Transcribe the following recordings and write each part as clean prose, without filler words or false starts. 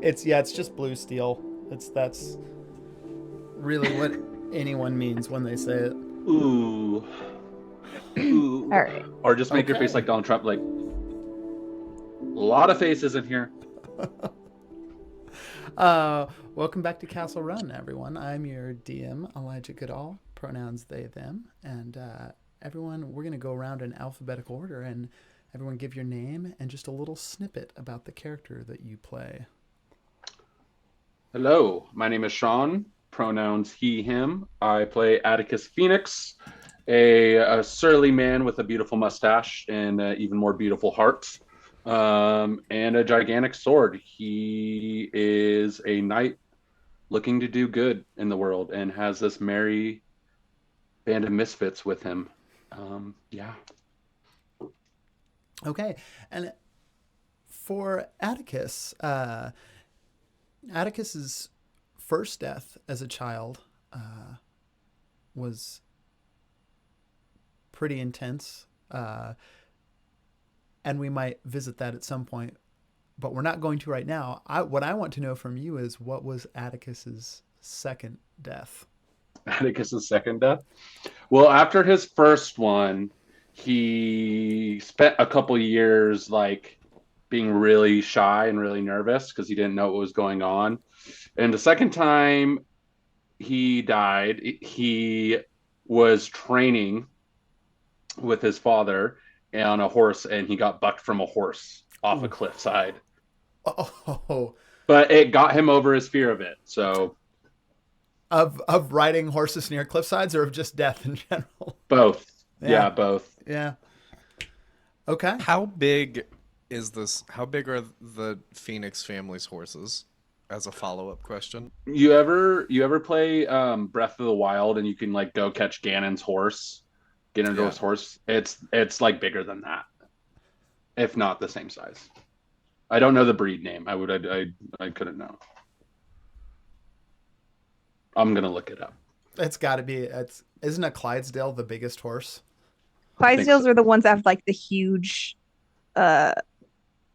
It's just blue steel. That's really what anyone means when they say it. Ooh, All ooh. right. Or just make your face Okay. like Donald Trump, like a lot of faces in here. Welcome back to Castle Run, everyone. I'm your DM, Elijah Goodall, pronouns they, them. And everyone, we're going to go around in alphabetical order and everyone give your name and just a little snippet about the character that you play. Hello, my name is Sean. Pronouns he, him. I play Atticus Phoenix, a surly man with a beautiful mustache and an even more beautiful heart, and a gigantic sword. He is a knight looking to do good in the world and has this merry band of misfits with him. Yeah. Okay. And for Atticus, Atticus's first death as a child was pretty intense, and we might visit that at some point, but we're not going to right now. What I want to know from you is what was Atticus's second death? Atticus's second death. Well, after his first one, he spent a couple years like being really shy and really nervous because he didn't know what was going on. And the second time he died, he was training with his father on a horse and he got bucked from a horse off a Ooh. cliffside. Oh, But it got him over his fear of it. So of riding horses near cliffsides or of just death in general? both. Yeah, Yeah, both. yeah. Okay. How big is this? How big are the Phoenix family's horses? As a follow-up question. You ever play Breath of the Wild and you can like go catch Ganon's horse, Yeah. Ganondorf's horse? It's like bigger than that, if not the same size. I don't know the breed name. I couldn't know. I'm gonna look it up. It's got to be. Isn't a Clydesdale the biggest horse? I think so. Clydesdales are the ones that have like the huge, uh,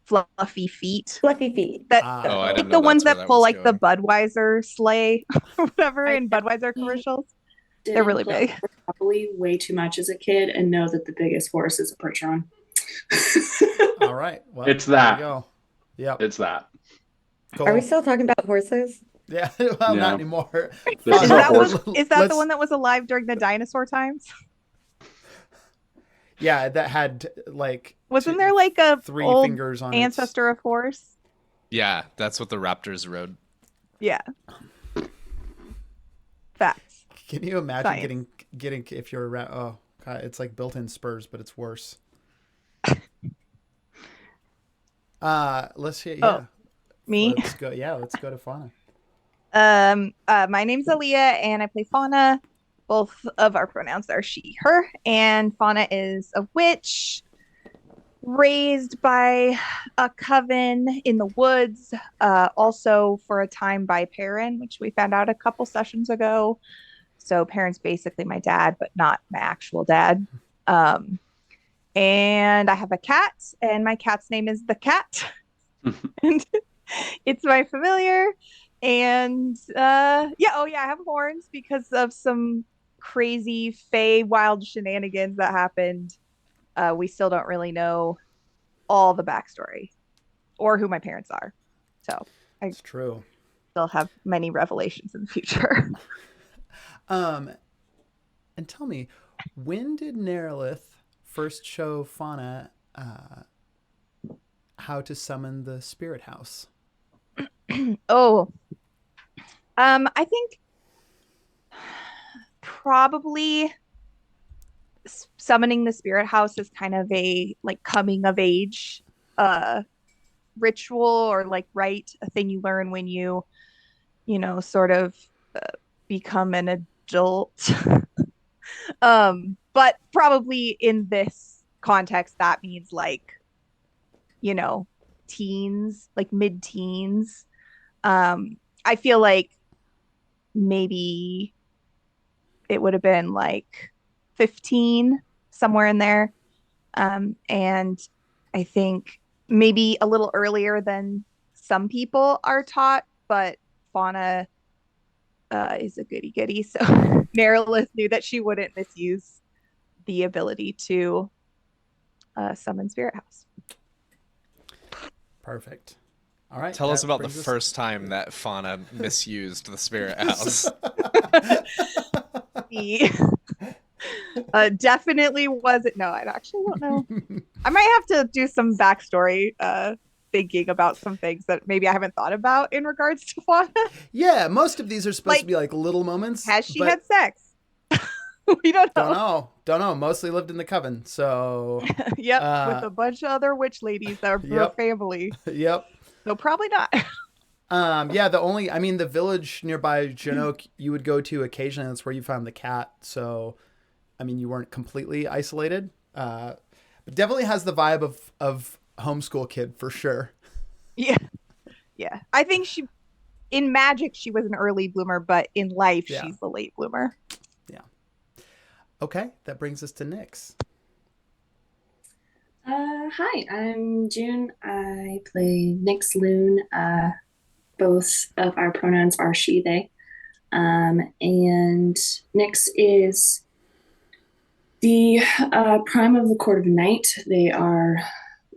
fluffy feet. Fluffy feet. That Oh, I like didn't the know ones that's where that that pull was like the going. Budweiser sleigh or whatever I in Budweiser definitely commercials. They're didn't really play big. horse probably way too much as a kid and know that the biggest horse is a Percheron. All right. Well, It's there you that. go. Yep. It's that. Are we Cool. still talking about horses? Yeah. Well, not Yeah. anymore. This Is is a that horse. the one that was alive during the dinosaur times? Yeah, that had like Wasn't there like a three old fingers on ancestor of horse? Yeah, that's what the Raptors rode. Yeah. Facts. Its... Can you imagine Science. getting if you're a rat? Oh God, it's like built-in spurs, but it's worse. Let's see. Yeah, Oh, me. let's go. Yeah, let's go to Fauna. My name's Aaliyah and I play Fauna. Both of our pronouns are she, her, and Fauna is a witch raised by a coven in the woods, also for a time by Perrin, which we found out a couple sessions ago. So Perrin's basically my dad, but not my actual dad. And I have a cat, and my cat's name is the cat. And it's my familiar. And yeah, oh yeah, I have horns because of some crazy Fey wild shenanigans that happened. We still don't really know all the backstory or who my parents are. So I It's true. still have many revelations in the future. Um, and tell me, when did Nerlith first show Fauna how to summon the spirit house? Oh, I think probably summoning the spirit house is kind of a like coming of age ritual or like rite, a thing you learn when you sort of uh, become an adult. But probably in this context that means like you know teens, like mid-teens. I feel like maybe it would have been like 15, somewhere in there. And I think maybe a little earlier than some people are taught, but Fauna is a goody goody. So Marilith knew that she wouldn't misuse the ability to summon Spirit House. Perfect. All right. Tell us that about the brings us- first time that Fauna misused the spirit house. He definitely wasn't. No, I actually don't know. I might have to do some backstory thinking about some things that maybe I haven't thought about in regards to Fauna. Yeah, most of these are supposed to Like, be like little moments. Has she but had sex? We don't know. Don't know. Mostly lived in the coven, so Yep, with a bunch of other witch ladies that are her Yep. family. yep. So probably not. Yeah, the village nearby Janook you would go to occasionally, that's where you found the cat. So, I mean, you weren't completely isolated. But definitely has the vibe of homeschool kid for sure. Yeah. Yeah. I think in magic, she was an early bloomer, but in life, Yeah. she's the late bloomer. Okay, that brings us to Nyx. Hi, I'm June. I play Nyx Loon. Both of our pronouns are she, they. And Nyx is the prime of the Court of Night. They are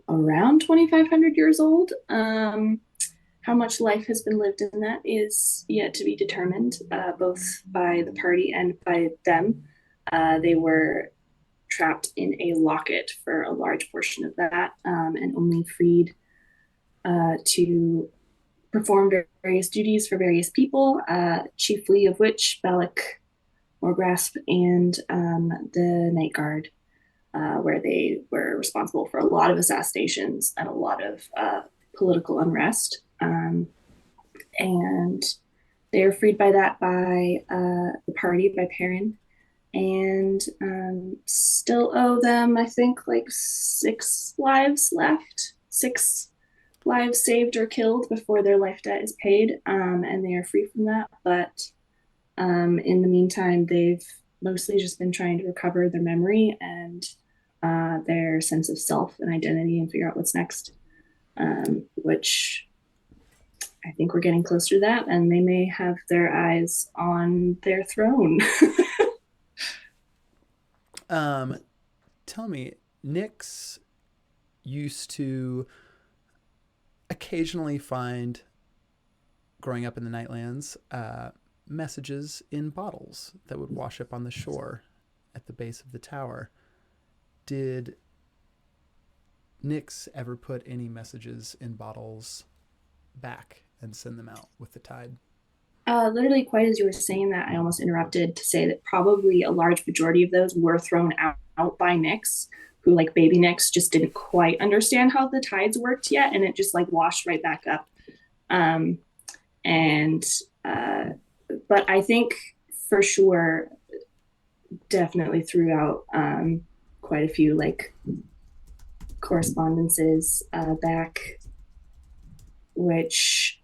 around 2,500 years old. How much life has been lived in that is yet to be determined, both by the party and by them. They were trapped in a locket for a large portion of that, and only freed to perform various duties for various people, chiefly of which Balak, Morgrasp, and the Night Guard, where they were responsible for a lot of assassinations and a lot of political unrest. And they were freed by that by the party, by Perrin, and still owe them, I think, like 6 lives left. 6 lives saved or killed before their life debt is paid, and they are free from that. But in the meantime, they've mostly just been trying to recover their memory and their sense of self and identity and figure out what's next, which I think we're getting closer to that, and they may have their eyes on their throne. Tell me, Nyx used to occasionally find, growing up in the Nightlands, messages in bottles that would wash up on the shore at the base of the tower. Did Nyx ever put any messages in bottles back and send them out with the tide? Literally, quite as you were saying that, I almost interrupted to say that probably a large majority of those were thrown out by Nyx, who, like baby Nyx, just didn't quite understand how the tides worked yet, and it just like washed right back up. But I think for sure, definitely threw out quite a few like correspondences back, which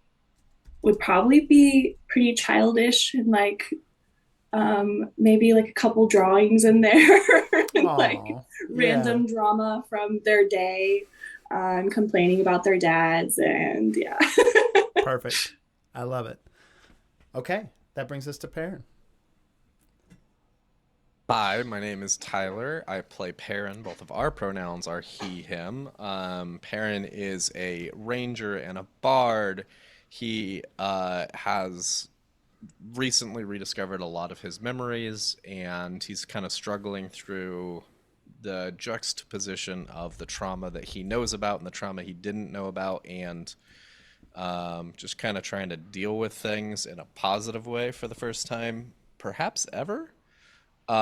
would probably be pretty childish, and like maybe like a couple drawings in there and like random drama from their day, complaining about their dads, and yeah. Perfect. I love it. Okay, that brings us to Perrin. Hi, my name is Tyler. I play Perrin. Both of our pronouns are he, him. Perrin is a ranger and a bard. He has recently rediscovered a lot of his memories, and he's kind of struggling through the juxtaposition of the trauma that he knows about and the trauma he didn't know about, and just kind of trying to deal with things in a positive way for the first time, perhaps ever. He's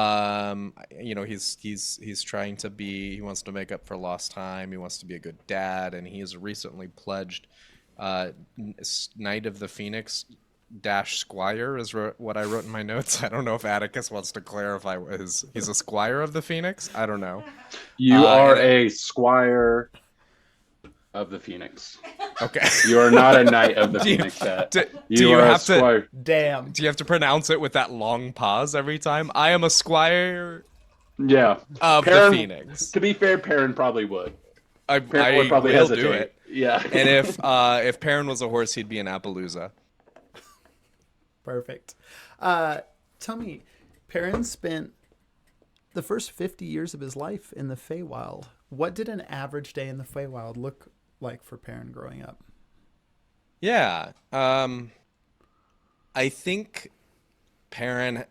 trying to be, he wants to make up for lost time. He wants to be a good dad, and he has recently pledged Knight of the Phoenix dash Squire is what I wrote in my notes. I don't know if Atticus wants to clarify what he's a Squire of the Phoenix. I don't know. You are a Squire of the Phoenix. Okay. You are not a Knight of the Phoenix yet. Do you are have a Squire. Damn. Do you have to pronounce it with that long pause every time? I am a Squire Yeah. of the Phoenix. To be fair, Perrin probably would. I Perrin would probably will hesitate. do it. Yeah. And if Perrin was a horse, he'd be an Appaloosa. Perfect. Tell me, Perrin spent the first 50 years of his life in the Feywild. What did an average day in the Feywild look like for Perrin growing up? Yeah. I think Perrin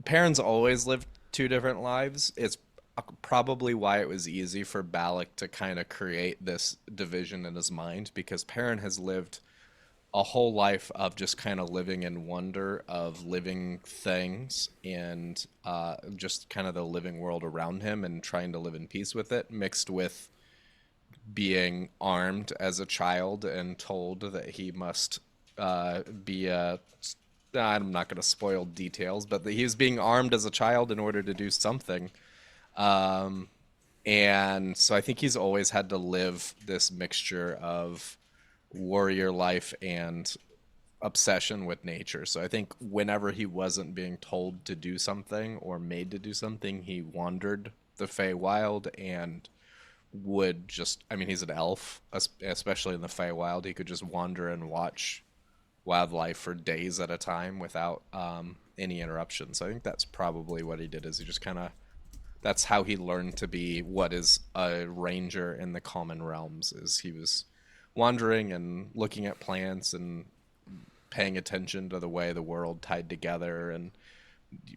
Perrin's always lived two different lives. It's probably why it was easy for Balak to kind of create this division in his mind because Perrin has lived a whole life of just kind of living in wonder of living things and just kind of the living world around him and trying to live in peace with it, mixed with being armed as a child and told that he must be a. I'm not going to spoil details, but that he was being armed as a child in order to do something. Um, and so I think he's always had to live this mixture of warrior life and obsession with nature. So I think whenever he wasn't being told to do something or made to do something, he wandered the Feywild and would just, I mean, he's an elf, especially in the Feywild. He could just wander and watch wildlife for days at a time without any interruption. So I think that's probably what he did is he just kind of, that's how he learned to be what is a ranger in the common realms is he was wandering and looking at plants and paying attention to the way the world tied together and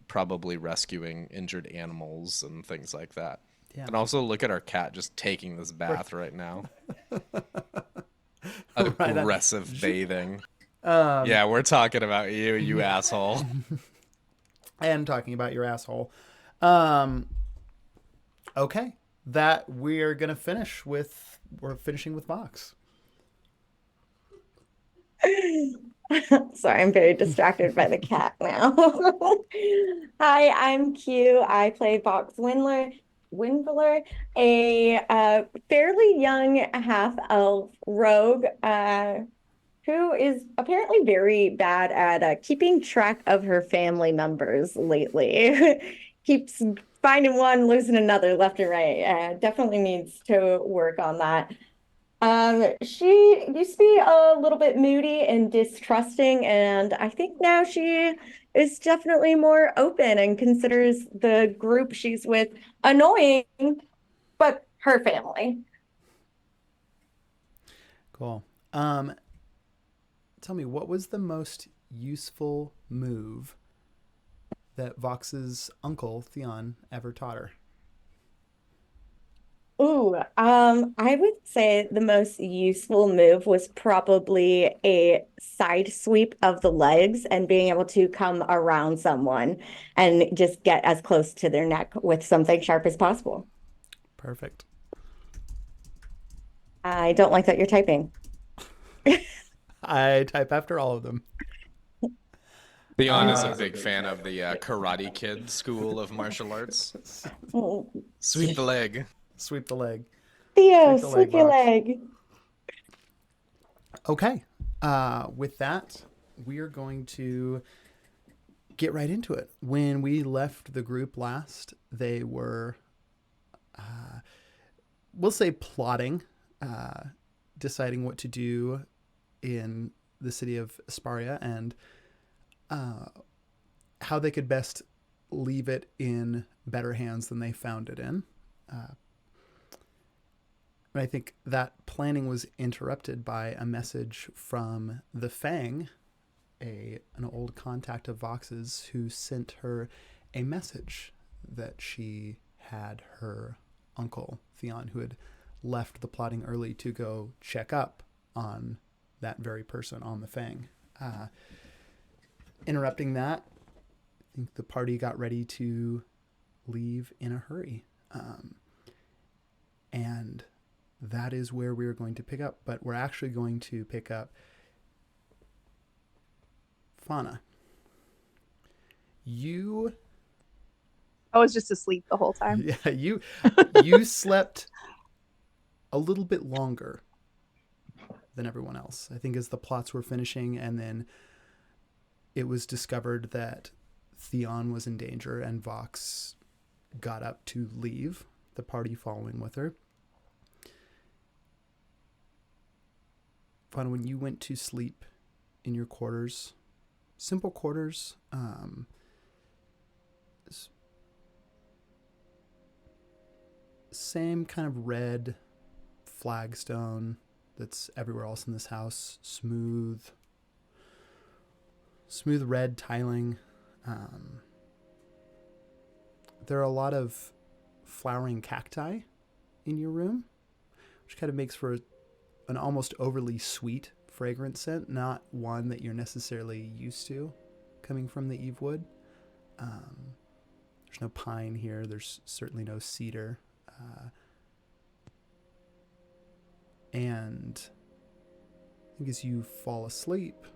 probably rescuing injured animals and things like that. Yeah. And also look at our cat just taking this bath right now. Right on. Aggressive bathing. Yeah, we're talking about you, you asshole. And talking about your asshole. Okay. That we're going to finish with, we're finishing with Vox. Sorry, I'm very distracted by the cat now. Hi, I'm Q. I play Vox Windler, a fairly young half-elf rogue who is apparently very bad at keeping track of her family members lately. Keeps finding one, losing another left and right. Definitely needs to work on that. She used to be a little bit moody and distrusting, and I think now she is definitely more open and considers the group she's with annoying, but her family. Cool. Tell me, what was the most useful move that Vox's uncle, Theon, ever taught her? Ooh, I would say the most useful move was probably a side sweep of the legs and being able to come around someone and just get as close to their neck with something sharp as possible. Perfect. I don't like that you're typing. I type after all of them. Theon is a big fan of the Karate Kid school of martial arts. Sweep the leg. Sweep the leg. Theo, Sweep the sweep your Vox. leg. Okay. With that, we are going to get right into it. When we left the group last, they were, we'll say, plotting, deciding what to do in the city of Asparia and how they could best leave it in better hands than they found it in. And I think that planning was interrupted by a message from the Fang, an old contact of Vox's, who sent her a message that she had her uncle, Theon, who had left the plotting early to go check up on that very person on the Fang. Interrupting that, I think the party got ready to leave in a hurry. And that is where we're going to pick up, but we're actually going to pick up Fauna. I was just asleep the whole time. Yeah, you slept a little bit longer than everyone else. I think as the plots were finishing and then it was discovered that Theon was in danger and Vox got up to leave, the party following with her. Fauna, when you went to sleep in your quarters, simple quarters, same kind of red flagstone that's everywhere else in this house, smooth red tiling. There are a lot of flowering cacti in your room, which kind of makes for an almost overly sweet fragrance scent, not one that you're necessarily used to coming from the Eve Wood. There's no pine here. There's certainly no cedar. And I think as you fall asleep,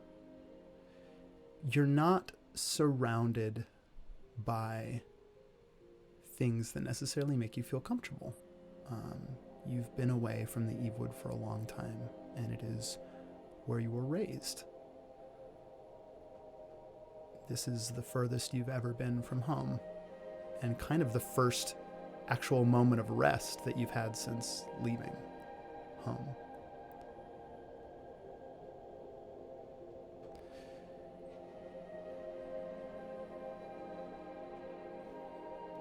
you're not surrounded by things that necessarily make you feel comfortable. You've been away from the Evewood for a long time, and it is where you were raised. This is the furthest you've ever been from home, and kind of the first actual moment of rest that you've had since leaving home.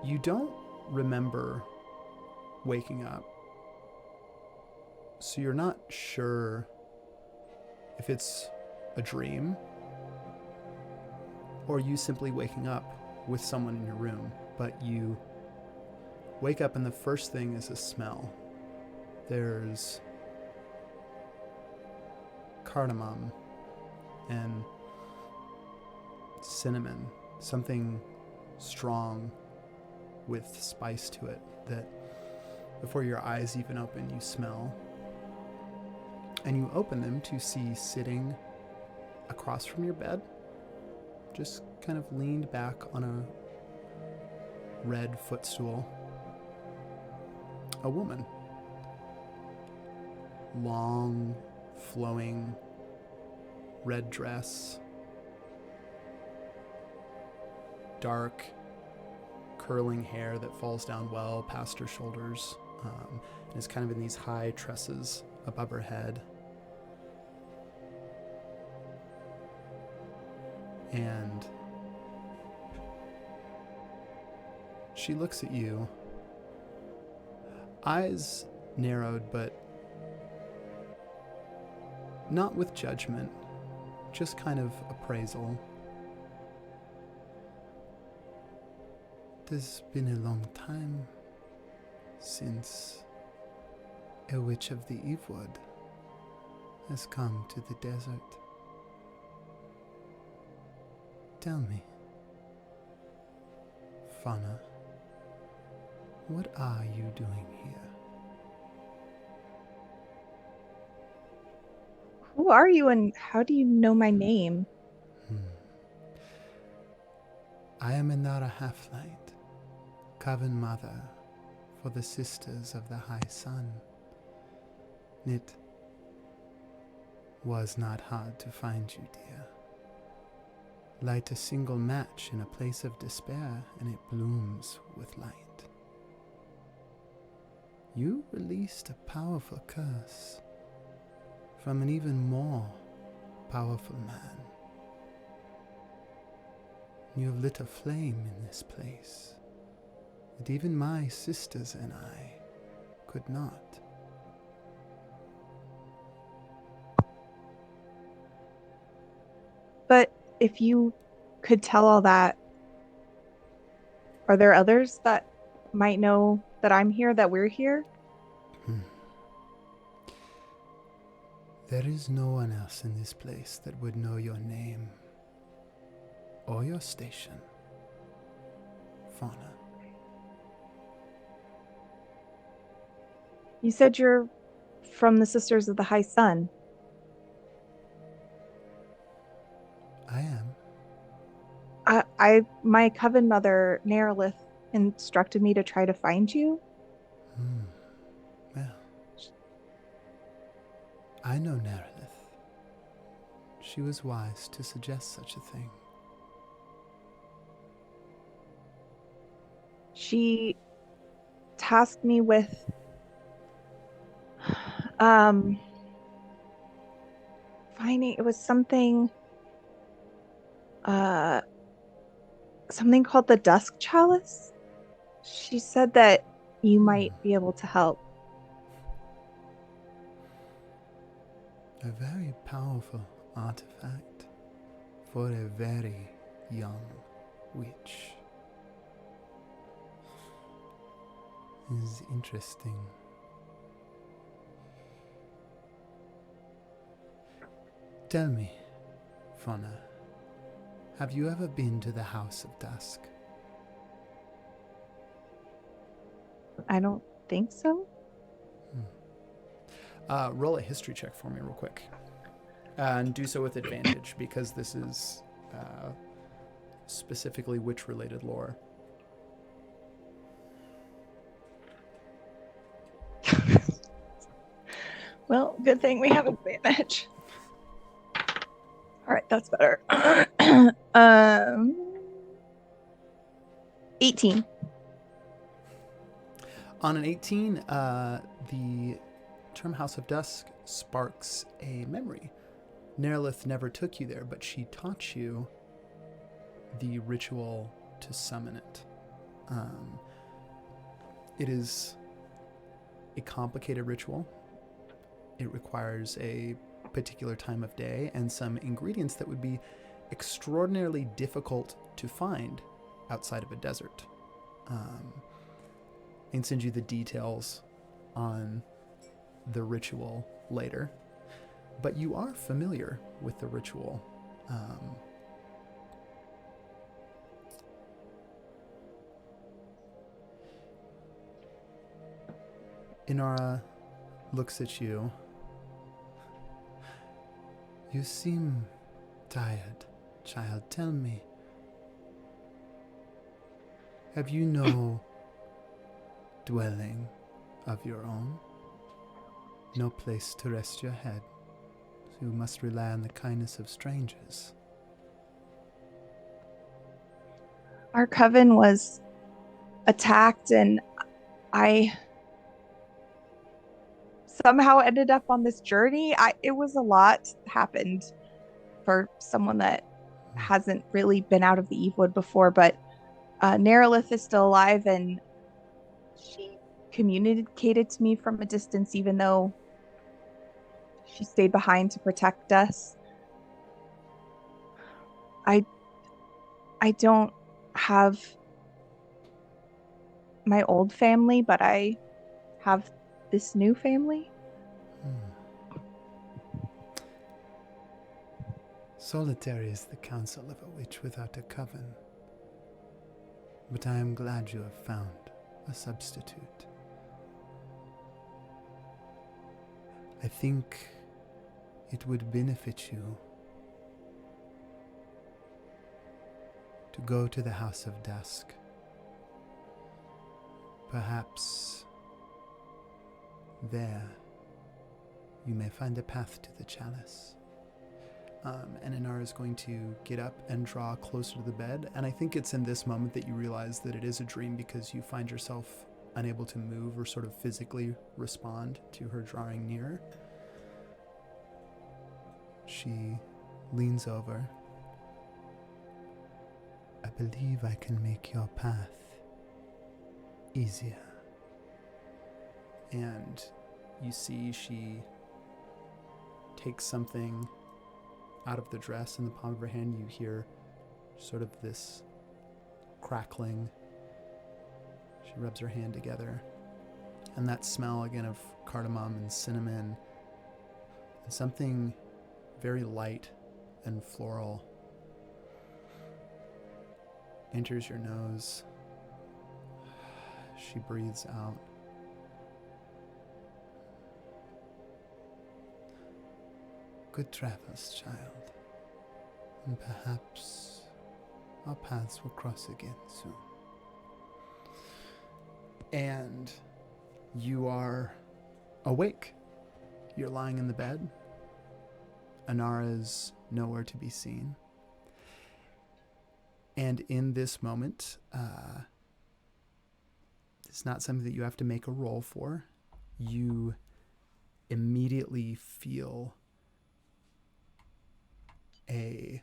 You don't remember waking up, so you're not sure if it's a dream or you simply waking up with someone in your room. But you wake up and the first thing is a smell. There's cardamom and cinnamon, something strong with spice to it that before your eyes even open, you smell. And you open them to see sitting across from your bed, just kind of leaned back on a red footstool, a woman. Long, flowing red dress, dark, curling hair that falls down well past her shoulders, and is kind of in these high tresses above her head. And she looks at you, eyes narrowed, but not with judgment, just kind of appraisal. There's been a long time since a witch of the Evewood has come to the desert. Tell me, Fauna, what are you doing here? Who are you and how do you know my name? I am Inara Halflight, Coven Mother for the Sisters of the High Sun. It was not hard to find you, dear. Light a single match in a place of despair, and it blooms with light. You released a powerful curse from an even more powerful man. You have lit a flame in this place that even my sisters and I could not. But if you could tell all that, are there others that might know that I'm here, that we're here? There is no one else in this place that would know your name or your station, Fauna. You said you're from the Sisters of the High Sun. I am. My coven mother, Nerlith, instructed me to try to find you. Well, I know Nerlith. She was wise to suggest such a thing. She tasked me with finding it was something something called the Dusk Chalice. She said that you might be able to help. A very powerful artifact for a very young witch. Is interesting. Tell me, Fauna, have you ever been to the House of Dusk? I don't think so. Roll a history check for me real quick. And do so with advantage because this is specifically witch-related lore. Well, good thing we have advantage. All right, that's better. 18. On an 18, the term House of Dusk sparks a memory. Nerlith never took you there, but she taught you the ritual to summon it. It is a complicated ritual. It requires a particular time of day and some ingredients that would be extraordinarily difficult to find outside of a desert. I can send you the details on the ritual later, but you are familiar with the ritual. Inara looks at you. You seem tired, child. Tell me, have you no dwelling of your own? No place to rest your head? You must rely on the kindness of strangers. Our coven was attacked, and I somehow ended up on this journey. It was a lot happened for someone that hasn't really been out of the Evewood before, but Nerlith is still alive, and she communicated to me from a distance, even though she stayed behind to protect us. I don't have my old family, but I have this new family. Solitary is the counsel of a witch without a coven. But I am glad you have found a substitute. I think it would benefit you to go to the House of Dusk. Perhaps there you may find a path to the chalice. And Inara is going to get up and draw closer to the bed. And I think it's in this moment that you realize that it is a dream because you find yourself unable to move or sort of physically respond to her drawing nearer. She leans over. I believe I can make your path easier. And you see she takes something out of the dress in the palm of her hand. You hear sort of this crackling. She rubs her hand together. And that smell again of cardamom and cinnamon and something very light and floral enters your nose. She breathes out. Good travels, child. And perhaps our paths will cross again soon. And you are awake. You're lying in the bed. Inara's nowhere to be seen. And in this moment, it's not something that you have to make a roll for. You immediately feel a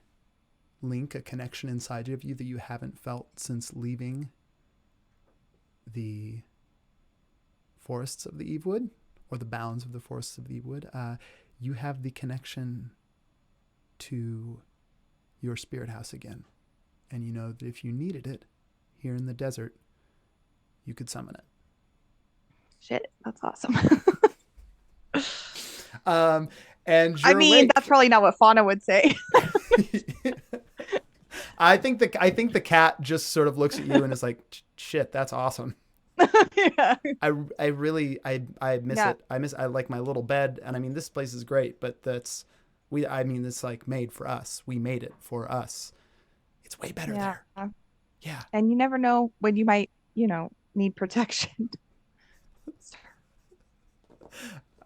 link, a connection inside of you that you haven't felt since leaving the forests of the Evewood, or the bounds of the forests of the Evewood. You have the connection to your spirit house again. And you know that if you needed it here in the desert, you could summon it. Shit, that's awesome. And I you're mean, awake. that's probably not what Fauna would say. I think the cat just sort of looks at you and is like, shit, that's awesome. Yeah. I miss it. I like my little bed, and I mean this place is great, but it's like made for us. We made it for us. It's way better there. Yeah. And you never know when you might, need protection.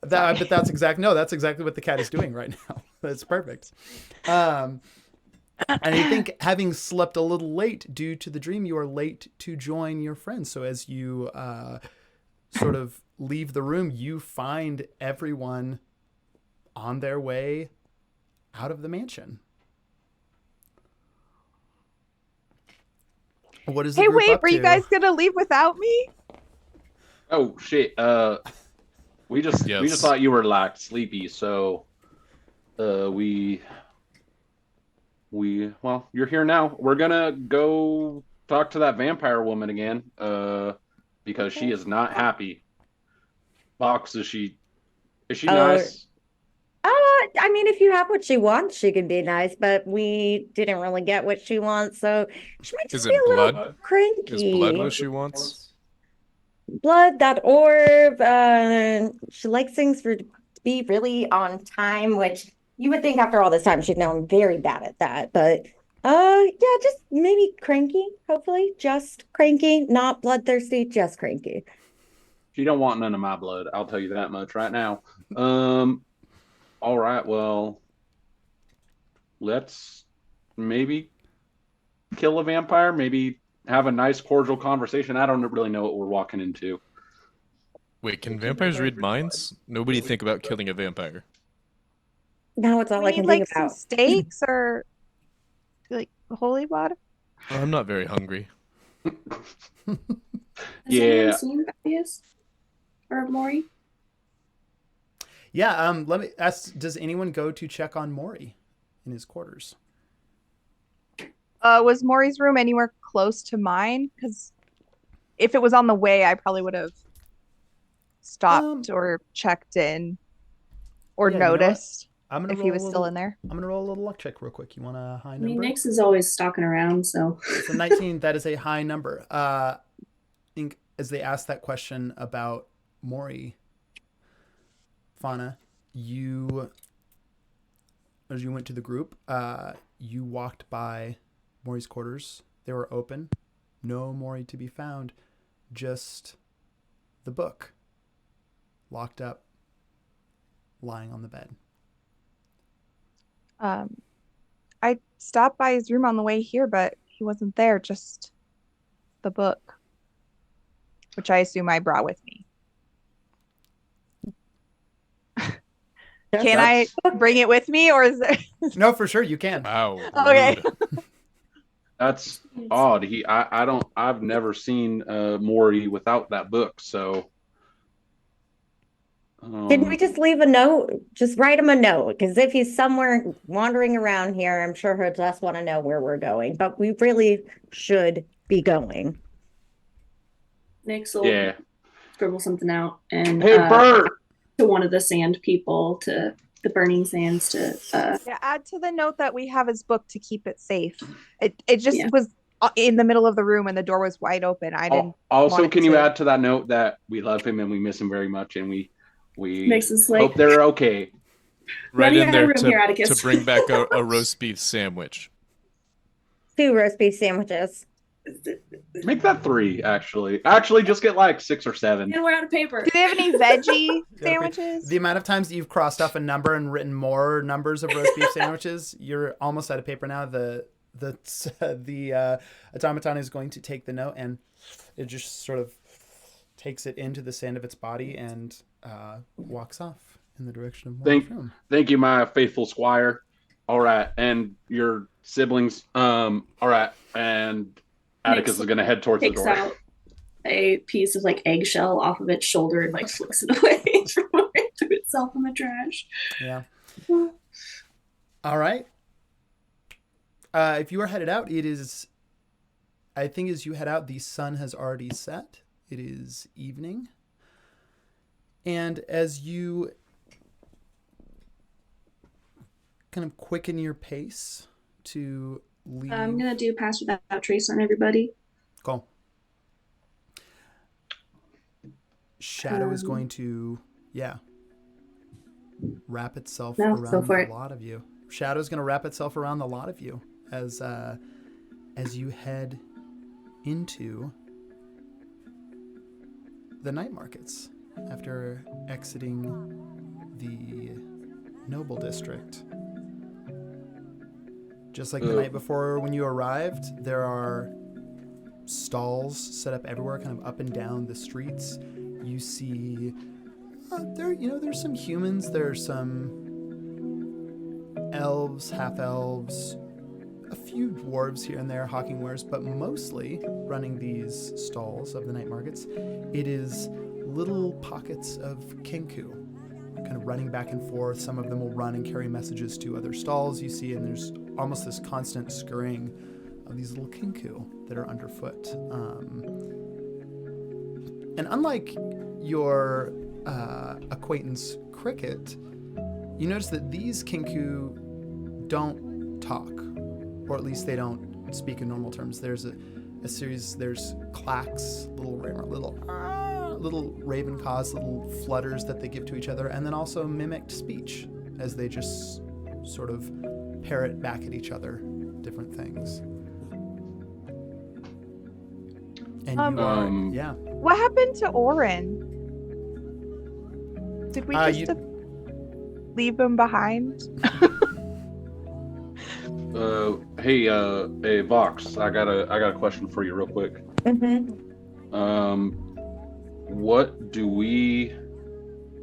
But that's exactly what the cat is doing right now. That's perfect. And I think having slept a little late due to the dream, you are late to join your friends. So as you sort of leave the room, you find everyone on their way out of the mansion. What is the Hey, group wait, up were you to? guys gonna leave without me? Oh shit. We just thought you were like sleepy, so well, you're here now. We're gonna go talk to that vampire woman again, because she is not happy. Box, is she nice? I mean, if you have what she wants, she can be nice, but we didn't really get what she wants, so she might just Is be it a little blood? cranky. Is blood what she wants? Blood, that orb. She likes things to be really on time, which you would think after all this time she'd know I'm very bad at that. But yeah, just maybe cranky, hopefully. Just cranky, not bloodthirsty, just cranky. She don't want none of my blood. I'll tell you that much right now. All right, well, let's maybe kill a vampire, maybe have a nice cordial conversation. I don't really know what we're walking into. Wait, can vampires read minds? Nobody think about killing a vampire. Now it's all We I can need think some about. steaks or like holy water. I'm not very hungry. Has Yeah. anyone seen Fabius or Maury? Yeah, let me ask, does anyone go to check on Maury in his quarters? Was Maury's room anywhere close to mine? Because if it was on the way, I probably would have stopped or checked in or Yeah, you know what? noticed I'm gonna if roll he was a still little, in there. I'm gonna roll a little luck check real quick. You want a high I number? mean, Nyx is always stalking around, so. So 19, that is a high number. I think as they asked that question about Maury, Fauna, as you went to the group, you walked by Maury's quarters. They were open. No Maury to be found. Just the book. Locked up. Lying on the bed. I stopped by his room on the way here, but he wasn't there, just the book, which I assume I brought with me. Can I bring it with me, or is there? No, for sure you can. Wow. Okay. rude. That's odd. I've never seen Maury without that book, so Didn't we just leave a note? Just write him a note, because if he's somewhere wandering around here, I'm sure he'll just want to know where we're going. But we really should be going. Nyx will yeah. scribble something out and Hey Bert! to one of the sand people, to the burning sands, to Yeah, add to the note that we have his book to keep it safe. It just Yeah. was in the middle of the room and the door was wide open. I didn't. Also, want can it you to- add to that note that we love him and we miss him very much, and we Nyx is like, hope they're okay. Right Ready in out there of room here, to Atticus. bring back a roast beef sandwich. 2 roast beef sandwiches. Make that 3, actually. Actually, just get like 6 or 7. and we're out of paper. Do they have any veggie sandwiches? The amount of times that you've crossed off a number and written more numbers of roast beef sandwiches, you're almost out of paper now. The automaton is going to take the note, and it just sort of takes it into the sand of its body and walks off in the direction of Maury's room. Thank you, my faithful squire. All right, and your siblings. All right, and Atticus is gonna head towards the Takes door. out a piece of like eggshell off of its shoulder and like flicks it away from where it threw itself in the trash. Yeah. All right. If you are headed out, it is. I think as you head out, the sun has already set. It is evening, and as you kind of quicken your pace to leave. I'm gonna do pass without trace on everybody. Cool. Shadow is going to, wrap itself No, around go for the it. lot of you. Shadow's going to wrap itself around the lot of you as you head into the night markets after exiting the Noble District. Just like the night before when you arrived, there are stalls set up everywhere, kind of up and down the streets. You see, there's some humans, there's some elves, half elves, a few dwarves here and there hawking wares, but mostly running these stalls of the night markets, it is little pockets of kinku, kind of running back and forth. Some of them will run and carry messages to other stalls you see, and there's almost this constant scurrying of these little kinku that are underfoot. And unlike your acquaintance Cricket, you notice that these kinku don't talk, or at least they don't speak in normal terms. There's a series, there's clacks, little raven caws, little flutters that they give to each other, and then also mimicked speech as they just sort of parrot back at each other different things. And you are, What happened to Orin? Did we just leave him behind? Hey, Vox, I got a question for you real quick. What do we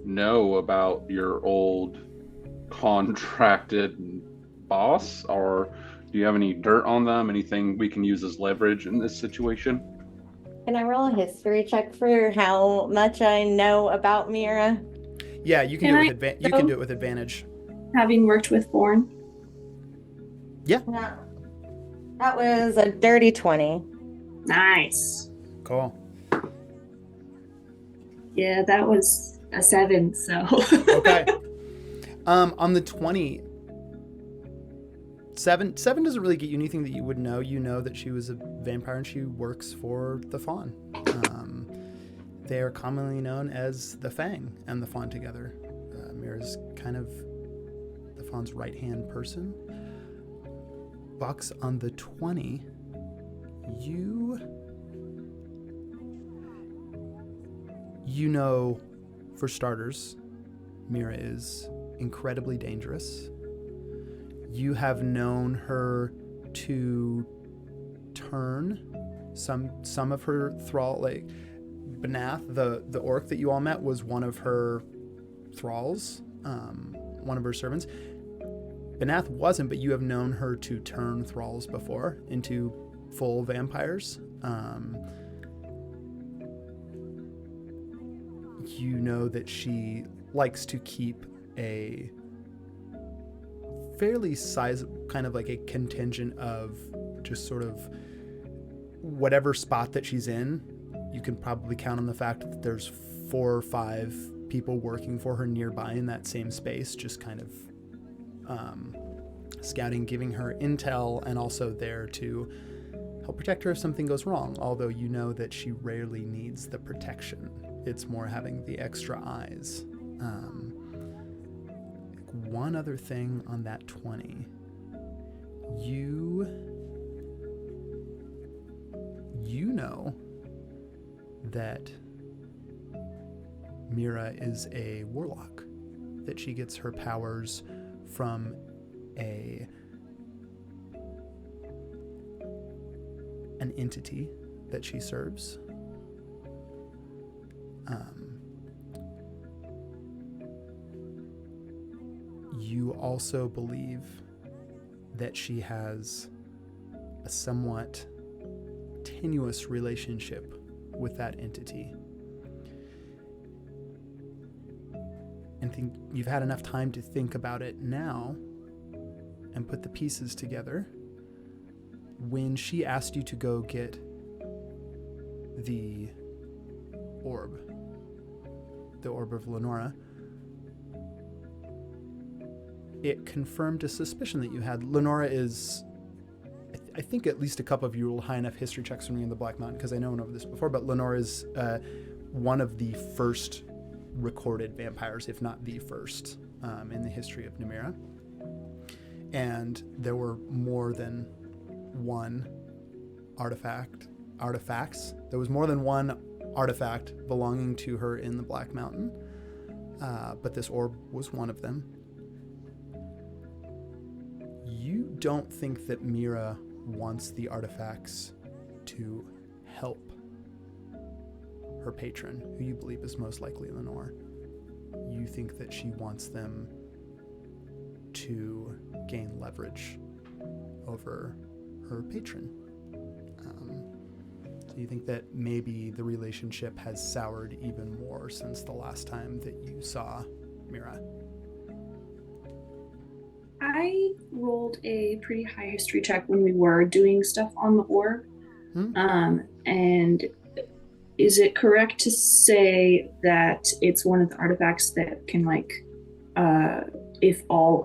know about your old contracted boss, or do you have any dirt on them? Anything we can use as leverage in this situation? Can I roll a history check for how much I know about Mira? Yeah, you can do it with you can do it with advantage. Having worked with Born. Yeah. That was a dirty 20. Nice. Cool. Yeah, that was a 7, so. Okay. On the 20, 7 doesn't really get you anything that you would know. You know that she was a vampire and she works for the Fawn. They are commonly known as the Fang and the Fawn together. Mira's kind of the Fawn's right-hand person. Box on the 20, you know, for starters, Mira is incredibly dangerous. You have known her to turn some of her thrall, like Benath, the orc that you all met, was one of her thralls, one of her servants. Benath wasn't, but you have known her to turn thralls before into full vampires. You know that she likes to keep a fairly kind of like a contingent of just sort of whatever spot that she's in. You can probably count on the fact that there's 4 or 5 people working for her nearby in that same space, just kind of scouting, giving her intel, and also there to help protect her if something goes wrong, although you know that she rarely needs the protection. It's more having the extra eyes. One other thing on that 20. You know that Mira is a warlock, that she gets her powers from an entity that she serves. You also believe that she has a somewhat tenuous relationship with that entity. And think you've had enough time to think about it now and put the pieces together. When she asked you to go get the orb of Lenora, it confirmed a suspicion that you had. Lenora is, I think at least a couple of you rolled high enough history checks when you're in the Black Mountain, because I know went over this before, but Lenora is one of the first recorded vampires, if not the first, in the history of Mira. And there were more than one artifacts. There was more than one artifact belonging to her in the Black Mountain, but this orb was one of them. You don't think that Mira wants the artifacts to help her patron, who you believe is most likely Lenore. You think that she wants them to gain leverage over her patron. So you think that maybe the relationship has soured even more since the last time that you saw Mira. I rolled a pretty high history check when we were doing stuff on the orb. And is it correct to say that it's one of the artifacts that can, like, I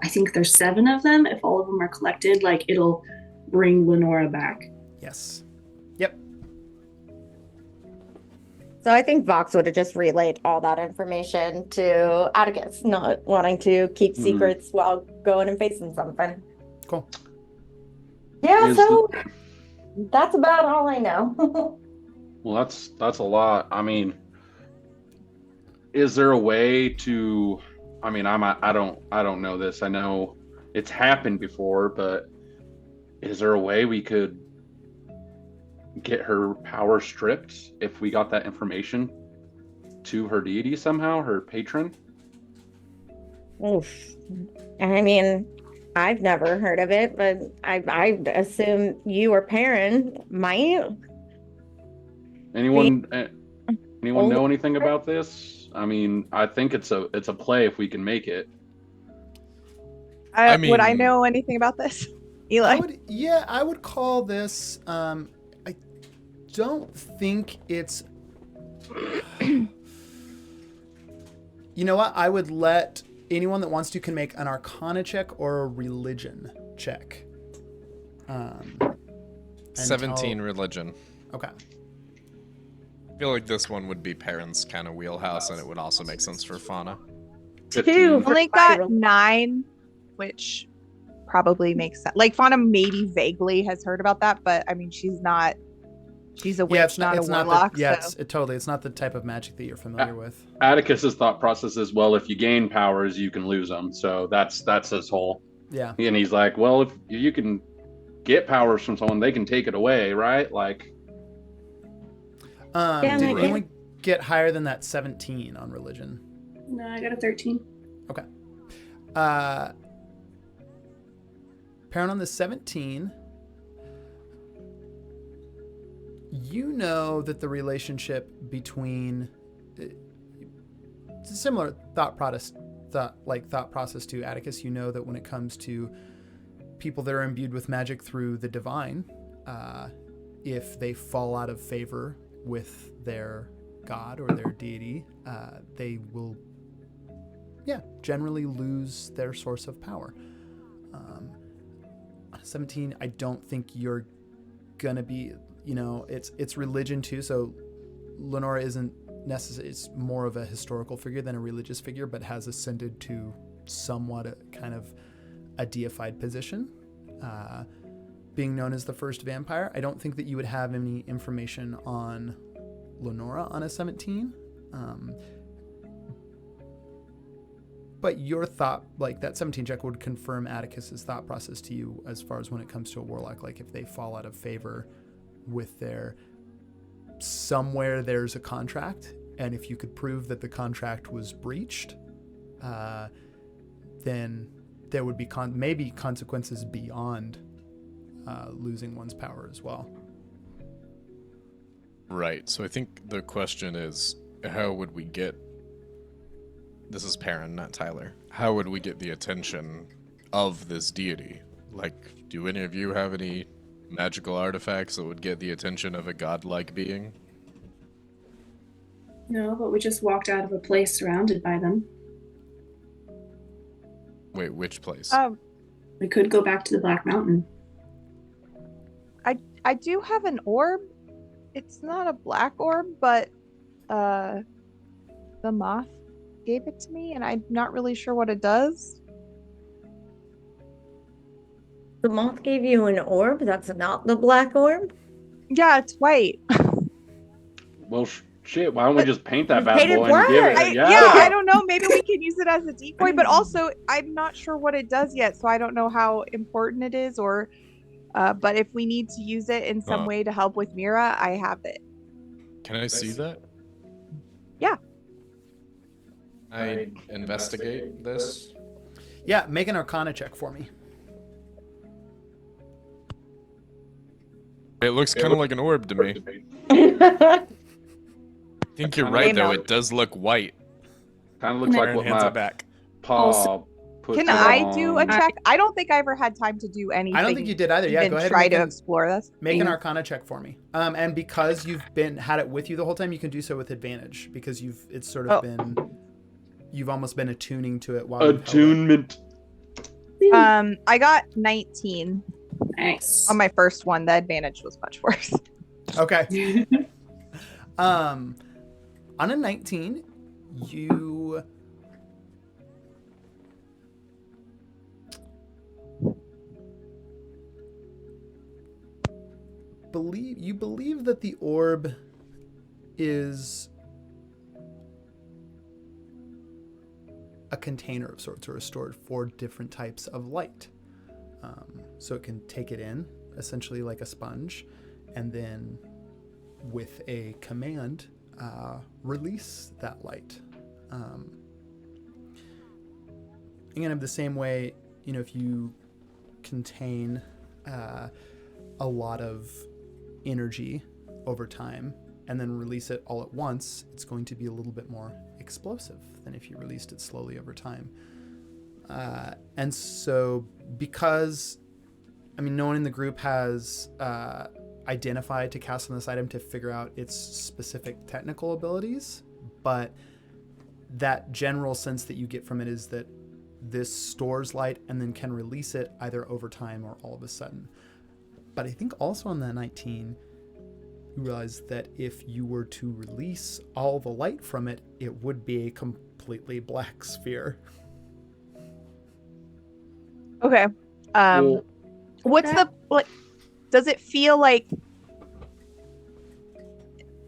think there's 7 of them, if all of them are collected, like, it'll bring Lenora back? Yes. Yep. So I think Vox would have just relayed all that information to Atticus, not wanting to keep secrets while going and facing something. Cool. Yeah, so that's about all I know. Well, that's a lot. I mean, is there a way to? I mean, I don't know this. I know it's happened before, but is there a way we could get her power stripped if we got that information to her deity somehow, her patron? Oof. I mean, I've never heard of it, but I assume you or Perrin might. Anyone know anything about this? I mean, I think it's a play if we can make it. Would I know anything about this, Eli? I would call this. I don't think it's. You know what? I would let anyone that wants to can make an Arcana check or a religion check. 17 religion. Okay. I feel like this one would be Perrin's kind of wheelhouse, and it would also make sense for Fauna. 2. Only got 9, which probably makes sense. Like, Fauna maybe vaguely has heard about that, but I mean, she's a witch, it's not a warlock. warlock. It's not the type of magic that you're familiar with. Atticus's thought process is, well, if you gain powers, you can lose them. So that's his whole. Yeah. And he's like, well, if you can get powers from someone, they can take it away, right? Like. Did anyone get higher than that 17 on religion? No, I got a 13. Okay. Perrin, on the 17, you know that the relationship between it's a similar thought process to Atticus. You know that when it comes to people that are imbued with magic through the divine, if they fall out of favor with their god or their deity, they will generally lose their source of power. 17, I don't think you're gonna be, it's religion too, so Lenora isn't necessarily, it's more of a historical figure than a religious figure, but has ascended to somewhat a kind of a deified position, being known as the first vampire. I don't think that you would have any information on Lenora on a 17. But your thought, like that 17 check would confirm Atticus's thought process to you as far as when it comes to a warlock. Like if they fall out of favor with somewhere there's a contract, and if you could prove that the contract was breached, then there would be maybe consequences beyond losing one's power as well. Right. So I think the question is, how would we get... This is Perrin, not Tyler. How would we get the attention of this deity? Like, do any of you have any magical artifacts that would get the attention of a godlike being? No, but we just walked out of a place surrounded by them. Wait, which place? We could go back to the Black Mountain. I do have an orb. It's not a black orb, but the moth gave it to me, and I'm not really sure what it does. The moth gave you an orb? That's not the black orb? Yeah, it's white. Well, shit. Why don't we just paint that bad Paint it boy and give it? black. Yeah, I don't know. Maybe we can use it as a decoy, but also I'm not sure what it does yet, so I don't know how important it is, or but if we need to use it in some way to help with Mira, I have it. Can I see that? Yeah. I investigate this. Yeah, make an Arcana check for me. It looks kind of like an orb to me. I think you're right, though. It does look white. Kind of looks like Perrin what hands my it back. paw put Can it I do a on. check? I don't think I ever had time to do anything. I don't think you did either. Yeah, even go ahead try and to explore this. make an Arcana check for me. And because you've had it with you the whole time, you can do so with advantage because it's sort of been, you've almost been attuning to it while Attunement. I got 19 Nice. on my first one. The advantage was much worse. Okay. On a 19, you believe that the orb is a container of sorts, or is stored for different types of light. So it can take it in, essentially like a sponge, and then with a command, release that light. Again, of the same way, if you contain a lot of energy over time and then release it all at once, it's going to be a little bit more explosive than if you released it slowly over time. And so because, no one in the group has identified to cast on this item to figure out its specific technical abilities, but that general sense that you get from it is that this stores light and then can release it either over time or all of a sudden. But I think also on the 19, you realize that if you were to release all the light from it, it would be a completely black sphere. Okay. What's the, like, does it feel like,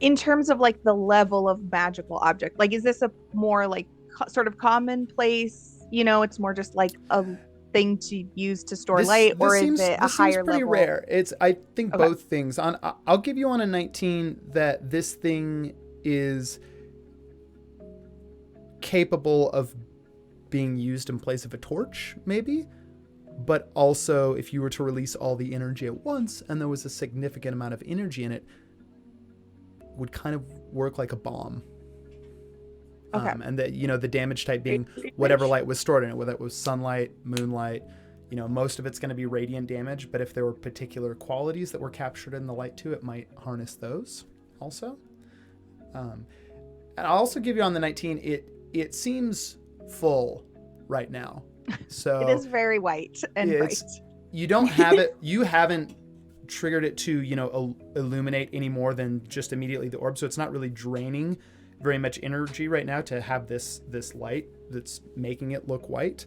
in terms of like the level of magical object, like, is this a more like sort of commonplace, it's more just like a thing to use to store light, or is it a higher pretty level? Rare. I think both things. I'll give you on a 19 that this thing is capable of being used in place of a torch, maybe. But also, if you were to release all the energy at once, and there was a significant amount of energy in it, would kind of work like a bomb. Okay. And that, the damage type being whatever light was stored in it, whether it was sunlight, moonlight, most of it's going to be radiant damage, but if there were particular qualities that were captured in the light too, it might harness those also. And I'll also give you on the 19, it seems full right now. So it is very white and bright. You don't have it, you haven't triggered it to, illuminate any more than just immediately the orb. So it's not really draining very much energy right now to have this light that's making it look white.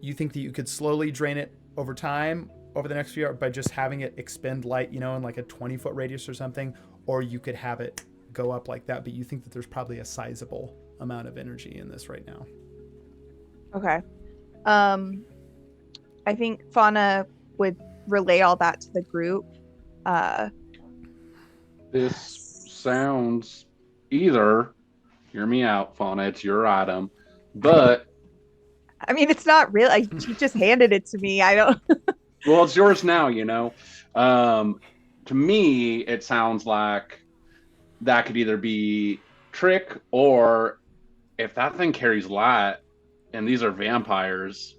You think that you could slowly drain it over time, over the next few hours, by just having it expend light, in like a 20-foot radius or something, or you could have it go up like that, but you think that there's probably a sizable amount of energy in this right now. Okay. I think Fauna would relay all that to the group. This sounds either, hear me out, Fauna, it's your item, but I mean, it's not real. She just handed it to me. I don't. Well, it's yours now, you know. To me, it sounds like that could either be trick, or if that thing carries light and these are vampires,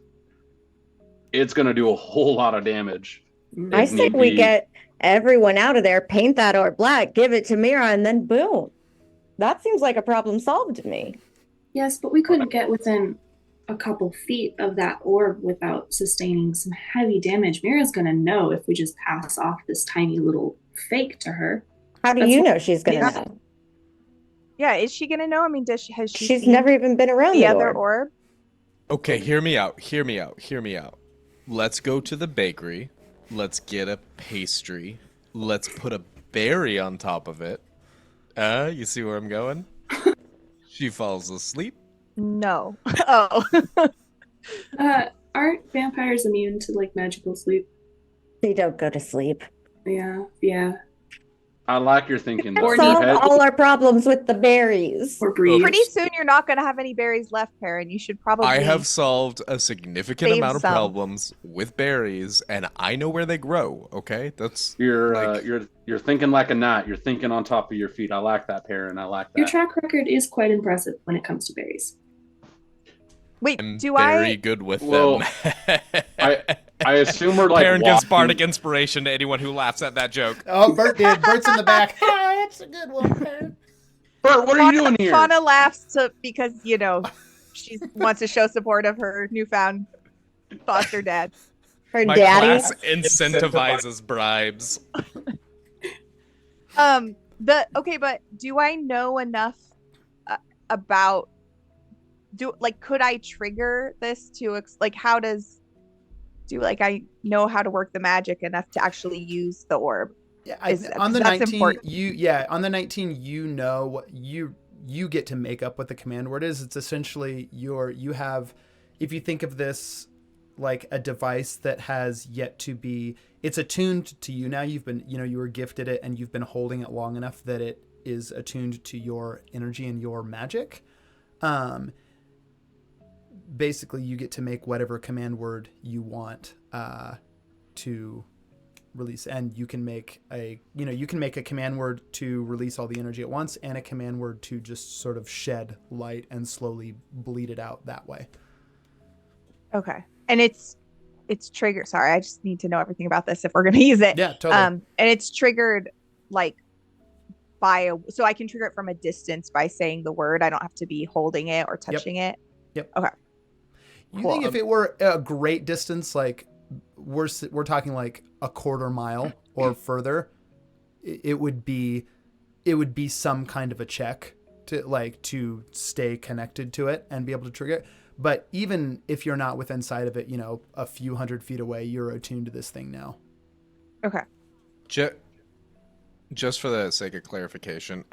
it's going to do a whole lot of damage. I If say need we be. get everyone out of there, paint that orb black, give it to Mira, and then boom. That seems like a problem solved to me. Yes, but we couldn't get within a couple feet of that orb without sustaining some heavy damage. Mira's gonna know if we just pass off this tiny little fake to her. How do That's you what- know she's gonna Yeah. know? Yeah, is she gonna know? I mean, has she She's seen never even been around the the other orb. orb? Okay, hear me out. Hear me out. Hear me out. Let's go to the bakery. Let's get a pastry. Let's put a berry on top of it. You see where I'm going? She falls asleep. No. Oh. Aren't vampires immune to like magical sleep? They don't go to sleep. Yeah. I like your thinking, though. Or Your Solve head- all our problems with the berries. Or breathe. Pretty soon you're not gonna have any berries left, Perrin. You should probably. I have solved a significant Save amount of some. problems with berries, and I know where they grow. Okay, that's You're like- you're thinking like a knight. You're thinking on top of your feet. I like that, Perrin. I like that. Your track record is quite impressive when it comes to berries. Wait, I'm do very I? good with Well, them. I assume we're like Perrin gives walking- bardic inspiration to anyone who laughs at that joke. Oh, Bert did. Bert's in the back. That's a good one, Perrin. Bert, what are you doing here? Fauna laughs because she wants to show support of her newfound foster dad. Her My daddy. class incentivizes bribes. But do I know enough about could I trigger this to how I know how to work the magic enough to actually use the orb? Yeah, On the 19, on the 19, you know what you get to make up what the command word is. It's essentially you have, if you think of this like a device that has yet to be, it's attuned to you now. You've been, you were gifted it, and you've been holding it long enough that it is attuned to your energy and your magic. Basically, you get to make whatever command word you want to release, and you can make a command word to release all the energy at once, and a command word to just sort of shed light and slowly bleed it out that way. Okay, and it's triggered. Sorry, I just need to know everything about this if we're going to use it. Yeah, totally. And it's triggered so I can trigger it from a distance by saying the word. I don't have to be holding it or touching it. Yep. Okay. You think if it were a great distance, like we're talking like a quarter mile or further, it would be some kind of a check to stay connected to it and be able to trigger it. But even if you're not within sight of it, a few hundred feet away, you're attuned to this thing now. Okay. Just for the sake of clarification,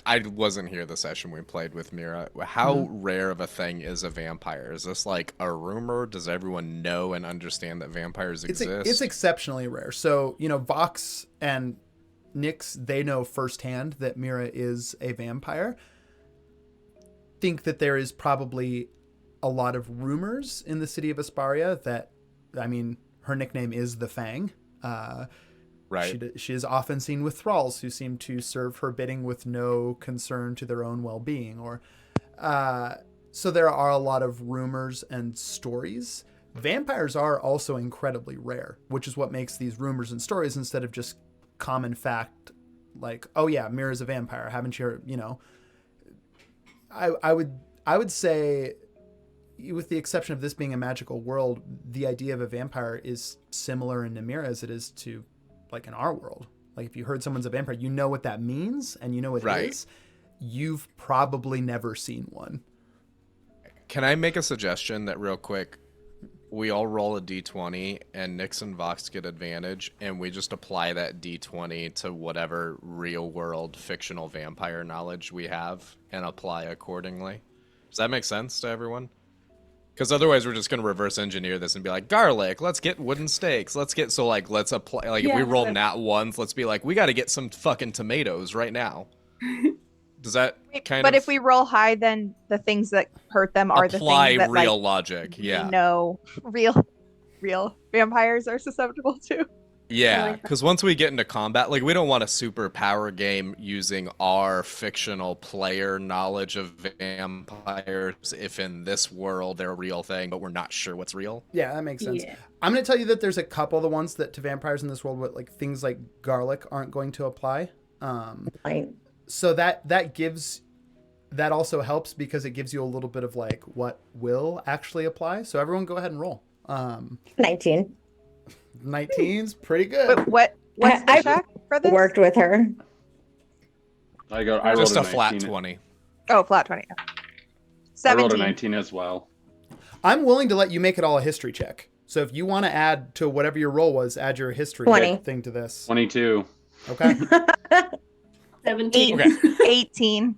I wasn't here the session we played with Mira. How rare of a thing is a vampire? Is this like a rumor? Does everyone know and understand that vampires exist? It's exceptionally rare. So, Vox and Nyx, they know firsthand that Mira is a vampire. Think that there is probably a lot of rumors in the city of Asparia that, her nickname is the Fang. Right. She is often seen with thralls who seem to serve her bidding with no concern to their own well-being. So there are a lot of rumors and stories. Vampires are also incredibly rare, which is what makes these rumors and stories instead of just common fact, like, oh yeah, Mira's a vampire. Haven't you heard, I would say, with the exception of this being a magical world, the idea of a vampire is similar in Mira as it is to like in our world. Like if you heard someone's a vampire, you know what that means and you know what it is. You've probably never seen one. Can I make a suggestion that real quick? We all roll a d20 and Nyx and Vox get advantage, and we just apply that d20 to whatever real world fictional vampire knowledge we have and apply accordingly. Does that make sense to everyone? Because otherwise we're just going to reverse engineer this and be like, garlic, let's get wooden stakes. Let's apply, if we roll nat ones, let's be like, we got to get some fucking tomatoes right now. Does that kind But of if we roll high, then the things that hurt them are the apply things that real like logic? we Yeah. know real vampires are susceptible to. Yeah, like that. because once we get into combat, like we don't want a superpower game using our fictional player knowledge of vampires if in this world they're a real thing, but we're not sure what's real. Yeah, that makes sense. Yeah. I'm going to tell you that there's a couple of the ones that to vampires in this world, with like things like garlic aren't going to apply. Like, So that gives that also helps because it gives you a little bit of like what will actually apply. So everyone go ahead and roll. 19. 19's pretty good. What's the I've check for this? Worked with her. I rolled Just a 19. flat 20. Oh, flat 20. I rolled a 17. 19 as well. I'm willing to let you make it all a history check. So if you want to add to whatever your roll was, add your history 20. thing to this. 22. Okay. 17. Okay. 18.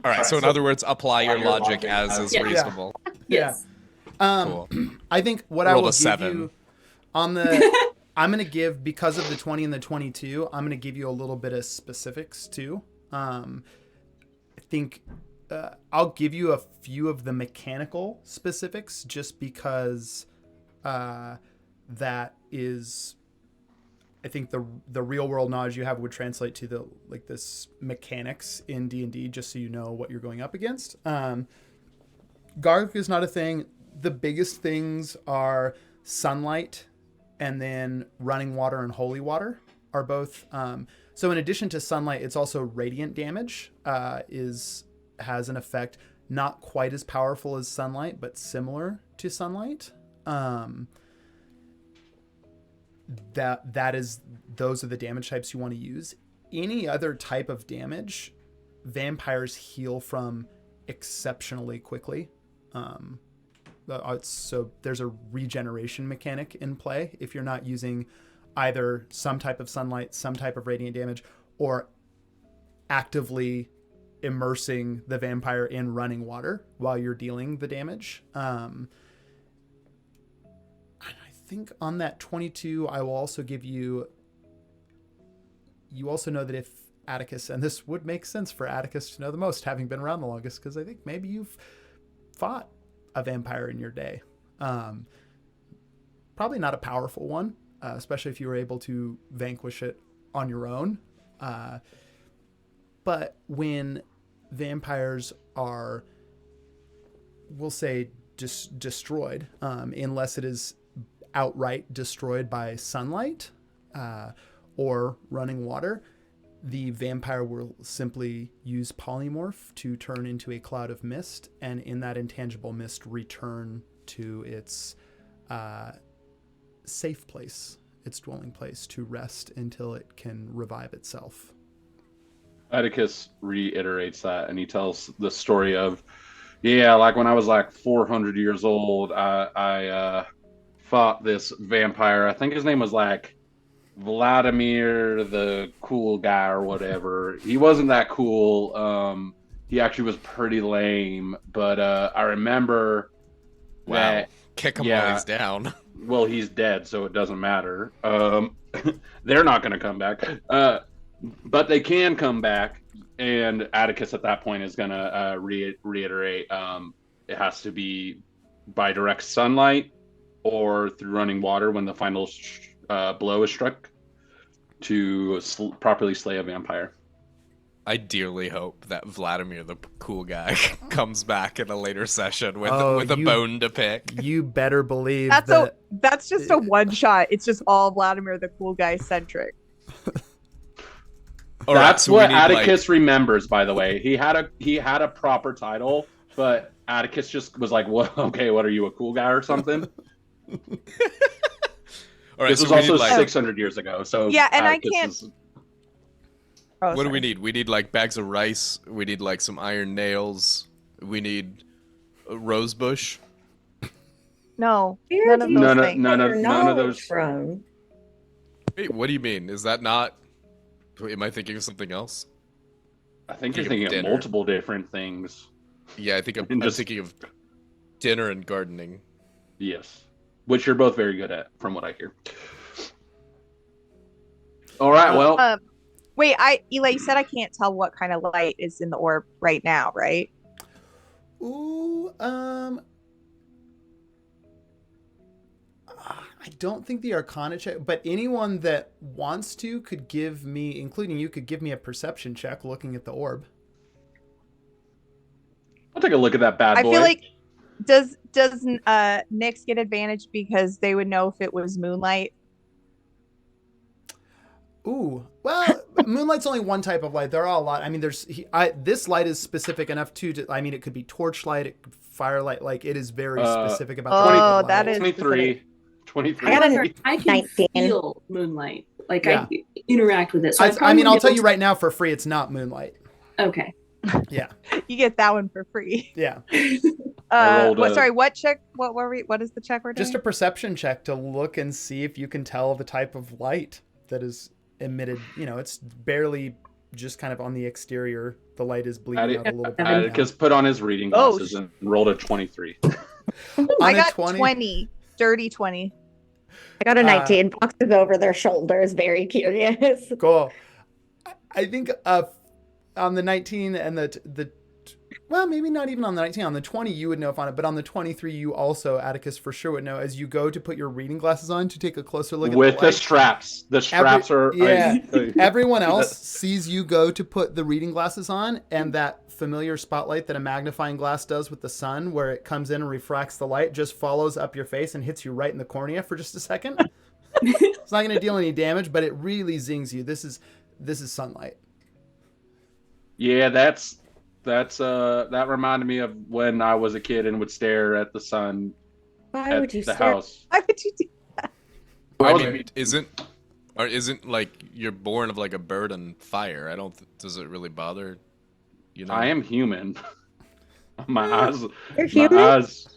All right, so in other words, apply your logic as is Yeah. reasonable. Yes. Um, Cool. I think what Rolled I will a give 7. you on the, I'm going to give, because of the 20 and the 22, I'm going to give you a little bit of specifics too. I think I'll give you a few of the mechanical specifics just because that is, I think the real world knowledge you have would translate to the like this mechanics in D&D just so you know what you're going up against. Garlic is not a thing. The biggest things are sunlight and then running water and holy water are both. So in addition to sunlight, it's also radiant damage has an effect not quite as powerful as sunlight, but similar to sunlight. Those are the damage types you want to use. Any other type of damage, vampires heal from exceptionally quickly. So there's a regeneration mechanic in play if you're not using either some type of sunlight, some type of radiant damage, or actively immersing the vampire in running water while you're dealing the damage. I think on that 22, I will also give you also know that if Atticus, and this would make sense for Atticus to know the most, having been around the longest, because I think maybe you've fought a vampire in your day. Probably not a powerful one, especially if you were able to vanquish it on your own. But when vampires are, we'll say, destroyed, unless it is outright destroyed by sunlight or running water, the vampire will simply use polymorph to turn into a cloud of mist, and in that intangible mist return to its safe place, its dwelling place, to rest until it can revive itself. Atticus reiterates that, and he tells the story of, yeah, like when I was like 400 years old, I fought this vampire. I think his name was like Vladimir the cool guy or whatever. He wasn't that cool. He actually was pretty lame, but I remember that. Kick him yeah. while he's down. Well, he's dead, so it doesn't matter. They're not going to come back. But they can come back, and Atticus at that point is going to reiterate it has to be by direct sunlight or through running water when the final blow is struck to properly slay a vampire. I dearly hope that Vladimir, the cool guy, comes back in a later session with a bone to pick. You better believe That's just a one shot. It's just all Vladimir the cool guy centric. That's what Atticus remembers, by the way. He had a proper title, but Atticus just was like, "What? Okay, what are you, a cool guy or something?" All right, this was also 600 years ago, so yeah, and Atticus I can't. What do we need? We need like bags of rice. We need like some iron nails. We need a rose bush. No, Where none of do you those None of- things. none of- get your none of knowledge those- from? Wait, what do you mean? Is that not? Wait, am I thinking of something else? I think you're Thinking of thinking of dinner. multiple different things. Yeah, I think I'm thinking of dinner and gardening. Yes, which you're both very good at, from what I hear. All right, well, Wait, Eli, you said I can't tell what kind of light is in the orb right now, right? Ooh, I don't think the Arcana check, but anyone that wants to could give me, including you, could give me a perception check looking at the orb. I'll take a look at that bad boy. I feel like does Nyx get advantage because they would know if it was moonlight? Ooh, well, moonlight's only one type of light. There are a lot. I mean, this light is specific enough I mean, it could be torchlight, it could firelight. Like it is very specific about. Oh, the type of that light. is 23. 23. I can 19. feel moonlight. Like Yeah. I interact with it. So I mean, I'll tell you right now for free, it's not moonlight. Okay. Yeah, You get that one for free. yeah. What check? What is the check we're doing? Just a perception check to look and see if you can tell the type of light that is emitted. You know, it's barely just kind of on the exterior. The light is bleeding out a little bit. Atticus put on his reading glasses and rolled a 23. I got 20. Dirty 20. I got a 19. Boxes over their shoulders, very curious. Cool. I think on the 19 and the well, maybe not even on the 19. On the 20, you would know if on it, but on the 23, you also, Atticus, for sure would know as you go to put your reading glasses on to take a closer look at with the light. straps. The straps are. Yeah. Everyone else sees you go to put the reading glasses on, and that familiar spotlight that a magnifying glass does with the sun, where it comes in and refracts the light, just follows up your face and hits you right in the cornea for just a second. It's not going to deal any damage, but it really zings you. This is sunlight. Yeah, that reminded me of when I was a kid and would stare at the sun Why would you the stare? house. Why would you do that? I mean, isn't like you're born of like a bird and fire? Does it really bother? You know, I am human. My eyes. You're human? My eyes.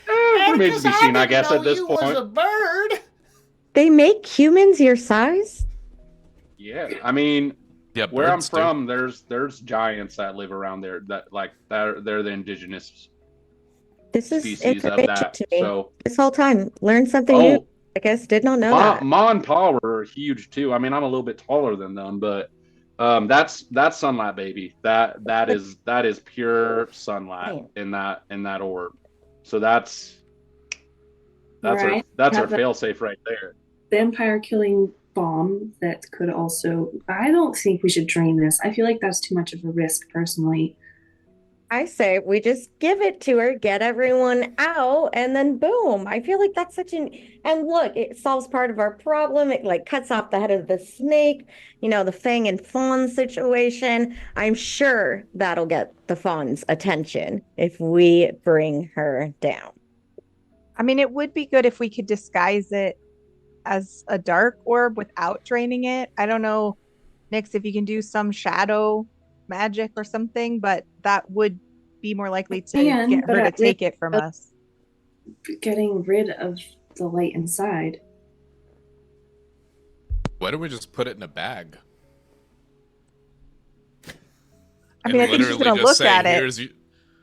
Remains to be seen, I guess, at this Was a point. bird. They make humans your size? Yeah, I mean, yeah. where I'm birds do. from, there's giants that live around there they're the indigenous This is species of information that. to me. So, This whole time, learned something new. I guess did not know that. Ma and Pa were huge too. I mean, I'm a little bit taller than them, but that's sunlight, baby. That is pure sunlight in that orb. So that's Right. our fail-safe right there. Vampire killing bomb that could also. I don't think we should drain this. I feel like that's too much of a risk personally. I say we just give it to her, get everyone out, and then boom. I feel like that's and look, it solves part of our problem. It like cuts off the head of the snake, the Fang and Fawn situation. I'm sure that'll get the Fawn's attention if we bring her down. I mean, it would be good if we could disguise it as a dark orb without draining it. I don't know, Nyx, if you can do some shadow magic or something, but that would be more likely to get her to take it from us. Getting rid of the light inside. Why don't we just put it in a bag? I mean, I think she's gonna look at it.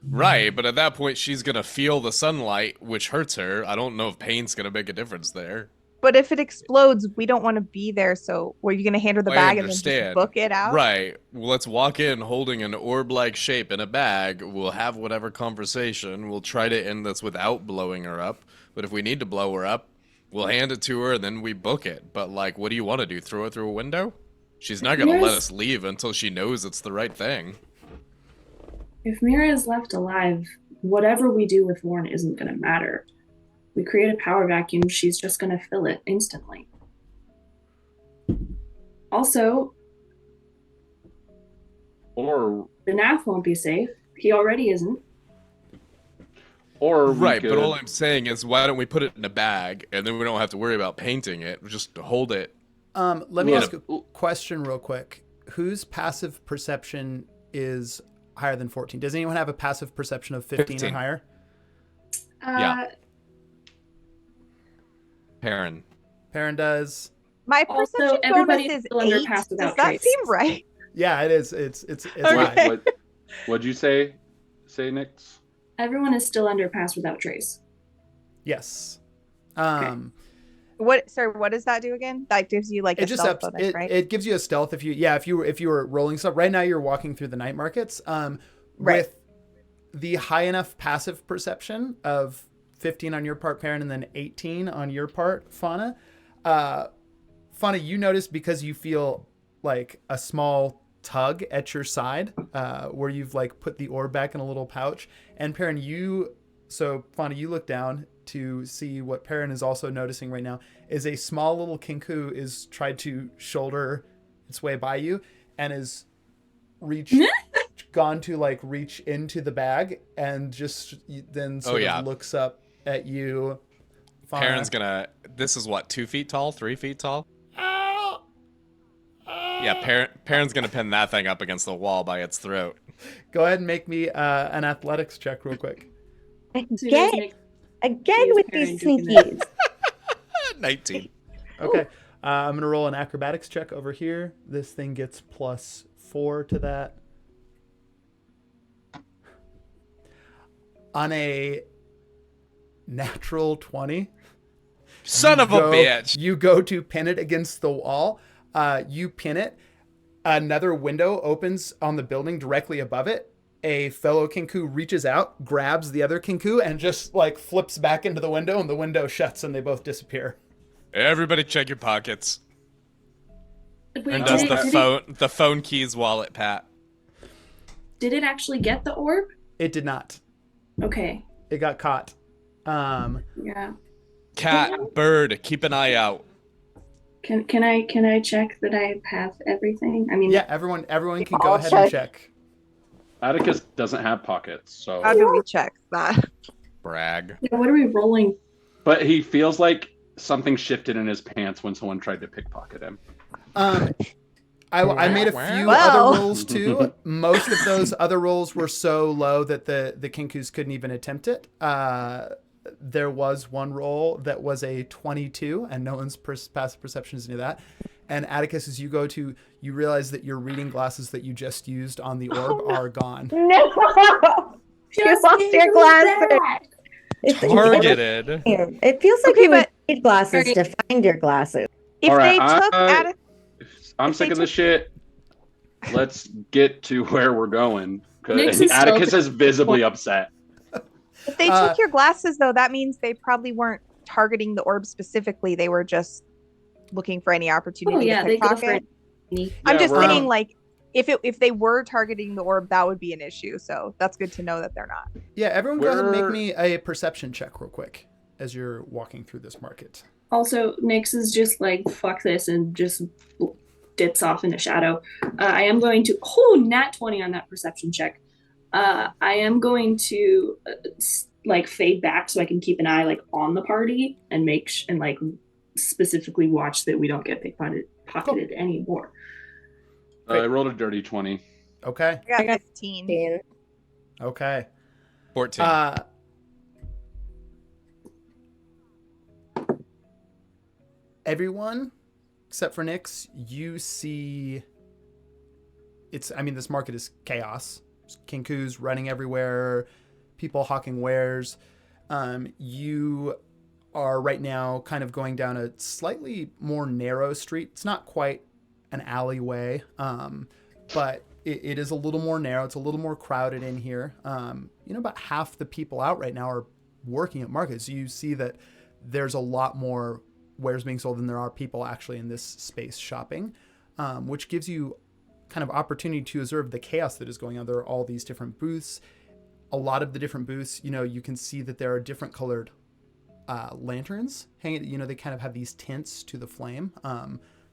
Right, but at that point, she's gonna feel the sunlight, which hurts her. I don't know if paint's gonna make a difference there. But if it explodes, we don't want to be there. So, were you going to hand her the bag and then just book it out? Right. Well, let's walk in holding an orb-like shape in a bag. We'll have whatever conversation. We'll try to end this without blowing her up. But if we need to blow her up, we'll hand it to her and then we book it. But, like, what do you want to do? Throw it through a window? She's not going to let us leave until she knows it's the right thing. If Mira is left alive, whatever we do with Warren isn't going to matter. We create a power vacuum, she's just going to fill it instantly. Also, or the Nath won't be safe. He already isn't. Or right, but all I'm saying is, why don't we put it in a bag, and then we don't have to worry about painting it. We just hold it. Let me ask a question real quick. Whose passive perception is higher than 14? Does anyone have a passive perception of 15 or higher? Yeah. Perrin does. My perception bonus is 8. Does that seem right? Yeah, it is. It's Okay. high. What'd you say, Nyx? Everyone is still under pass without trace. Yes. Okay. What does that do again? That gives you like It a just stealth ups bonus, it. right? It gives you a stealth if you were rolling stuff. Right now you're walking through the night markets. Right. With the high enough passive perception of 15 on your part, Perrin, and then 18 on your part, Fauna. Fauna, you notice because you feel like a small tug at your side, where you've like put the orb back in a little pouch. And Perrin, Fauna, you look down to see what Perrin is also noticing right now is a small little kinku is tried to shoulder its way by you and is gone to like reach into the bag and just then sort of looks up at you. Fauna. Perrin's gonna. This is what, 2 feet tall, 3 feet tall? Yeah, Perrin's gonna pin that thing up against the wall by its throat. Go ahead and make me an athletics check real quick. Again with these sneakies. 19. Okay. I'm going to roll an acrobatics check over here. This thing gets +4 to that. On a natural 20. Son of a bitch. You go to pin it against the wall. You pin it. Another window opens on the building directly above it. A fellow kinku reaches out, grabs the other kinku, and just like flips back into the window, and the window shuts, and they both disappear. Everybody check your pockets. Wait, And does the phone keys wallet pat. Did it actually get the orb? It did not. Okay. It got caught. Yeah. Cat, bird, keep an eye out. Can I check that I have everything? I mean, yeah, everyone can go ahead and check. Atticus doesn't have pockets, so. How do we check that? Brag. Yeah, what are we rolling? But he feels like something shifted in his pants when someone tried to pickpocket him. I made a few other rolls too. Most of those other rolls were so low that the kinkus couldn't even attempt it. There was one roll that was a 22, and no one's passive perception is near that. And Atticus, as you realize that your reading glasses that you just used on the orb are gone. No! You lost your glasses. Targeted. It feels like you would need glasses to find your glasses. If All they right, took Atticus, I'm sick of this shit. Let's get to where we're going. Nix Because is still Atticus is visibly upset. if they took your glasses, though, that means they probably weren't targeting the orb specifically. They were just looking for any opportunity to they go for pickpocket. it. I'm just we're- saying, like, if they were targeting the orb, that would be an issue. So that's good to know that they're not. Yeah, everyone go ahead and make me a perception check real quick as you're walking through this market. Also, Nyx is just like, fuck this, and just dips off in the shadow. I am going to, nat 20 on that perception check. I am going to like fade back so I can keep an eye like on the party and and like specifically watch that we don't get pocketed anymore. I rolled a dirty 20. Okay. I got 15. Okay. 14. Everyone except for Nyx, you see this market is chaos. There's kinkus running everywhere, people hawking wares. You are right now kind of going down a slightly more narrow street. It's not quite an alleyway, but it is a little more narrow. It's a little more crowded in here. About half the people out right now are working at markets. You see that there's a lot more wares being sold than there are people actually in this space shopping, which gives you kind of opportunity to observe the chaos that is going on. There are all these different booths. A lot of the different booths, you can see that there are different colored lanterns hanging. They kind of have these tints to the flame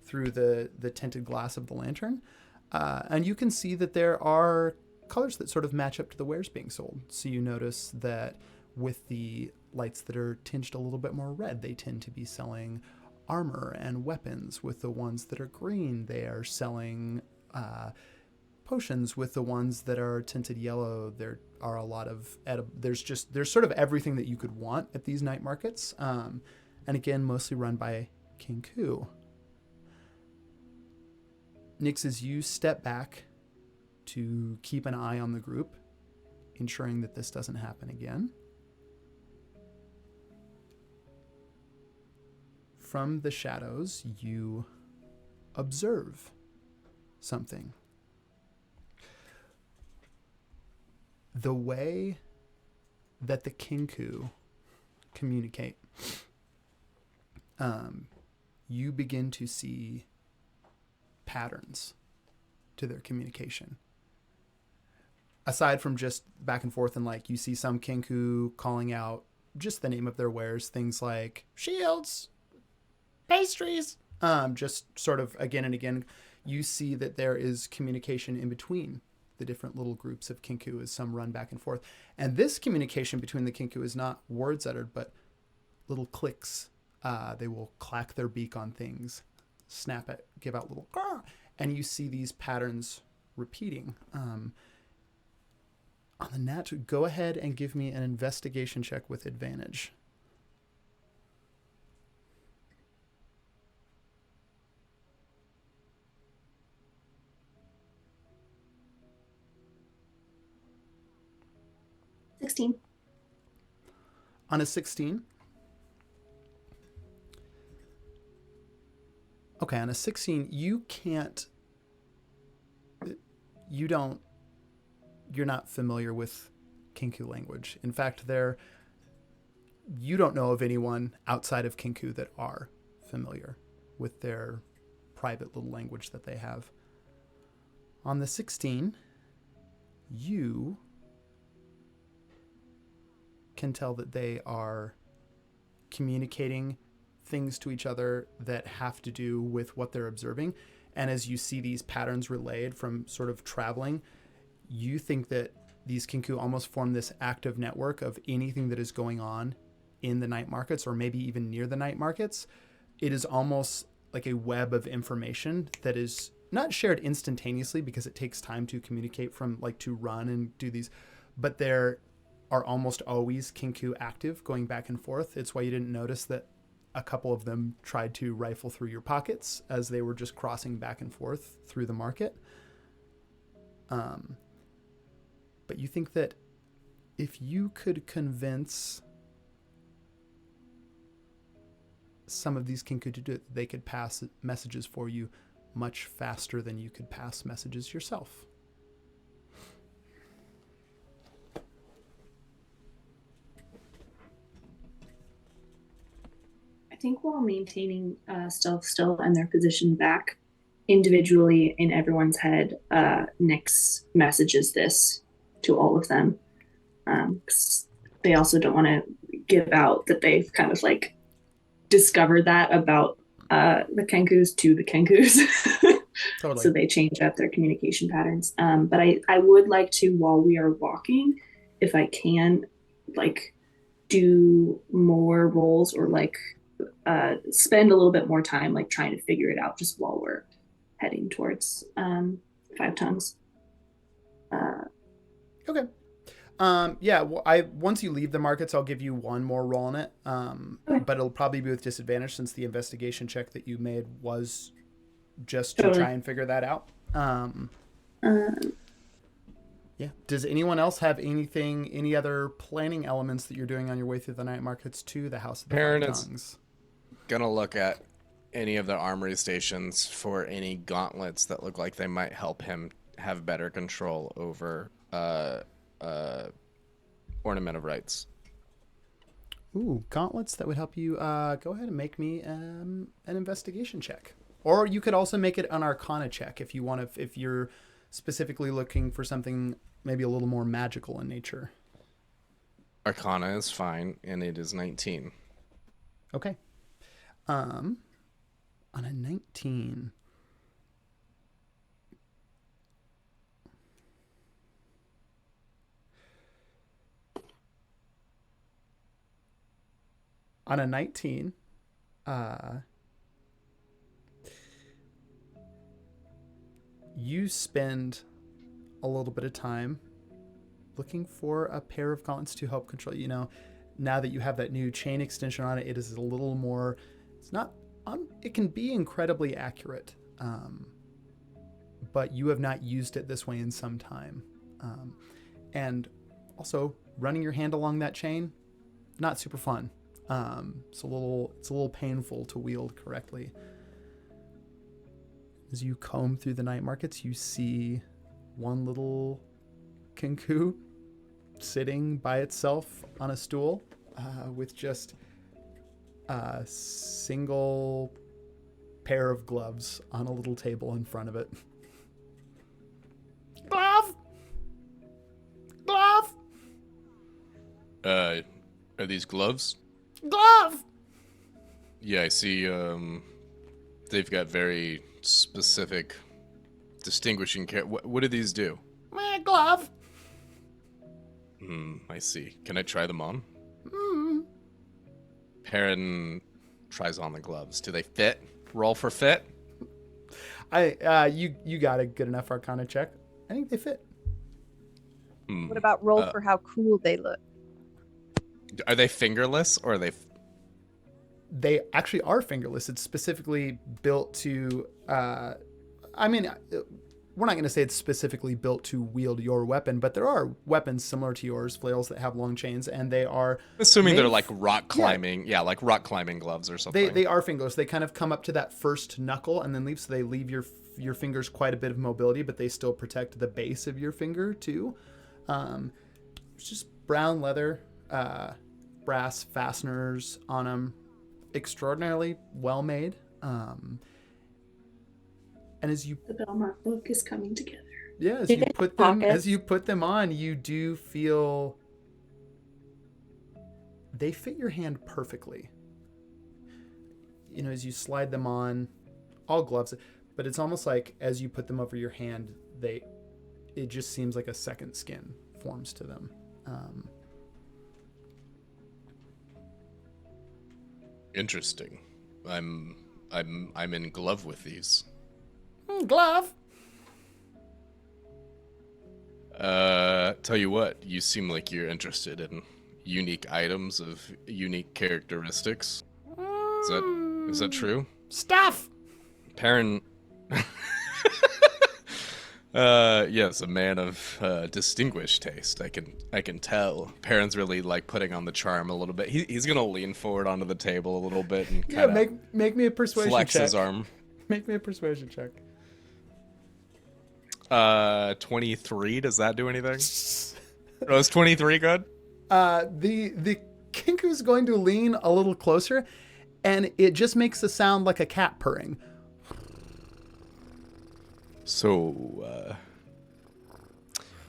through the tinted glass of the lantern. And you can see that there are colors that sort of match up to the wares being sold. So you notice that with the lights that are tinged a little bit more red, they tend to be selling armor and weapons. With the ones that are green, they are selling potions. With the ones that are tinted yellow, there are a lot of there's sort of everything that you could want at these night markets, and again mostly run by Kinku. Nyx, as you step back to keep an eye on the group, ensuring that this doesn't happen again, from the shadows, you observe something. The way that the Kinku communicate, you begin to see patterns to their communication. Aside from just back and forth, and like you see some Kinku calling out just the name of their wares, things like shields, pastries, just sort of again and again, you see that there is communication in between the different little groups of Kinku as some run back and forth. And this communication between the Kinku is not words uttered, but little clicks. They will clack their beak on things, snap it, give out little, and you see these patterns repeating. On the nat, go ahead and give me an investigation check with advantage. On a 16. Okay, on a 16, you're not familiar with Kinku language. In fact, you don't know of anyone outside of Kinku that are familiar with their private little language that they have. On the 16, you can tell that they are communicating things to each other that have to do with what they're observing. And as you see these patterns relayed from sort of traveling, you think that these Kinku almost form this active network of anything that is going on in the night markets, or maybe even near the night markets. It is almost like a web of information that is not shared instantaneously because it takes time to communicate from like to run and do these, but there are almost always Kinku active going back and forth. It's why you didn't notice that a couple of them tried to rifle through your pockets as they were just crossing back and forth through the market. But you think that if you could convince some of these Kinku to do it, they could pass messages for you much faster than you could pass messages yourself. I think while maintaining stealth still and their position back individually in everyone's head, Nyx messages this to all of them. 'Cause they also don't want to give out that they've kind of like discovered that about the Kenkus to the Kenkus. Totally. So they change up their communication patterns. But I would like to, while we are walking, if I can, like do more rolls or like spend a little bit more time like trying to figure it out just while we're heading towards 5 tongues. Okay. Yeah, well, once you leave the markets, I'll give you one more roll on it. Okay. But it'll probably be with disadvantage since the investigation check that you made was just to Totally. try and figure that out. Yeah. Does anyone else have any other planning elements that you're doing on your way through the night markets to the House of the Perrin Five is- Tongues? Gonna look at any of the armory stations for any gauntlets that look like they might help him have better control over Ornament of Rights. Ooh, gauntlets that would help you. Go ahead and make me an investigation check, or you could also make it an Arcana check if you want to. If you're specifically looking for something maybe a little more magical in nature. Arcana is fine, and it is 19. Okay. On a 19. On a 19, you spend a little bit of time looking for a pair of gauntlets to help control. You know, now that you have that new chain extension on it, it is a little more. It's not. It can be incredibly accurate, but you have not used it this way in some time. And also, running your hand along that chain, not super fun. It's a little painful to wield correctly. As you comb through the night markets, you see one little kinku sitting by itself on a stool with just a single pair of gloves on a little table in front of it. Glove! Glove! Are these gloves? Glove! Yeah, I see, they've got very specific distinguishing what do these do? Glove! I see. Can I try them on? Mm. Perrin tries on the gloves. Do they fit? Roll for fit? You got a good enough Arcana check. I think they fit. What about roll for how cool they look? Are they fingerless or are they? They actually are fingerless. It's specifically built to. We're not going to say it's specifically built to wield your weapon, but there are weapons similar to yours, flails that have long chains, and they are. Assuming they're like rock climbing, like rock climbing gloves or something. They are fingerless. They kind of come up to that first knuckle and then leave, so they leave your fingers quite a bit of mobility, but they still protect the base of your finger too. It's just brown leather, brass fasteners on them, extraordinarily well made. And as you The Belmont book is coming together. yeah, as you put them on, you do feel they fit your hand perfectly. You know, as you slide them on, all gloves, but it's almost like as you put them over your hand, it just seems like a second skin forms to them. Interesting. I'm in glove with these. Glove. Tell you what, you seem like you're interested in unique items of unique characteristics. Is that true? Stuff. Perrin. Yes, a man of distinguished taste. I can tell. Perrin's really like putting on the charm a little bit. He's gonna lean forward onto the table a little bit and kind of make me a persuasion flex check. his arm. Make me a persuasion check. 23. Does that do anything? Was 23 good? The kinku's going to lean a little closer, and it just makes a sound like a cat purring. So,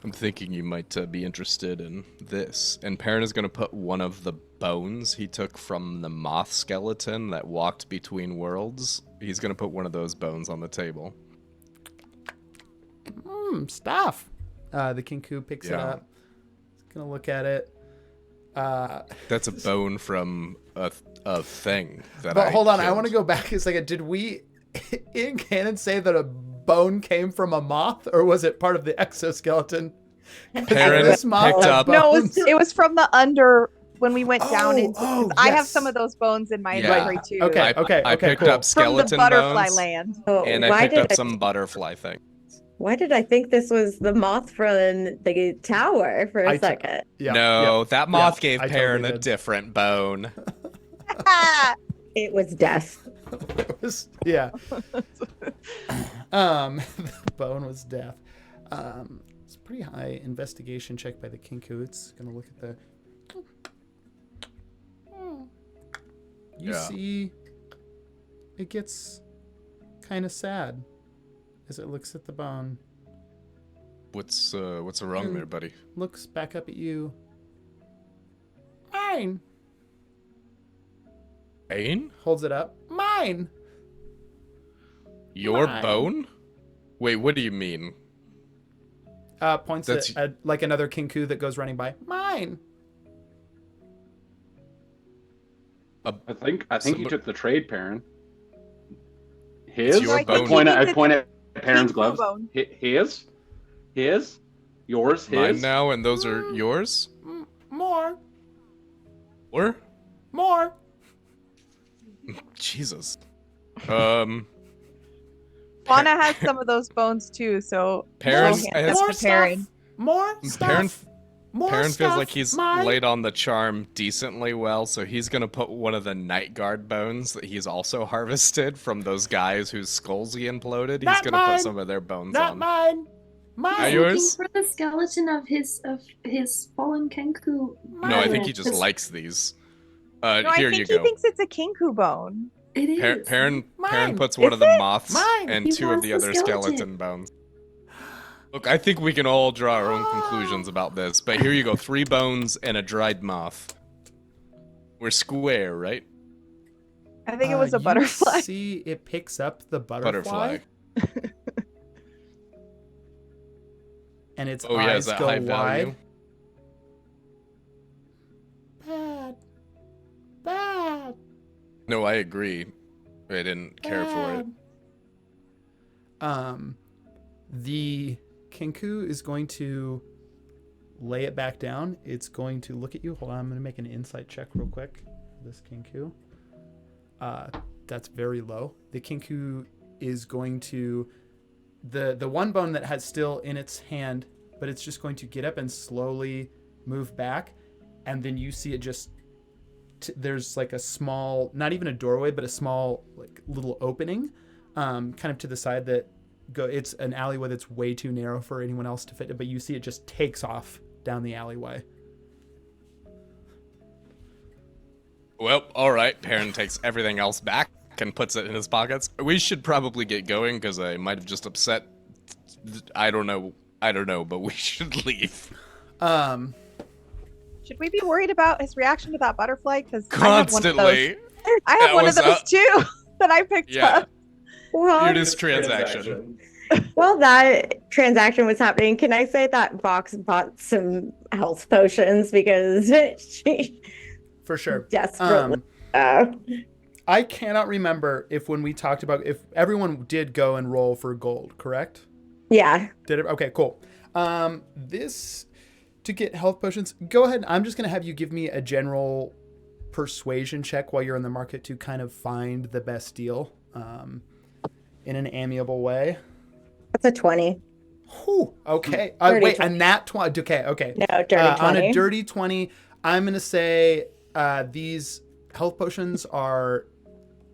I'm thinking you might be interested in this. And Perrin is going to put one of the bones he took from the moth skeleton that walked between worlds. He's going to put one of those bones on the table. Stuff. The kinku picks it up. He's going to look at it. That's a bone from a thing that But hold on, killed. I want to go back a second. Did we, in canon, say that a bone came from a moth, or was it part of the exoskeleton? Perrin This moth picked had up. No, bones. it was from the under when we went down into. I have yes. some of those bones in my Yeah. inventory too. Okay. I picked cool. up From the skeleton butterfly bones, land. Oh, and I why picked did up some butterfly thing. Why did I think this was the moth from the tower for a second? Yeah, No, yeah. that moth Yeah, gave I Perrin totally a did. different bone. It was death. It was, yeah. The bone was death. It's a pretty high investigation check by the kinku. It's gonna look at the. You see, it gets kind of sad as it looks at the bone. What's wrong there, buddy? Looks back up at you. Mine. Bane? Holds it up. Mine. Your Mine. bone? Wait, what do you mean? Points That's- at like another kinku that goes running by. Mine. I think you took the trade, Perrin. It's His? your I bone. point at Perrin's Kinku gloves. bone. His? Yours? His? Mine now, and those are yours? More. Or? More. Jesus. Fauna has some of those bones too, so Perrin we'll hand has- them More to Perrin. stuff. More Perrin, stuff. More Perrin feels stuff, like he's mine. laid on the charm decently well, so he's gonna put one of the night guard bones that he's also harvested from those guys whose skulls he imploded. Not He's gonna mine. put some of their bones Not on. mine. Are He's Mine. looking yours? for the skeleton of his fallen Kenku. No, I think he just Because likes these. No, I Here think you he go. thinks it's a kinku bone. it is. Perrin Mine. puts one Is of the it? moths Mine. and He two of wants the the other skeleton. skeleton bones. Look, I think we can all draw our own conclusions about this, but here you go, 3 bones and a dried moth. We're square, right? I think it was a You butterfly. see, it picks up the butterfly. And its Oh yeah, eyes is that go high wide. value? Bad. Bad. No, I agree. I didn't care for it. The Kinku is going to lay it back down. It's going to look at you. Hold on, I'm going to make an insight check real quick. This Kinku. That's very low. The Kinku is going to the one bone that has still in its hand, but it's just going to get up and slowly move back, and then you see it just there's like a small, not even a doorway, but a small like little opening, kind of to the side that it's an alleyway that's way too narrow for anyone else to fit it, but you see it just takes off down the alleyway. Well, all right. Perrin takes everything else back and puts it in his pockets. We should probably get going because I might have just upset. I don't know, but we should leave. Should we be worried about his reaction to that butterfly? Because Constantly. I have That one of was those up. too that I picked Yeah. up. Well, Here it is, transaction. while that transaction was happening, can I say that Vox bought some health potions because she For sure. desperately. I cannot remember if when we talked about if everyone did go and roll for gold, correct? Yeah. Did it? Okay, cool. This to get health potions. Go ahead. I'm just gonna have you give me a general persuasion check while you're in the market to kind of find the best deal, in an amiable way. That's a 20. Whew, okay. Dirty Wait, 20. a nat 20. Okay. No, dirty 20. On a dirty 20, I'm gonna say these health potions are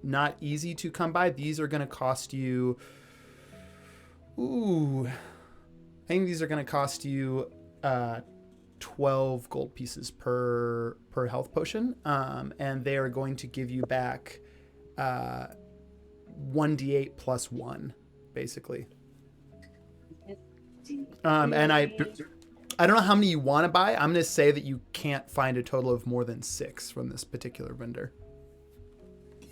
not easy to come by. These are gonna cost you. Ooh, I think these are gonna cost you 12 gold pieces per health potion, and they are going to give you back 1d8 plus 1, basically. And I don't know how many you want to buy. I'm going to say that you can't find a total of more than 6 from this particular vendor.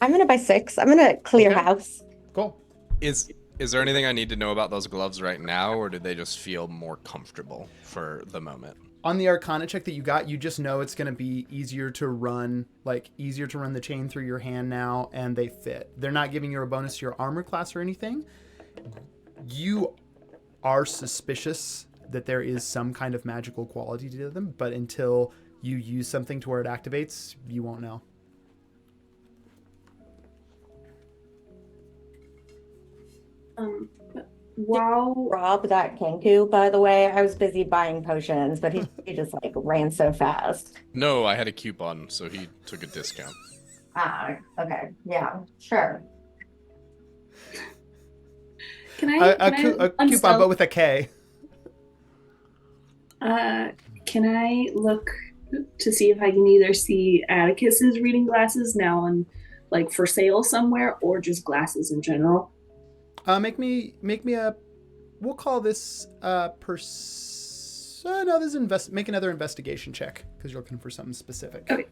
I'm going to buy 6. I'm going to clear Okay. house. Cool. Is there anything I need to know about those gloves right now, or do they just feel more comfortable for the moment? On the Arcana check that you got, you just know it's going to be easier to run the chain through your hand now, and they fit. They're not giving you a bonus to your armor class or anything. You are suspicious that there is some kind of magical quality to them, but until you use something to where it activates, you won't know. While Rob that Kenku, by the way. I was busy buying potions, but he just like ran so fast. No, I had a coupon, so he took a discount. Ah, okay. Yeah, sure. can I, A coupon, but with a K. can I look to see if I can either see Atticus's reading glasses now on like for sale somewhere or just glasses in general? Make me a. We'll call this no, this is make another investigation check because you're looking for something specific. Okay.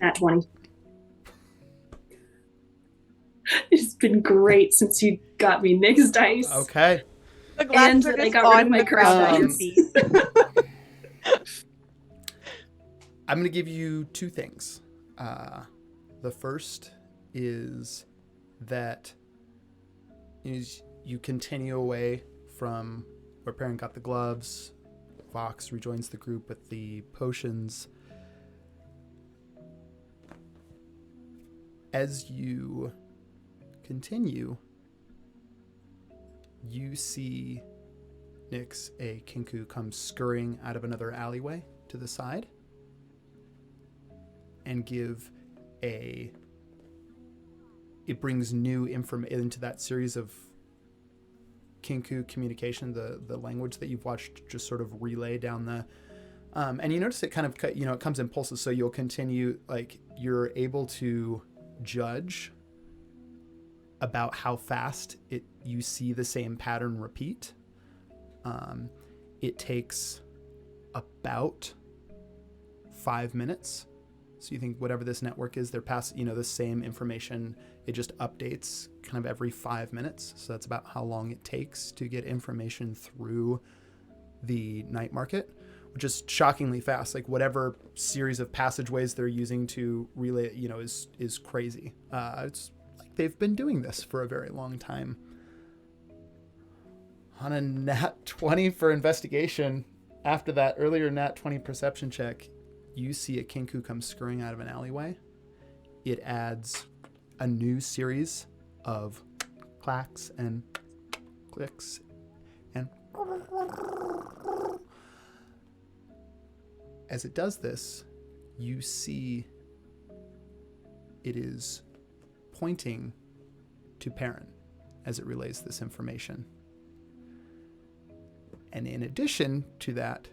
At 20. It's been great since you got me Nick's dice. Okay. The glasses And are I just got rid of on my the ground at your cursed feet. I'm going to give you 2 things. The first is that you continue away from where Perrin got the gloves. Vox rejoins the group with the potions. As you continue, you see Nyx, a Kinku comes scurrying out of another alleyway to the side and it brings new information into that series of Kinku communication, the language that you've watched just sort of relay down the, and you notice it kind of, it comes in pulses. So you'll continue, like you're able to judge about how fast you see the same pattern repeat. It takes about 5 minutes. So you think whatever this network is, they're passing, the same information. It just updates kind of every 5 minutes. So that's about how long it takes to get information through the night market, which is shockingly fast. Like whatever series of passageways they're using to relay, is crazy. It's like they've been doing this for a very long time. On a nat 20 for investigation, after that earlier nat 20 perception check, you see a Kinku come scurrying out of an alleyway. It adds a new series of clacks and clicks and as it does this, you see it is pointing to Perrin as it relays this information. And in addition to that,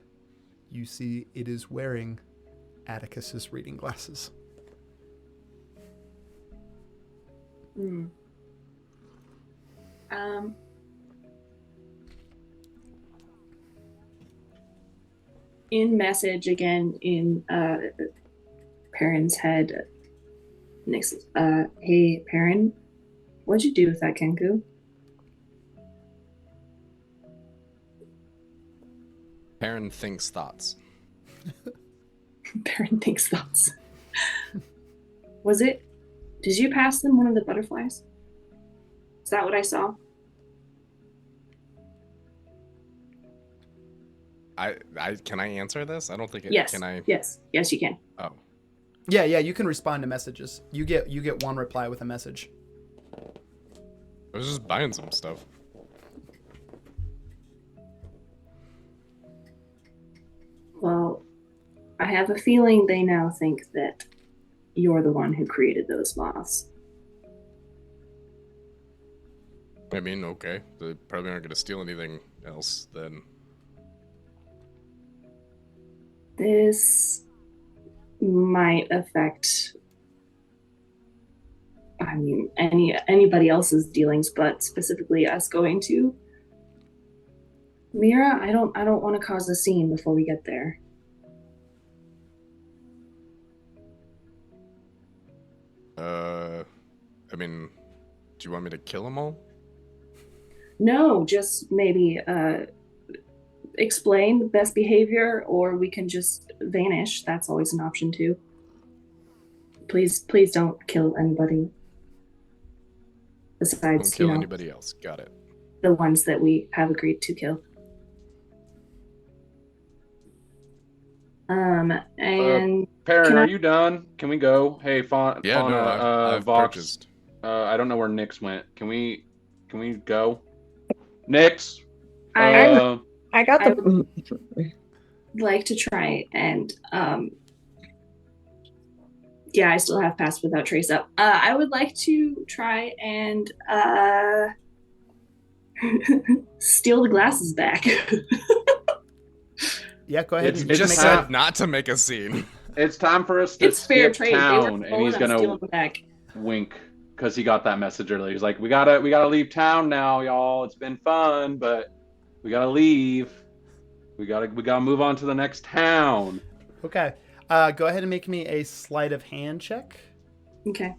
you see it is wearing Atticus's reading glasses. In message again in Perrin's head, Nyx, hey Perrin, what'd you do with that Kenku? Perrin thinks thoughts. Perrin thinks thoughts. Did you pass them one of the butterflies? Is that what I saw? Can I answer this? I don't think it Yes. can. Yes, you can. Oh. Yeah, you can respond to messages. You get one reply with a message. I was just buying some stuff. Well, I have a feeling they now think that you're the one who created those moths. I mean, okay. They probably aren't going to steal anything else then. This might affect, anybody else's dealings, but specifically us going to Mira. I don't want to cause a scene before we get there. I mean, do you want me to kill them all? No, just maybe explain best behavior, or we can just vanish. That's always an option too. Please don't kill anybody. Besides, Don't kill anybody else. Got it. The ones that we have agreed to kill. And Perrin, are you done? Can we go? Hey, Fauna, Yeah, no, I've Vox. purchased. I don't know where Nyx went. Can we go? Nyx. I got the. like to try and I still have Pass Without Trace up. I would like to try and steal the glasses back. Yeah, go ahead. It's You just said not to make a scene. It's time for us to It's fair skip trade. town, They and were he's stealing gonna them back. wink because he got that message earlier. He's like, "We gotta leave town now, y'all. It's been fun, but we gotta leave. We gotta move on to the next town." Okay. Go ahead and make me a sleight of hand check. Okay.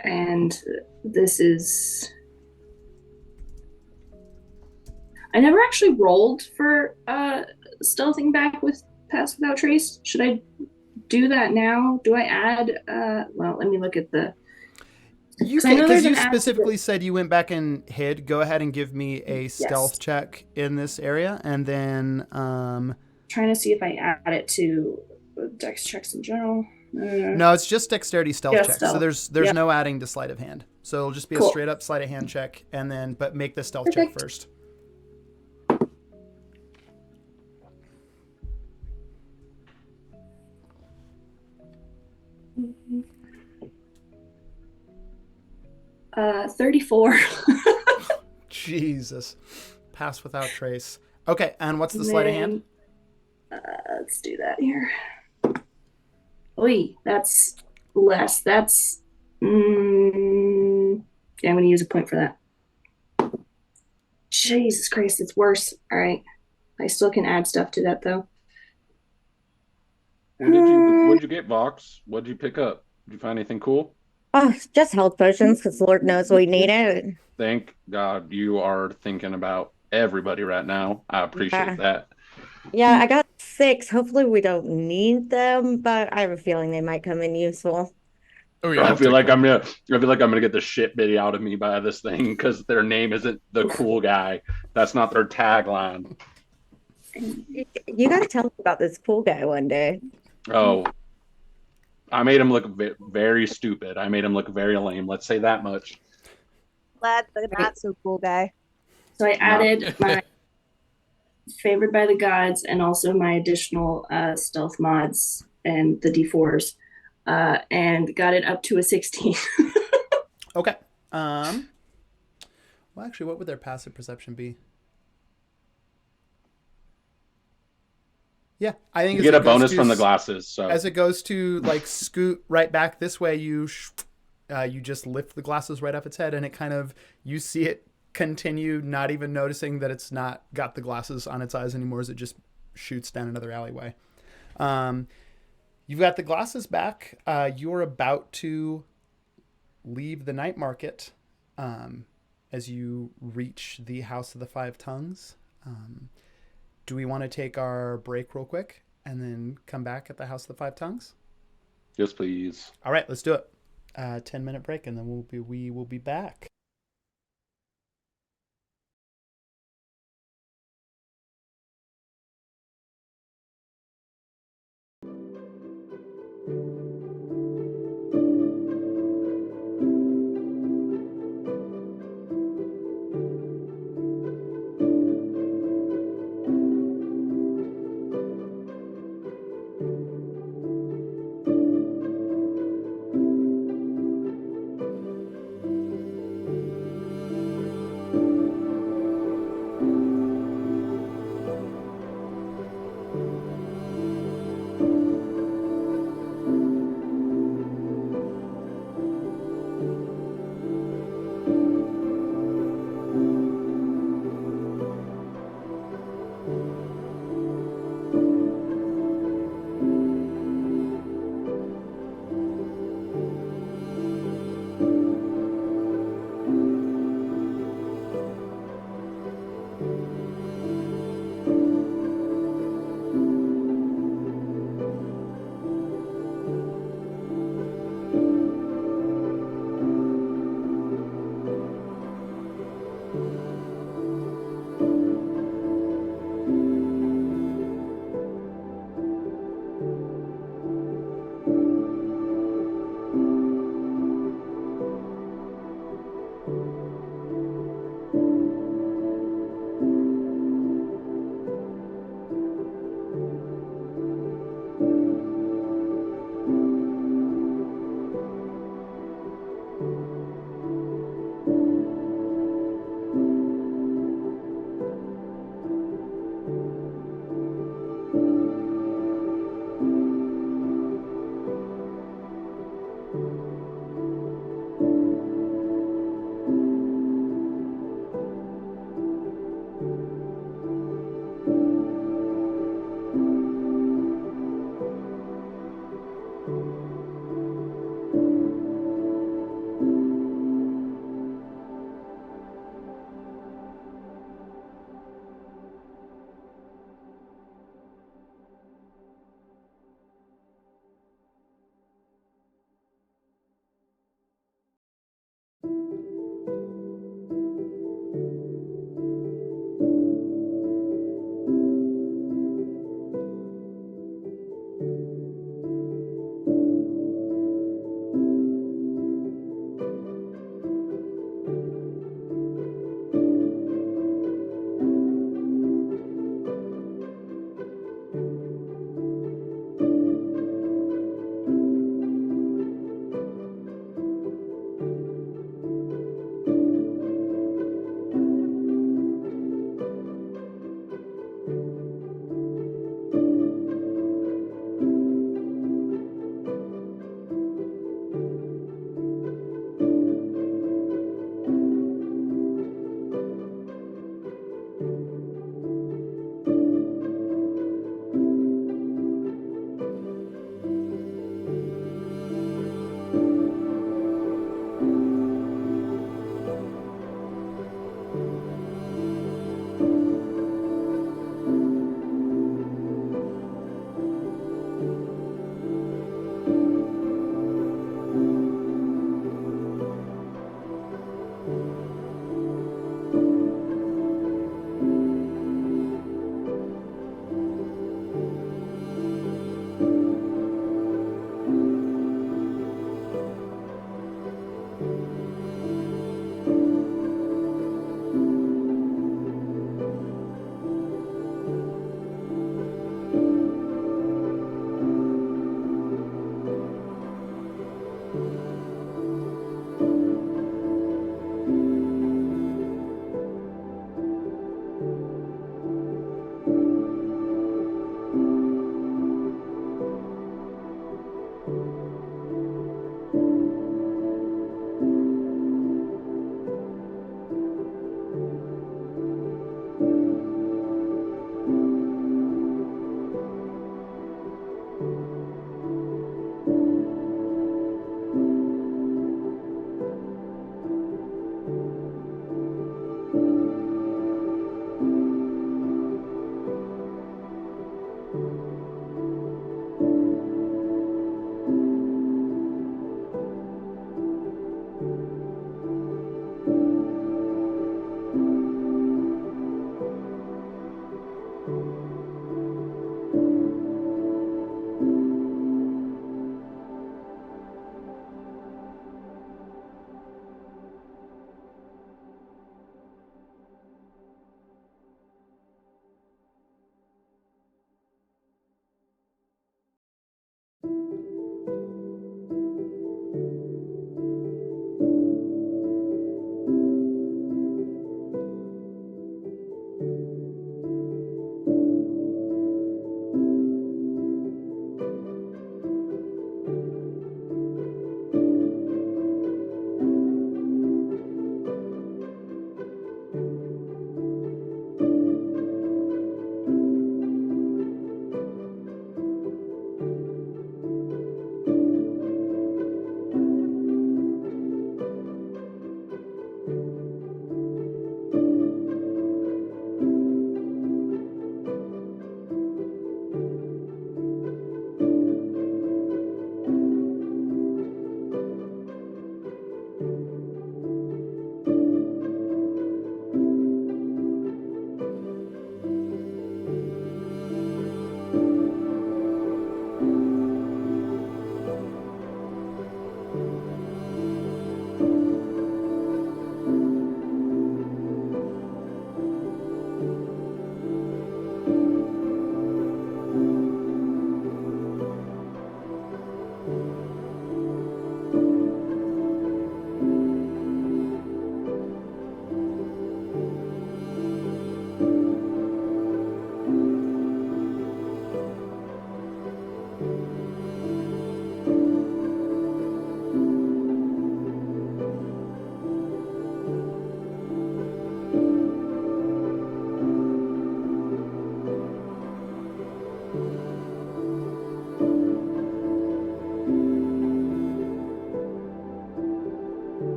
And this is. I never actually rolled for stealthing back with Pass Without Trace. Should I do that now? Do I add? Well, let me look at the. You can, because you specifically said you went back and hid. Go ahead and give me a stealth check in this area, and then trying to see if I add it to Dex checks in general. No, it's just dexterity stealth Just check. So stealth. there's Yep. no adding to sleight of hand. So it'll just be a Cool. straight up sleight of hand check, and then but make the stealth check Perfect. first. Mm-hmm. 34. Jesus, pass without trace. Okay, and what's the And sleight of hand? Let's do that here. Oi, that's less. That's yeah, I'm gonna use a point for that. Jesus Christ, it's worse. All right, I still can add stuff to that though. What'd you get, Vox? What'd you pick up? Did you find anything cool? Oh, just health potions, because Lord knows we need it. Thank God you are thinking about everybody right now. I appreciate Yeah. that. Yeah, I got 6. Hopefully we don't need them, but I have a feeling they might come in useful. Oh yeah, I I'll feel take like one. I feel like I'm gonna get the shit bit out of me by this thing because their name isn't the cool guy. That's not their tagline. You got to tell me about this cool guy one day. Oh, I made him look very stupid. I made him look very lame. Let's say that much. Glad the not so cool guy. So I added my favored by the gods and also my additional stealth mods and the D4s, and got it up to a 16. Okay. Well, actually, what would their passive perception be? Yeah, I think You as get it a goes bonus to from the glasses. So as it goes to like scoot right back this way, you just lift the glasses right off its head, and it kind of you see it continue, not even noticing that it's not got the glasses on its eyes anymore, as it just shoots down another alleyway. You've got the glasses back. You're about to leave the night market as you reach the House of the Five Tongues. Do we want to take our break real quick and then come back at the House of the Five Tongues? yes, please. All right, let's do it. 10-minute break, and then we will be back.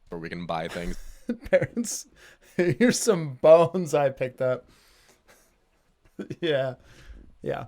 where we can buy things. Parents, here's some bones I picked up. Yeah. Yeah.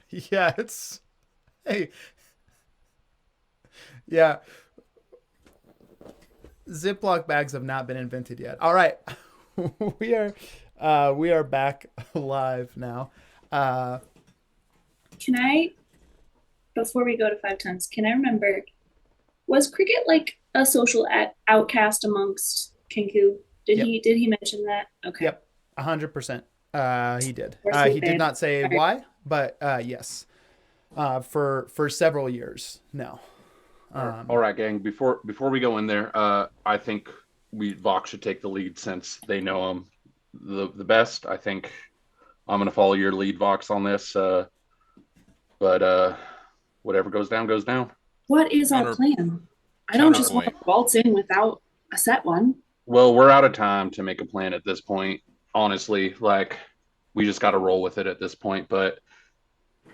Yeah, it's hey, yeah. Ziploc bags have not been invented yet. All right. We are back live now. Can I, before we go to 5 tons, can I remember, was Cricket like a social outcast amongst Kenku? Did Yep. he mention that? Okay. Yep. 100%. He did. Or He sleep did aid. not say All right. why, but yes. For several years now. All right, gang. Before we go in there, I think Vox should take the lead since they know him the best. I think I'm gonna follow your lead, Vox, on this. But whatever goes down, goes down. What is our Counter- plan? I don't just want to counterpoint. waltz in without a set one. Well, we're out of time to make a plan at this point. Honestly, like we just got to roll with it at this point. But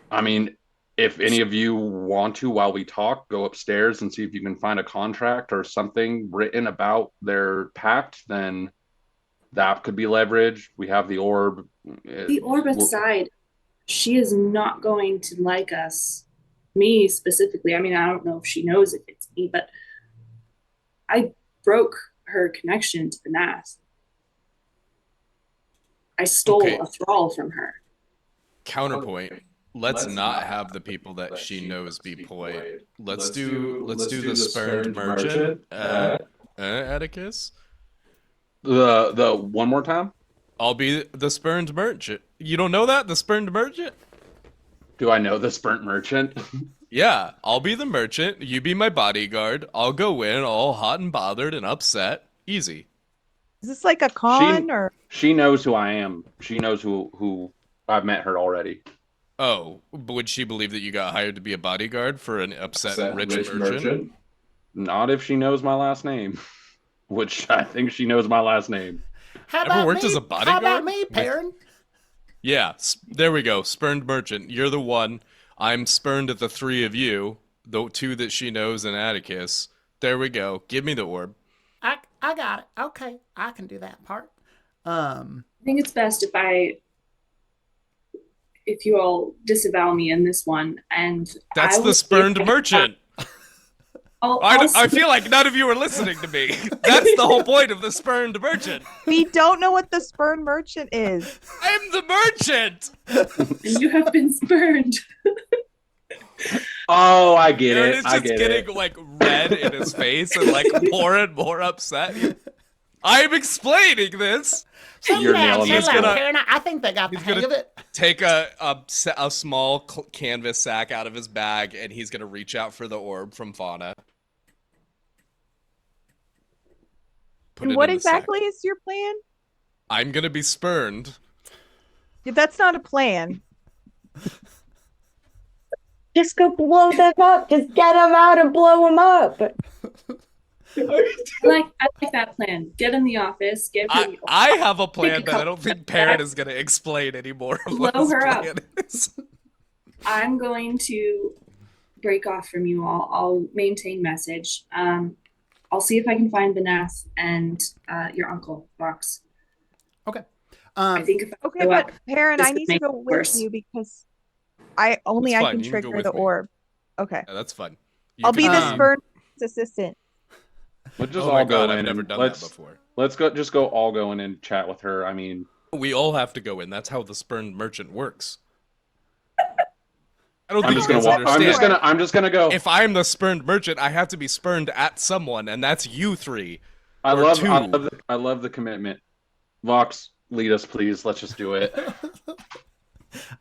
I mean, if any of you want to, while we talk, go upstairs and see if you can find a contract or something written about their pact, then that could be leveraged. We have the orb. The orb aside, she is not going to like us. Me specifically. I mean, I don't know if she knows if it's me, but I broke her connection to the Nath. I stole Okay. a thrall from her. Counterpoint. Let's not have the people that she knows be polite. Let's do the spurned merchant, Atticus. The one more time. I'll be the spurned merchant. You don't know that? The spurned merchant? Do I know the spurned merchant? Yeah, I'll be the merchant. You be my bodyguard. I'll go in all hot and bothered and upset. Easy. Is this like a con or? She knows who I am. She knows who I've met her already. Oh, but would she believe that you got hired to be a bodyguard for an upset rich merchant? Not if she knows my last name, which I think she knows my last name. How Ever worked as a How bodyguard? about me, Perrin? Yeah, there we go. Spurned merchant. You're the one. I'm spurned at the three of you, the two that she knows and Atticus. There we go. Give me the orb. I got it. Okay, I can do that part. I think it's best if you all disavow me in this one, and That's I the will spurned see if merchant. I'll I feel like none of you are listening to me. That's the whole point of the spurned merchant. We don't know what the spurn merchant is. I'm the merchant. and you have been spurned. Oh, I get Aaron it. is I just get getting it. like red in his face and like more and more upset. I'm explaining this. You're nailing He's this. gonna- Perrin. I think they got the he's hang gonna- of it. Take a small canvas sack out of his bag and he's gonna reach out for the orb from Fauna. Put And it what in the sack. exactly is your plan? I'm gonna be spurned. Yeah, that's not a plan. Just go blow them up. Just get them out and blow them up. I like that plan. Get in the office. Give her. I have a plan, Take a but I don't couple think steps Parrot back. is gonna explain any more of what Blow his her up. plan is. I'm going to break off from you all. I'll maintain message. I'll see if I can find Vanessa and your uncle Fox. Okay. I think if I Okay, go but up, Perrin, this I would need to make go it with worse. you because I It's fine, can you can go trigger with the me. orb. Okay. Yeah, that's fun. You I'll can be the Um, spurn assistant. Let's just Oh all my go god, in. I've never and done let's that before. let's go. Just go all go in and chat with her. I mean, We all have to go in. That's how the spurned merchant works. I don't I'm think just you gonna guys walk. understand. I'm just gonna go. If I'm the spurned merchant, I have to be spurned at someone, and that's you three. I or love two. I love the commitment. Vox, lead us, please. Let's just do it.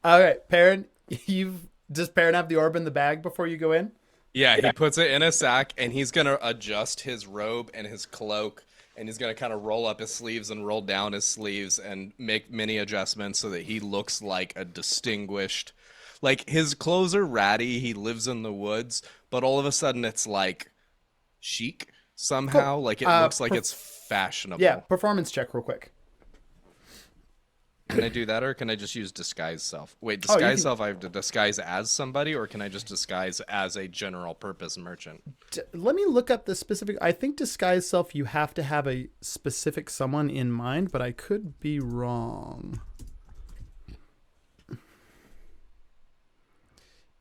All right, Perrin. Does Perrin have the orb in the bag before you go in? Yeah, he puts it in a sack and he's gonna adjust his robe and his cloak and he's gonna kind of roll up his sleeves and roll down his sleeves and make many adjustments so that he looks like a distinguished. Like his clothes are ratty, he lives in the woods, but all of a sudden it's like chic Cool. somehow. Like it looks like it's Yeah, fashionable. performance check real quick. Can I do that or can I just use disguise self? Wait, Oh, you disguise can self, I have to disguise as somebody or can I just disguise as a general purpose merchant? let me look up the specific. I think disguise self, you have to have a specific someone in mind, but I could be wrong. You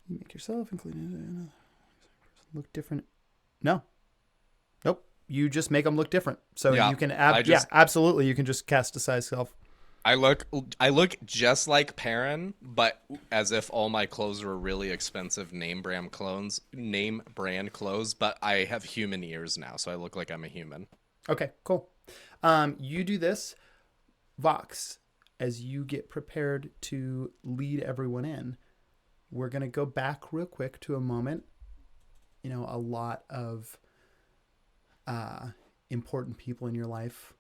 make yourself, including look different. No, nope. You just make them look different. So Yeah, you can yeah, I absolutely. You can just cast disguise self. I look just like Perrin, but as if all my clothes were really expensive name brand clothes, but I have human ears now, so I look like I'm a human. Okay, cool. You do this, Vox, as you get prepared to lead everyone in. We're gonna go back real quick to a moment. You know, a lot of important people in your life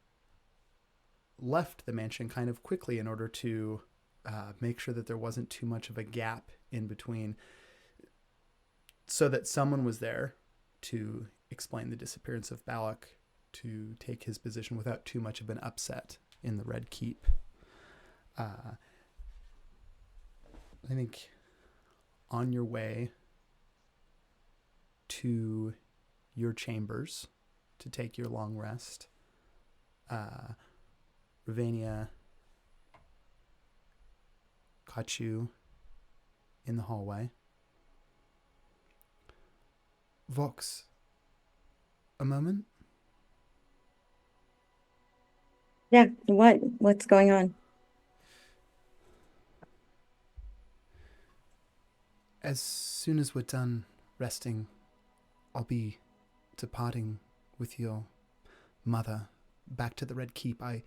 left the mansion kind of quickly in order to make sure that there wasn't too much of a gap in between, so that someone was there to explain the disappearance of Balak, to take his position without too much of an upset in the Red Keep. I think on your way to your chambers to take your long rest, Ravania caught you in the hallway. Vox, a moment? Yeah, what's going on? As soon as we're done resting, I'll be departing with your mother back to the Red Keep. I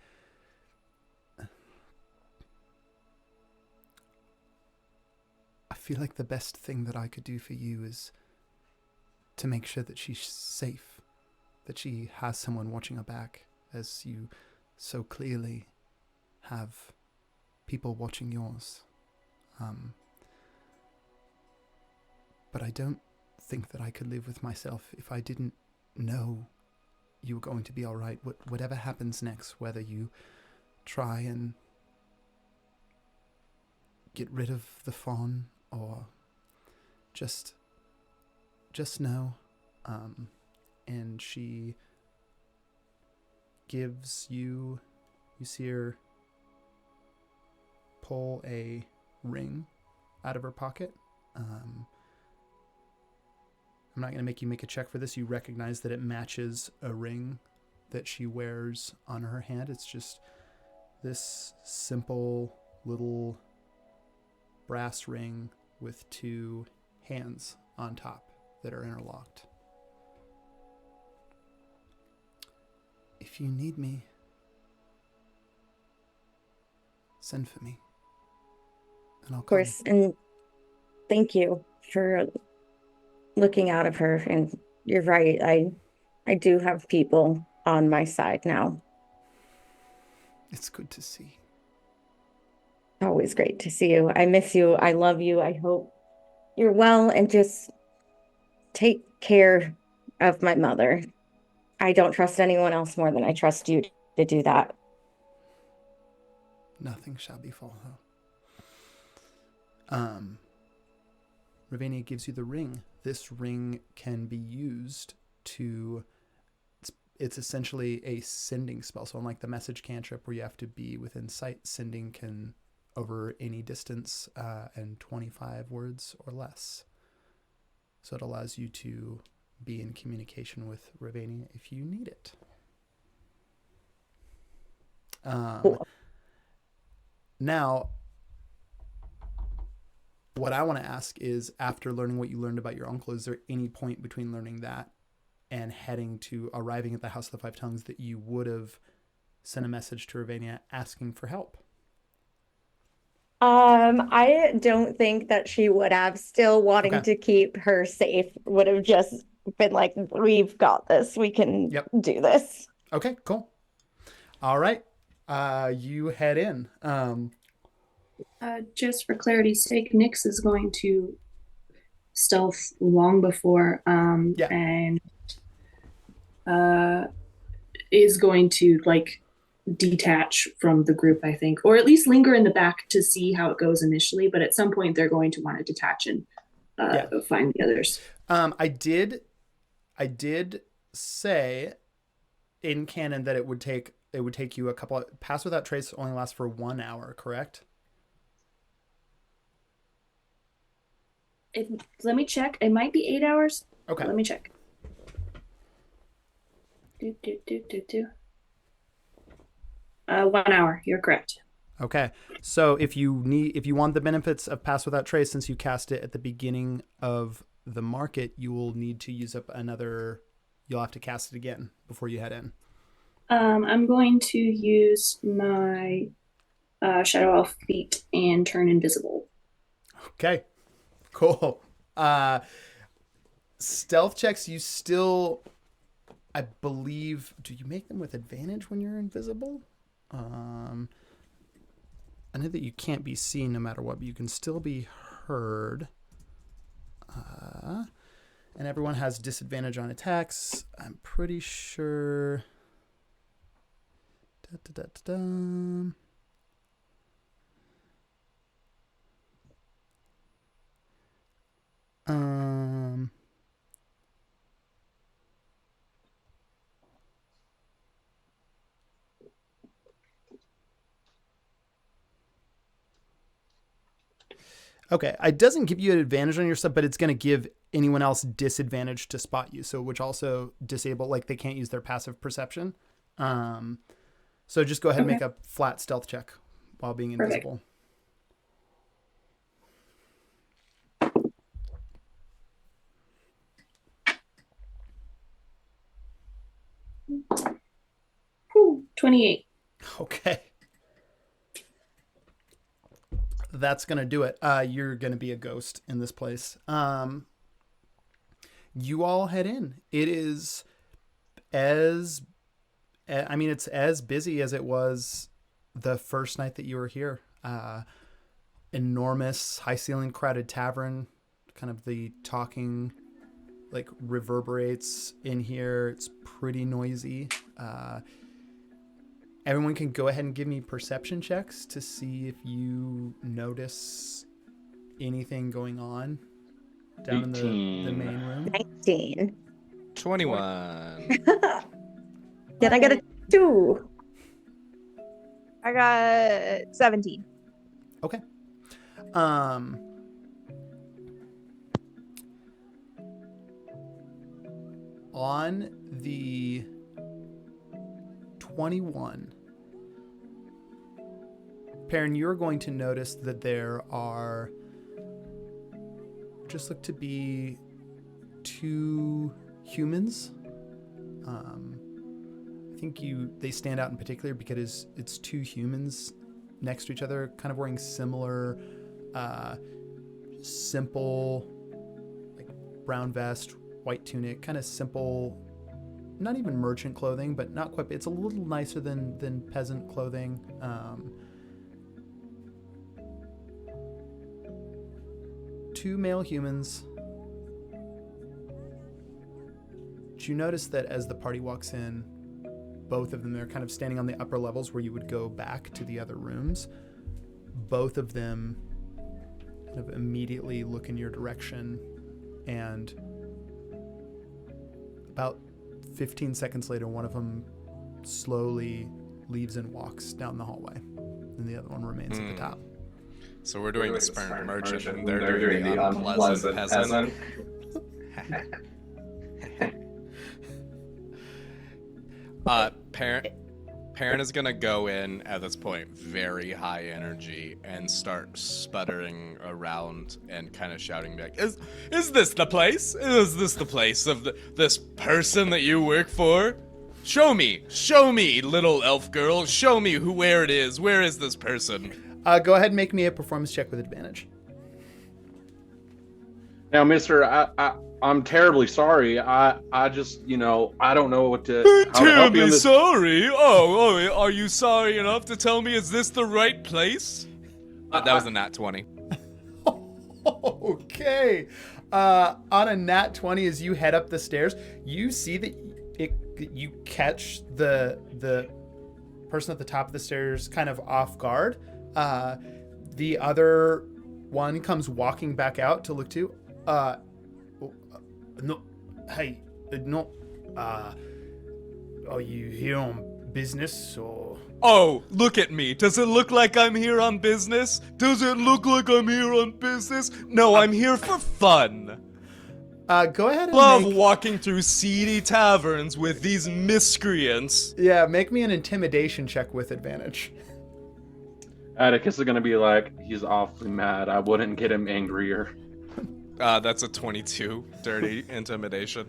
feel like the best thing that I could do for you is to make sure that she's safe, that she has someone watching her back, as you so clearly have people watching yours. But I don't think that I could live with myself if I didn't know you were going to be all right. Whatever happens next, whether you try and get rid of the fawn or just know. And she gives you see her pull a ring out of her pocket. I'm not going to make you make a check for this. You recognize that it matches a ring that she wears on her hand. It's just this simple little brass ring with two hands on top that are interlocked. If you need me, send for me, and I'll Of course, and thank you for looking out of her. And you're right, I do have people on my side now. It's good to see. Always great to see you. I miss you. I love you. I hope you're well and just take care of my mother. I don't trust anyone else more than I trust you to do that. Nothing shall befall her. Ravania gives you the ring. This ring can be used to... It's essentially a sending spell. So unlike the message cantrip where you have to be within sight, sending can over any distance and 25 words or less. So it allows you to be in communication with Ravania if you need it. Cool. Now, what I want to ask is, after learning what you learned about your uncle, is there any point between learning that and arriving at the House of the Five Tongues that you would have sent a message to Ravania asking for help? I don't think that she would have. Still wanting Okay. to keep her safe, would have just been like, we've got this. We can Yep. do this. Okay, cool. All right. You head in. Just for clarity's sake, Nyx is going to stealth long before Yeah. and is going to like detach from the group, I think, or at least linger in the back to see how it goes initially, but at some point they're going to want to detach and find the others. I did say in canon that it would take you a couple of, Pass Without Trace only lasts for 1 hour, correct? Let me check. It might be 8 hours. Okay. Let me check. 1 hour. You're correct. Okay. So if you want the benefits of Pass Without Trace, since you cast it at the beginning of the market, you will need to use up you'll have to cast it again before you head in. I'm going to use my Shadow Elf feat and turn invisible. Okay. Cool. Stealth checks, you still, I believe, do you make them with advantage when you're invisible? I know that you can't be seen no matter what, but you can still be heard. And everyone has disadvantage on attacks. I'm pretty sure. Okay, it doesn't give you an advantage on your stuff, but it's going to give anyone else disadvantage to spot you. So, which also disable, like they can't use their passive perception. So just go ahead and make a flat stealth check while being invisible. Perfect. 28. Okay. That's going to do it. You're going to be a ghost in this place. You all head in. It is it's as busy as it was the first night that you were here. Enormous, high ceiling, crowded tavern. Kind of the talking like reverberates in here. It's pretty noisy. Everyone can go ahead and give me perception checks to see if you notice anything going on down 18. in the main room. 19. 21. Did I get a 2? I got 17. Okay. On the 21, Perrin, you're going to notice that there are just look to be 2 humans. I think they stand out in particular because it's 2 humans next to each other, kind of wearing similar, simple, like brown vest, white tunic, kind of simple, not even merchant clothing, but not quite. It's a little nicer than peasant clothing. Two male humans. Do you notice that as the party walks in, both of them, they're kind of standing on the upper levels where you would go back to the other rooms. Both of them kind of immediately look in your direction, and about 15 seconds later, one of them slowly leaves and walks down the hallway, and the other one remains at the top. So we're doing the spurned merchant, and they're doing the unpleasant peasant. Perrin is gonna go in at this point very high energy and start sputtering around and kind of shouting back, is this the place? Is this the place of this person that you work for? Show me, little elf girl, show me where it is. Where is this person? Go ahead and make me a performance check with advantage. Now, Mister, I'm terribly sorry. I just, I don't know how to help you Terribly in this. sorry? Oh, are you sorry enough to tell me is this the right place? That was a nat 20. Okay. On a nat 20, as you head up the stairs, you see that you catch the person at the top of the stairs kind of off guard. The other one comes walking back out to look to you. No, hey, no, are you here on business or? Oh, look at me. Does it look like I'm here on business? Does it look like I'm here on business? No, I'm here for fun. Go ahead and Love walking through seedy taverns with these miscreants. Yeah, make me an intimidation check with advantage. Atticus is going to be like, he's awfully mad. I wouldn't get him angrier. That's a 22. Dirty intimidation.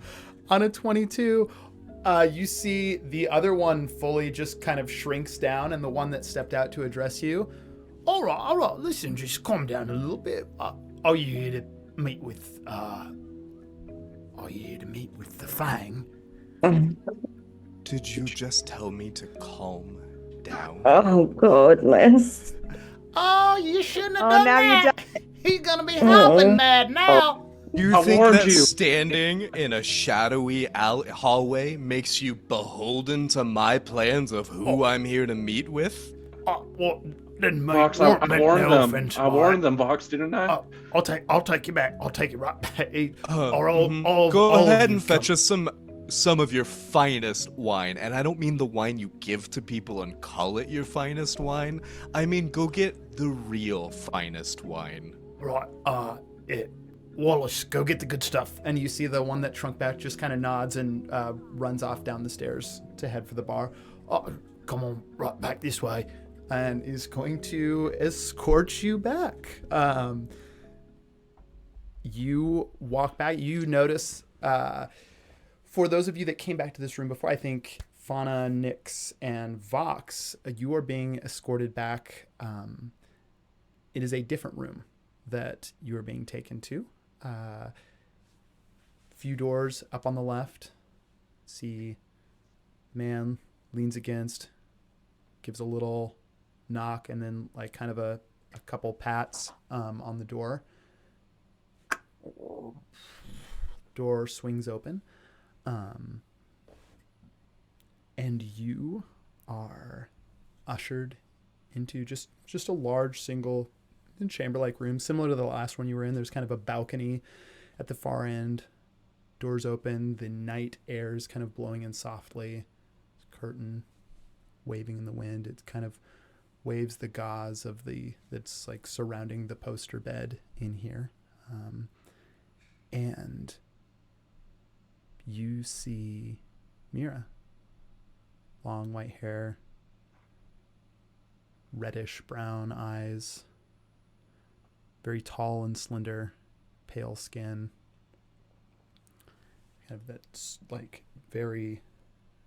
On a 22, you see the other one fully just kind of shrinks down, and the one that stepped out to address you. All right, listen, just calm down a little bit. Are you here to meet with, the Fang? Did you just tell me to calm down? Oh, goodness. Oh, you shouldn't have Oh, done now you that. He's gonna be helping mad now. You I think warned that you. standing in a shadowy hallway makes you beholden to my plans of who I'm here to meet with? Well, then Vox, I warned them. I warned them, Vox, didn't I? I'll take you back. I'll take you right back. Go ahead and fetch us some of your finest wine. And I don't mean the wine you give to people and call it your finest wine. I mean, go get the real finest wine. Right, Wallace, go get the good stuff. And you see the one that shrunk back just kind of nods and runs off down the stairs to head for the bar. Come on, right back this way. And is going to escort you back. You walk back. You notice, for those of you that came back to this room before, I think Fauna, Nyx, and Vox, you are being escorted back. It is a different room that you are being taken to. Few doors up on the left. See man leans against, gives a little knock, and then like kind of a couple pats on the door. Door swings open. And you are ushered into just a large single chamber-like room, similar to the last one you were in. There's kind of a balcony at the far end. Doors open. The night air is kind of blowing in softly. Curtain waving in the wind. It kind of waves the gauze of that's like surrounding the poster bed in here. And you see Mira. Long white hair, reddish brown eyes, very tall and slender, pale skin. Kind of that like very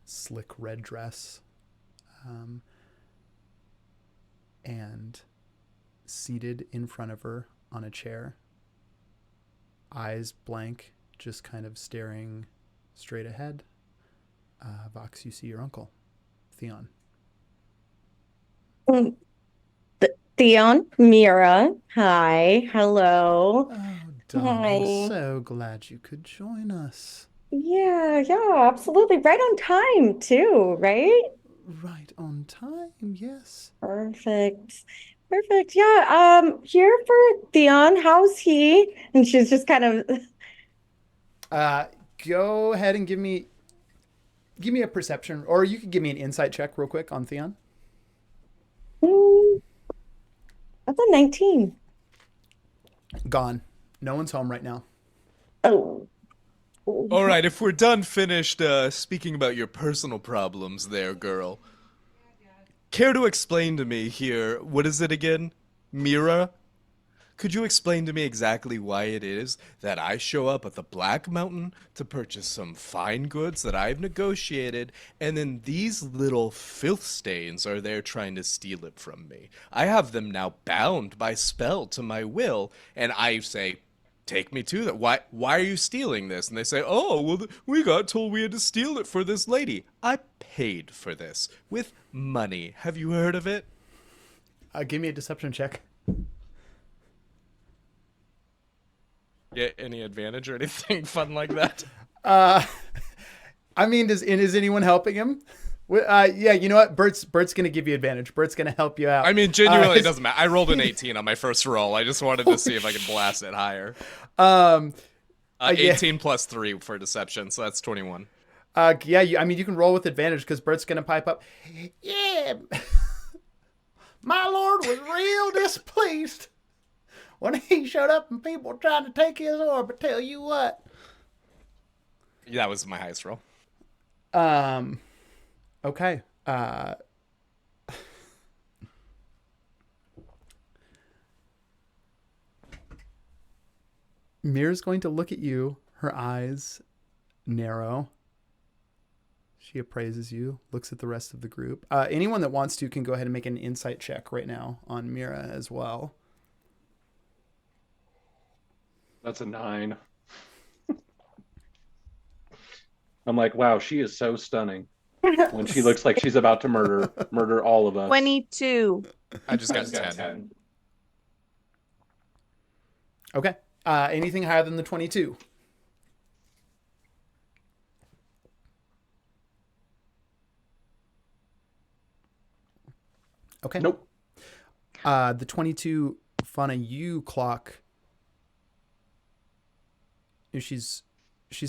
slick red dress. And seated in front of her on a chair, eyes blank, just kind of staring straight ahead. Vox, you see your uncle, Theon. Theon, Mira, hi, hello. Oh, darling, Hi. I'm so glad you could join us. Yeah, absolutely. Right on time, too, right? Right on time, yes. Perfect. Yeah, here for Theon. How's he? And she's just kind of Go ahead and give me a perception, or you could give me an insight check real quick on Theon. that's a 19. Gone. No one's home right now. Oh. All right, if we're done finished speaking about your personal problems there, girl, care to explain to me here, what is it again? Mira? Could you explain to me exactly why it is that I show up at the Black Mountain to purchase some fine goods that I've negotiated, and then these little filth stains are there trying to steal it from me? I have them now bound by spell to my will, and I say, take me to that. Why are you stealing this? And they say, oh, well, we got told we had to steal it for this lady. I paid for this with money. Have you heard of it? Give me a deception check. Get any advantage or anything fun like that? I mean, is anyone helping him? Yeah, you know what? Bert's gonna give you advantage. Bert's gonna help you out. I mean, genuinely, it doesn't matter. I rolled an 18 on my first roll. I just wanted to see if I could blast it higher. 18 plus 3 for deception, so that's 21. Yeah, I mean, you can roll with advantage because Bert's gonna pipe up. Yeah, my lord was real displeased when he showed up and people were trying to take his orb. But tell you what. Yeah, that was my highest roll. Okay. Mira's going to look at you. Her eyes narrow. She appraises you, looks at the rest of the group. Anyone that wants to can go ahead and make an insight check right now on Mira as well. That's a 9. I'm like, wow, she is so stunning. When she looks like she's about to murder all of us. 22. I just got 10. Okay. Anything higher than the 22? Okay. Nope. The 22, Fauna, you clock. She's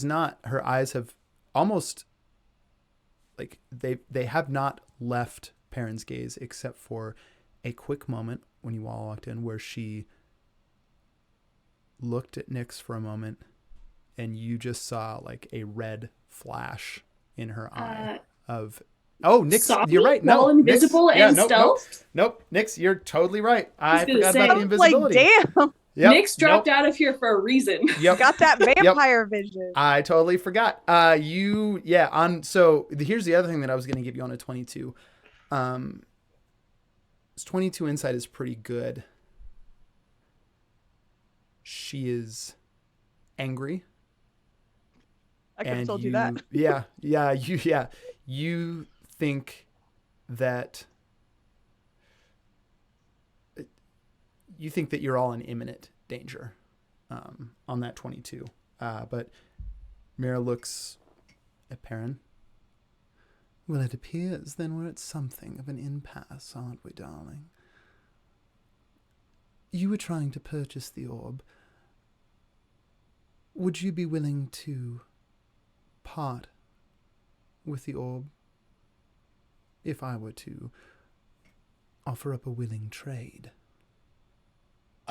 not. Her eyes have almost like they have not left Perrin's gaze except for a quick moment when you all walked in where she looked at Nyx for a moment and you just saw like a red flash in her eye of Nyx, you're right. No, invisible Nyx, and stealth. Nope, Nyx, you're totally right. I forgot say, about the invisibility. Like, damn. Yep, Nyx dropped out of here for a reason. Yep. Got that vampire vision. I totally forgot. So here's the other thing that I was going to give you on a 22. 22 insight is pretty good. She is angry. I could have told you that. You think that you're all in imminent danger on that 22. But Mira looks at Perrin. Well, it appears then we're at something of an impasse, aren't we, darling? You were trying to purchase the orb. Would you be willing to part with the orb if I were to offer up a willing trade?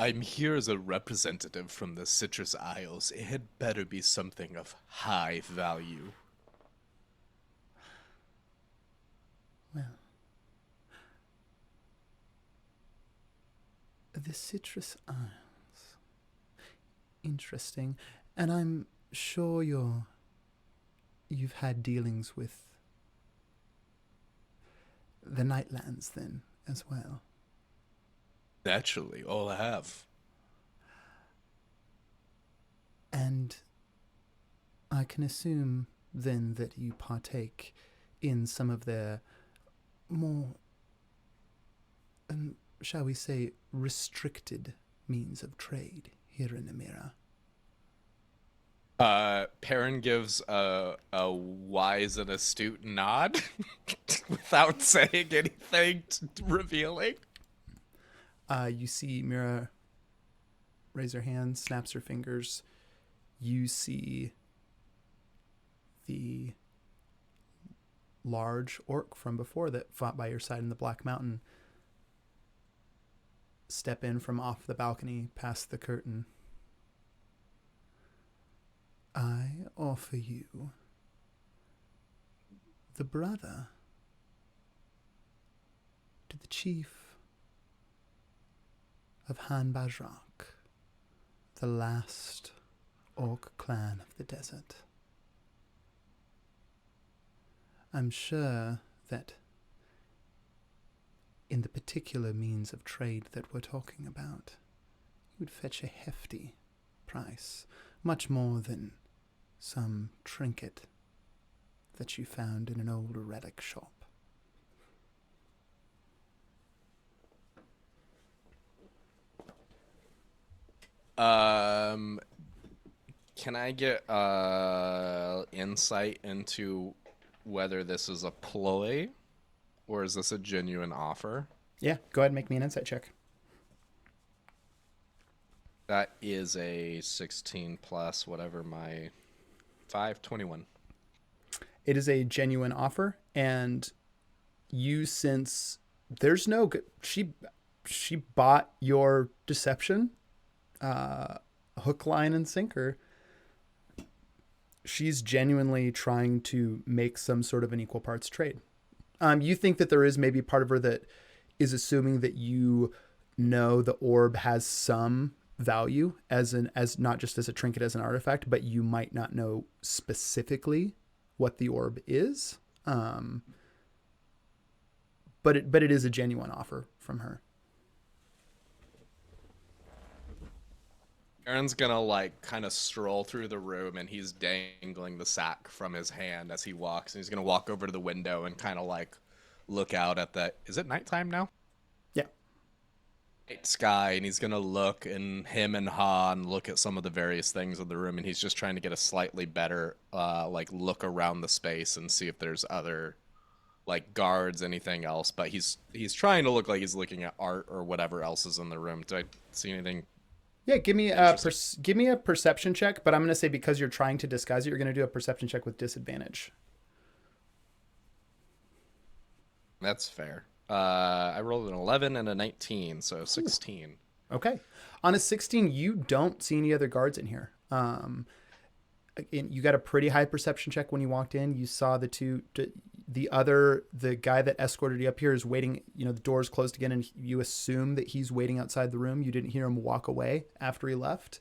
I'm here as a representative from the Citrus Isles. It had better be something of high value. Well, the Citrus Isles. Interesting. And I'm sure you've had dealings with the Nightlands then as well. Naturally, all I have. And I can assume then that you partake in some of their more, shall we say, restricted means of trade here in Mira. Perrin gives a wise and astute nod without saying anything revealing. You see Mira raise her hand, snaps her fingers. You see the large orc from before that fought by your side in the Black Mountain step in from off the balcony past the curtain. I offer you the brother to the chief of Han Bajrak, the last orc clan of the desert. I'm sure that in the particular means of trade that we're talking about, you would fetch a hefty price, much more than some trinket that you found in an old relic shop. Can I get insight into whether this is a ploy or is this a genuine offer? Yeah, go ahead and make me an insight check. That is a 16 plus whatever my 21. It is a genuine offer, and you sense there's no she bought your deception, hook, line, and sinker. She's genuinely trying to make some sort of an equal parts trade. You think that there is maybe part of her that is assuming that you know the orb has some value as not just as a trinket, as an artifact, but you might not know specifically what the orb is. But it is a genuine offer from her. Aaron's gonna like kind of stroll through the room and he's dangling the sack from his hand as he walks, and he's gonna walk over to the window and kind of like look out at the, is it nighttime now? Yeah. Night sky, and he's gonna look, and him and Han look at some of the various things in the room, and he's just trying to get a slightly better like look around the space and see if there's other like guards, anything else, but he's trying to look like he's looking at art or whatever else is in the room. Do I see anything? Yeah, give me a perception check, but I'm going to say because you're trying to disguise it, you're going to do a perception check with disadvantage. That's fair. I rolled an 11 and a 19, so 16. Okay. On a 16, you don't see any other guards in here. You got a pretty high perception check when you walked in. You saw the guy that escorted you up here is waiting, the door's closed again, and you assume that he's waiting outside the room. You didn't hear him walk away after he left.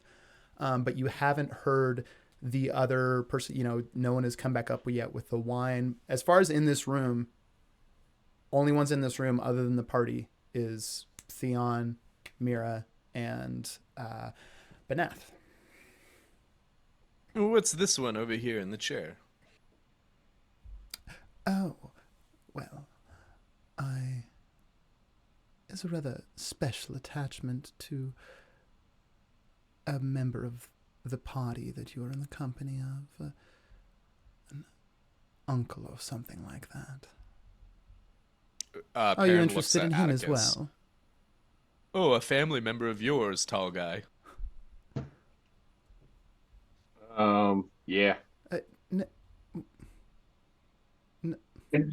But you haven't heard the other person, no one has come back up yet with the wine. As far as in this room, only ones in this room other than the party is Theon, Mira, and Benath. What's this one over here in the chair? Oh, well, is a rather special attachment to a member of the party that you are in the company of, an uncle or something like that. Are you interested in him as well? Oh, a family member of yours, tall guy. Yeah.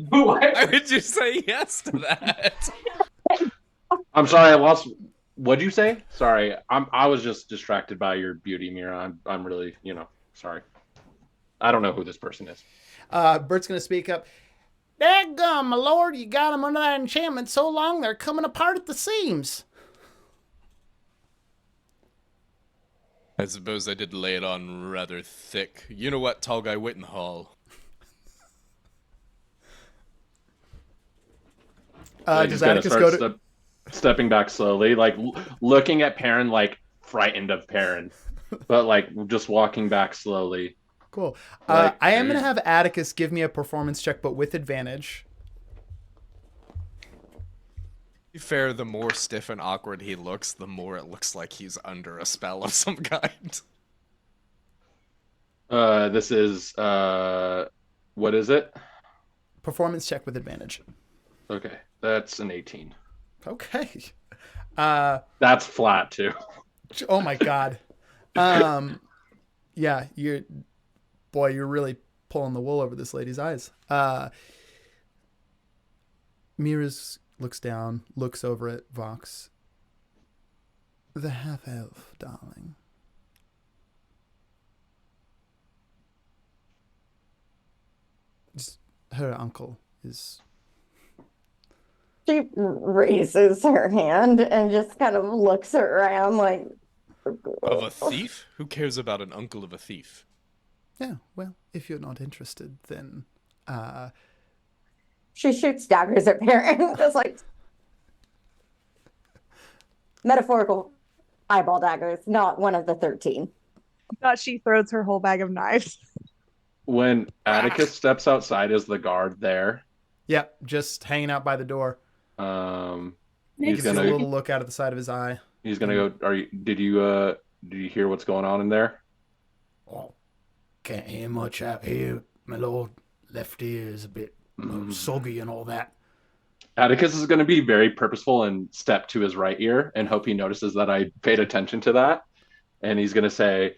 Why would you say yes to that? I'm sorry, I lost. What'd you say? Sorry, I was just distracted by your beauty, Mira. I'm really, sorry. I don't know who this person is. Bert's gonna speak up. Dadgum, my lord, you got them under that enchantment so long they're coming apart at the seams. I suppose I did lay it on rather thick. You know what, tall guy Wittenhall? Does Atticus go to... stepping back slowly, like looking at Perrin, like frightened of Perrin, but like just walking back slowly. Cool. I am going to have Atticus give me a performance check, but with advantage. To be fair, the more stiff and awkward he looks, the more it looks like he's under a spell of some kind. This is, what is it? Performance check with advantage. Okay, that's an 18. Okay. That's flat too. Oh my God. Yeah, you're really pulling the wool over this lady's eyes. Mira's looks down, looks over at Vox. The half-elf, darling. Her uncle is She raises her hand and just kind of looks around like, Of a thief? Who cares about an uncle of a thief? Yeah, well, if you're not interested, then she shoots daggers at Perrin, just like metaphorical eyeball daggers, not one of the 13. Thought she throws her whole bag of knives. When Atticus steps outside, is the guard there? yep, just hanging out by the door. He's Gives you a gonna little look out of the side of his eye. he's gonna go. Did you hear what's going on in there? Oh, can't hear much out here, my lord. Left ear is a bit soggy and all that. Atticus is going to be very purposeful and step to his right ear and hope he notices that I paid attention to that. And he's going to say,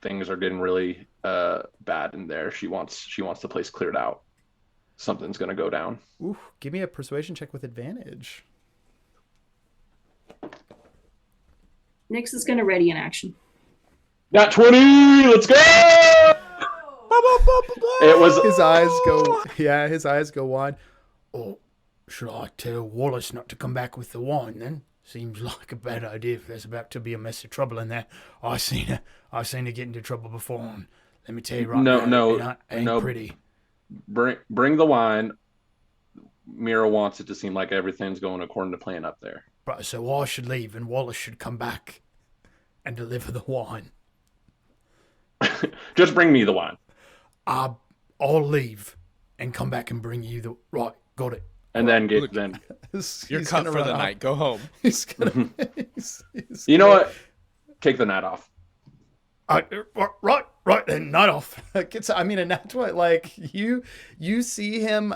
"Things are getting really bad in there. She wants the place cleared out. Something's going to go down." Ooh, give me a persuasion check with advantage. Nyx is going to ready an action. Got 20. Let's go. It was His eyes go. Yeah, his eyes go wide. Oh, should I tell Wallace not to come back with the wine then? Seems like a bad idea if there's about to be a mess of trouble in there. I seen her get into trouble before, and let me tell you right now, it ain't pretty. Bring the wine. Mira wants it to seem like everything's going according to plan up there. Right, so I should leave and Wallace should come back and deliver the wine. Just bring me the wine. I'll leave and come back and bring you the right. Got it. And then then You're cut for the night. Go home. He's gonna. you know what? Take the night off. Right then, night off. I mean, and that's what like you see him.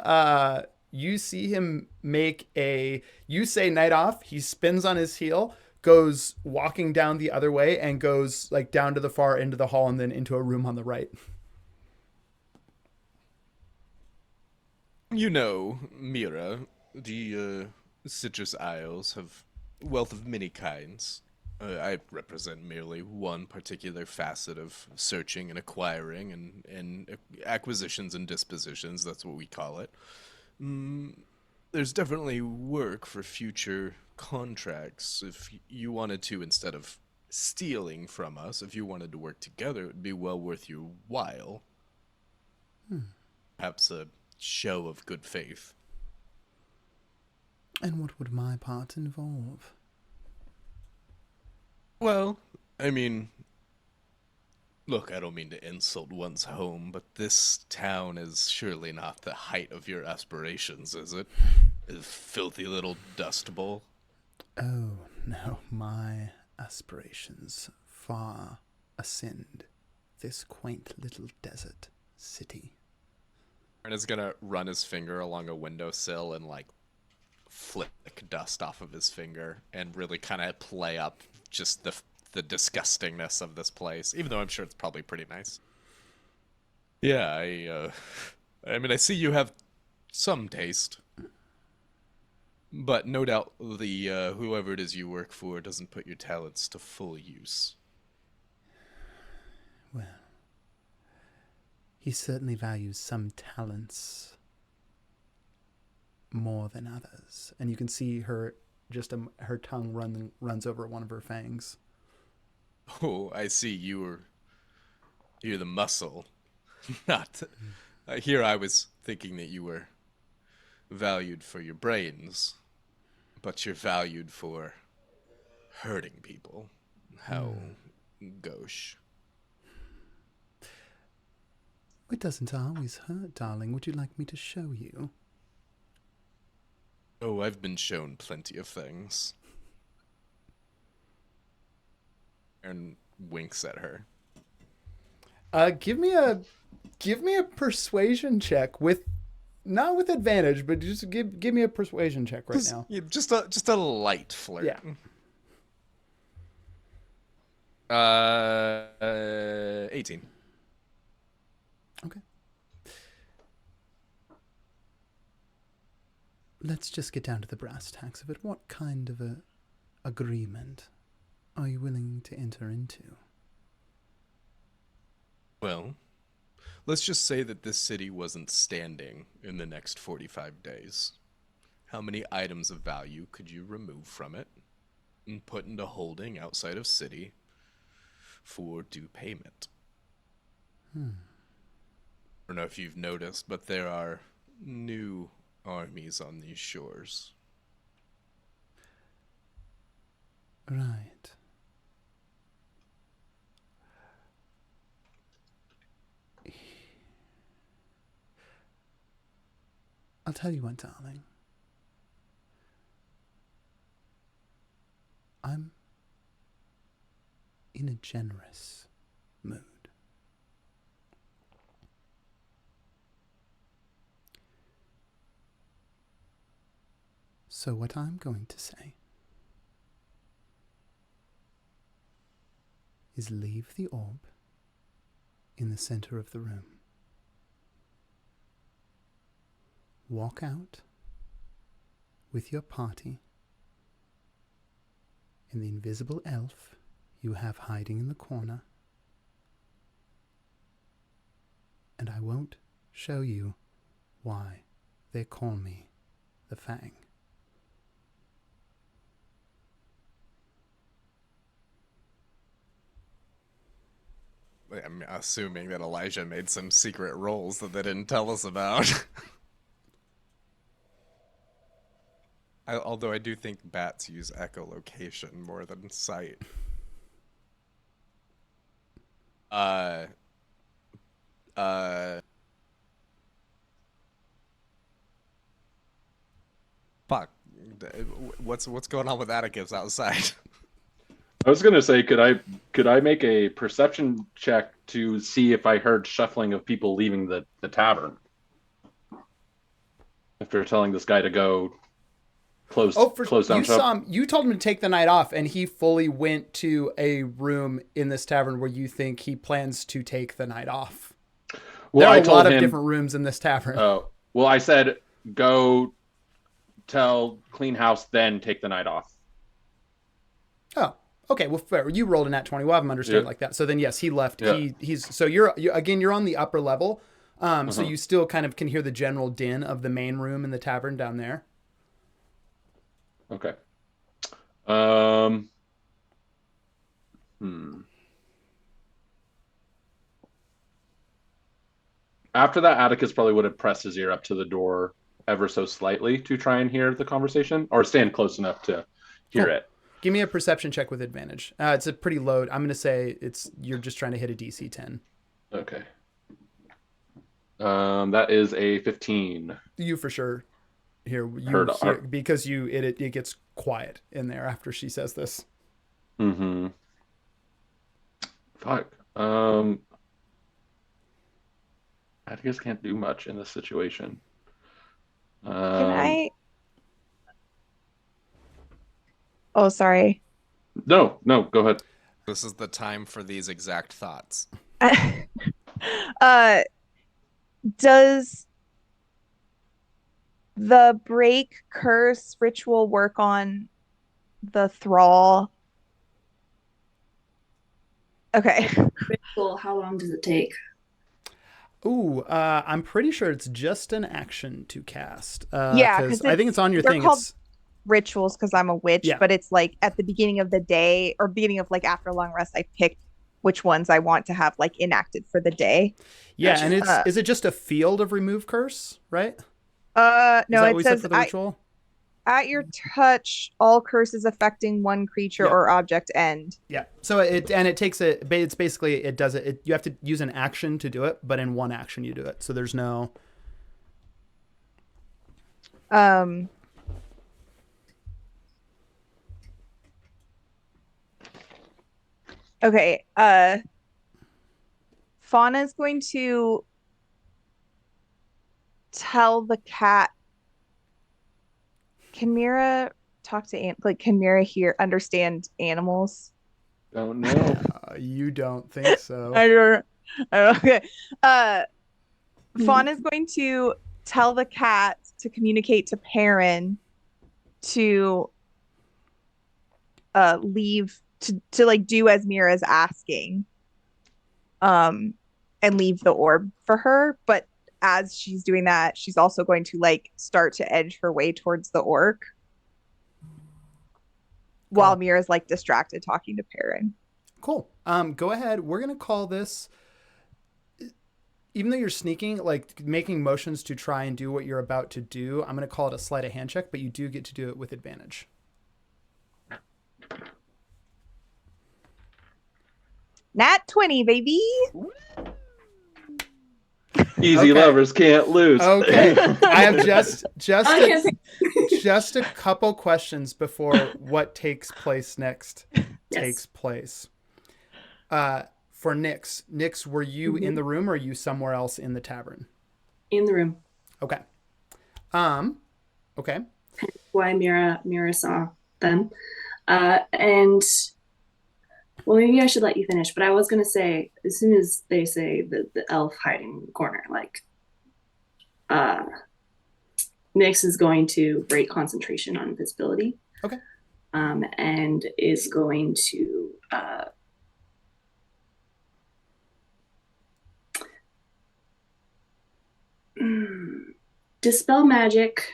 You see him make a. You say night off. He spins on his heel, goes walking down the other way, and goes like down to the far end of the hall, and then into a room on the right. You know, Mira, the Citrus Isles have wealth of many kinds. I represent merely one particular facet of searching and acquiring and acquisitions and dispositions. That's what we call it. There's definitely work for future contracts. If you wanted to, instead of stealing from us, if you wanted to work together, it would be well worth your while. Perhaps a show of good faith. And what would my part involve? Well, I mean, look, I don't mean to insult one's home, but this town is surely not the height of your aspirations, is it? A filthy little dust bowl. Oh no, my aspirations far ascend this quaint little desert city. And is gonna run his finger along a windowsill and like flick dust off of his finger and really kind of play up just the disgustingness of this place, even though I'm sure it's probably pretty nice. Yeah, I mean, I see you have some taste, but no doubt the whoever it is you work for doesn't put your talents to full use. Well, he certainly values some talents more than others, and you can see her her tongue runs over one of her fangs. Oh, I see. You're the muscle, not. Here I was thinking that you were valued for your brains, but you're valued for hurting people. How gauche. It doesn't always hurt, darling. Would you like me to show you? Oh, I've been shown plenty of things. And winks at her. Give me a persuasion check not with advantage, but just give me a persuasion check right now. Yeah, just a light flirt. Yeah. 18. Okay. Let's just get down to the brass tacks of it. What kind of a agreement are you willing to enter into? Well, let's just say that this city wasn't standing in the next 45 days. How many items of value could you remove from it and put into holding outside of city for due payment? I don't know if you've noticed, but there are new armies on these shores. Right. I'll tell you what, darling. I'm in a generous mood. So what I'm going to say is leave the orb in the center of the room. Walk out with your party and the invisible elf you have hiding in the corner, and I won't show you why they call me the Fang. I'm assuming that Elijah made some secret rolls that they didn't tell us about. Although I do think bats use echolocation more than sight. Fuck. What's going on with Atticus outside? I was gonna say, could I make a perception check to see if I heard shuffling of people leaving the tavern? If they're telling this guy to go close down you shop. saw him. You told him to take the night off, and he fully went to a room in this tavern where you think he plans to take the night off. Well, there are I a told lot him, of different rooms in this tavern. Oh, well, I said go tell clean house, then take the night off. Oh, okay. Well, fair. You rolled a nat 20. We'll have him understand like that. So then, yes, he left. Yeah. He's so you're on the upper level. So you still kind of can hear the general din of the main room in the tavern down there. Okay. After that, Atticus probably would have pressed his ear up to the door ever so slightly to try and hear the conversation, or stand close enough to hear it. Give me a perception check with advantage. It's a pretty low. I'm going to say you're just trying to hit a DC 10. Okay. That is a 15. You for sure hear because it gets quiet in there after she says this. Mm-hmm. Fuck. Atticus can't do much in this situation. Can I? Oh, sorry. No, go ahead. This is the time for these exact thoughts. Does the break curse ritual work on the thrall? Okay. Ritual, how long does it take? Ooh, I'm pretty sure it's just an action to cast. Yeah, because I think it's on your thing. Called rituals because I'm a witch, Yeah. but it's like at the beginning of the day or beginning of like after a long rest, I pick which ones I want to have like enacted for the day. Yeah, and is it just a field of remove curse, right? No, it says for the ritual? At your touch, all curses affecting one creature or object end. Yeah. So it takes it's basically it does it. You have to use an action to do it, but in one action you do it. So there's no. Okay. Fauna's going to tell the cat. Can Mira talk to can Mira understand animals? Oh no. You don't think so. I don't. Okay. Fauna's going to tell the cat to communicate to Perrin to leave to like do as Mira's asking. And leave the orb for her, but as she's doing that, she's also going to like start to edge her way towards the orc while Mira's like distracted talking to Perrin. Cool. Go ahead. We're gonna call this. Even though you're sneaking, like making motions to try and do what you're about to do, I'm gonna call it a sleight of hand check, but you do get to do it with advantage. Nat 20, baby. Easy Okay. lovers can't lose. Okay. I have just I can't say- just a couple questions before what takes place next takes place. For Nyx, were you in the room or are you somewhere else in the tavern? In the room. Okay. Okay. Why Mira saw them. And well, maybe I should let you finish, but I was gonna say, as soon as they say the elf hiding in the corner, like Nyx is going to break concentration on invisibility. Okay. And is going to dispel magic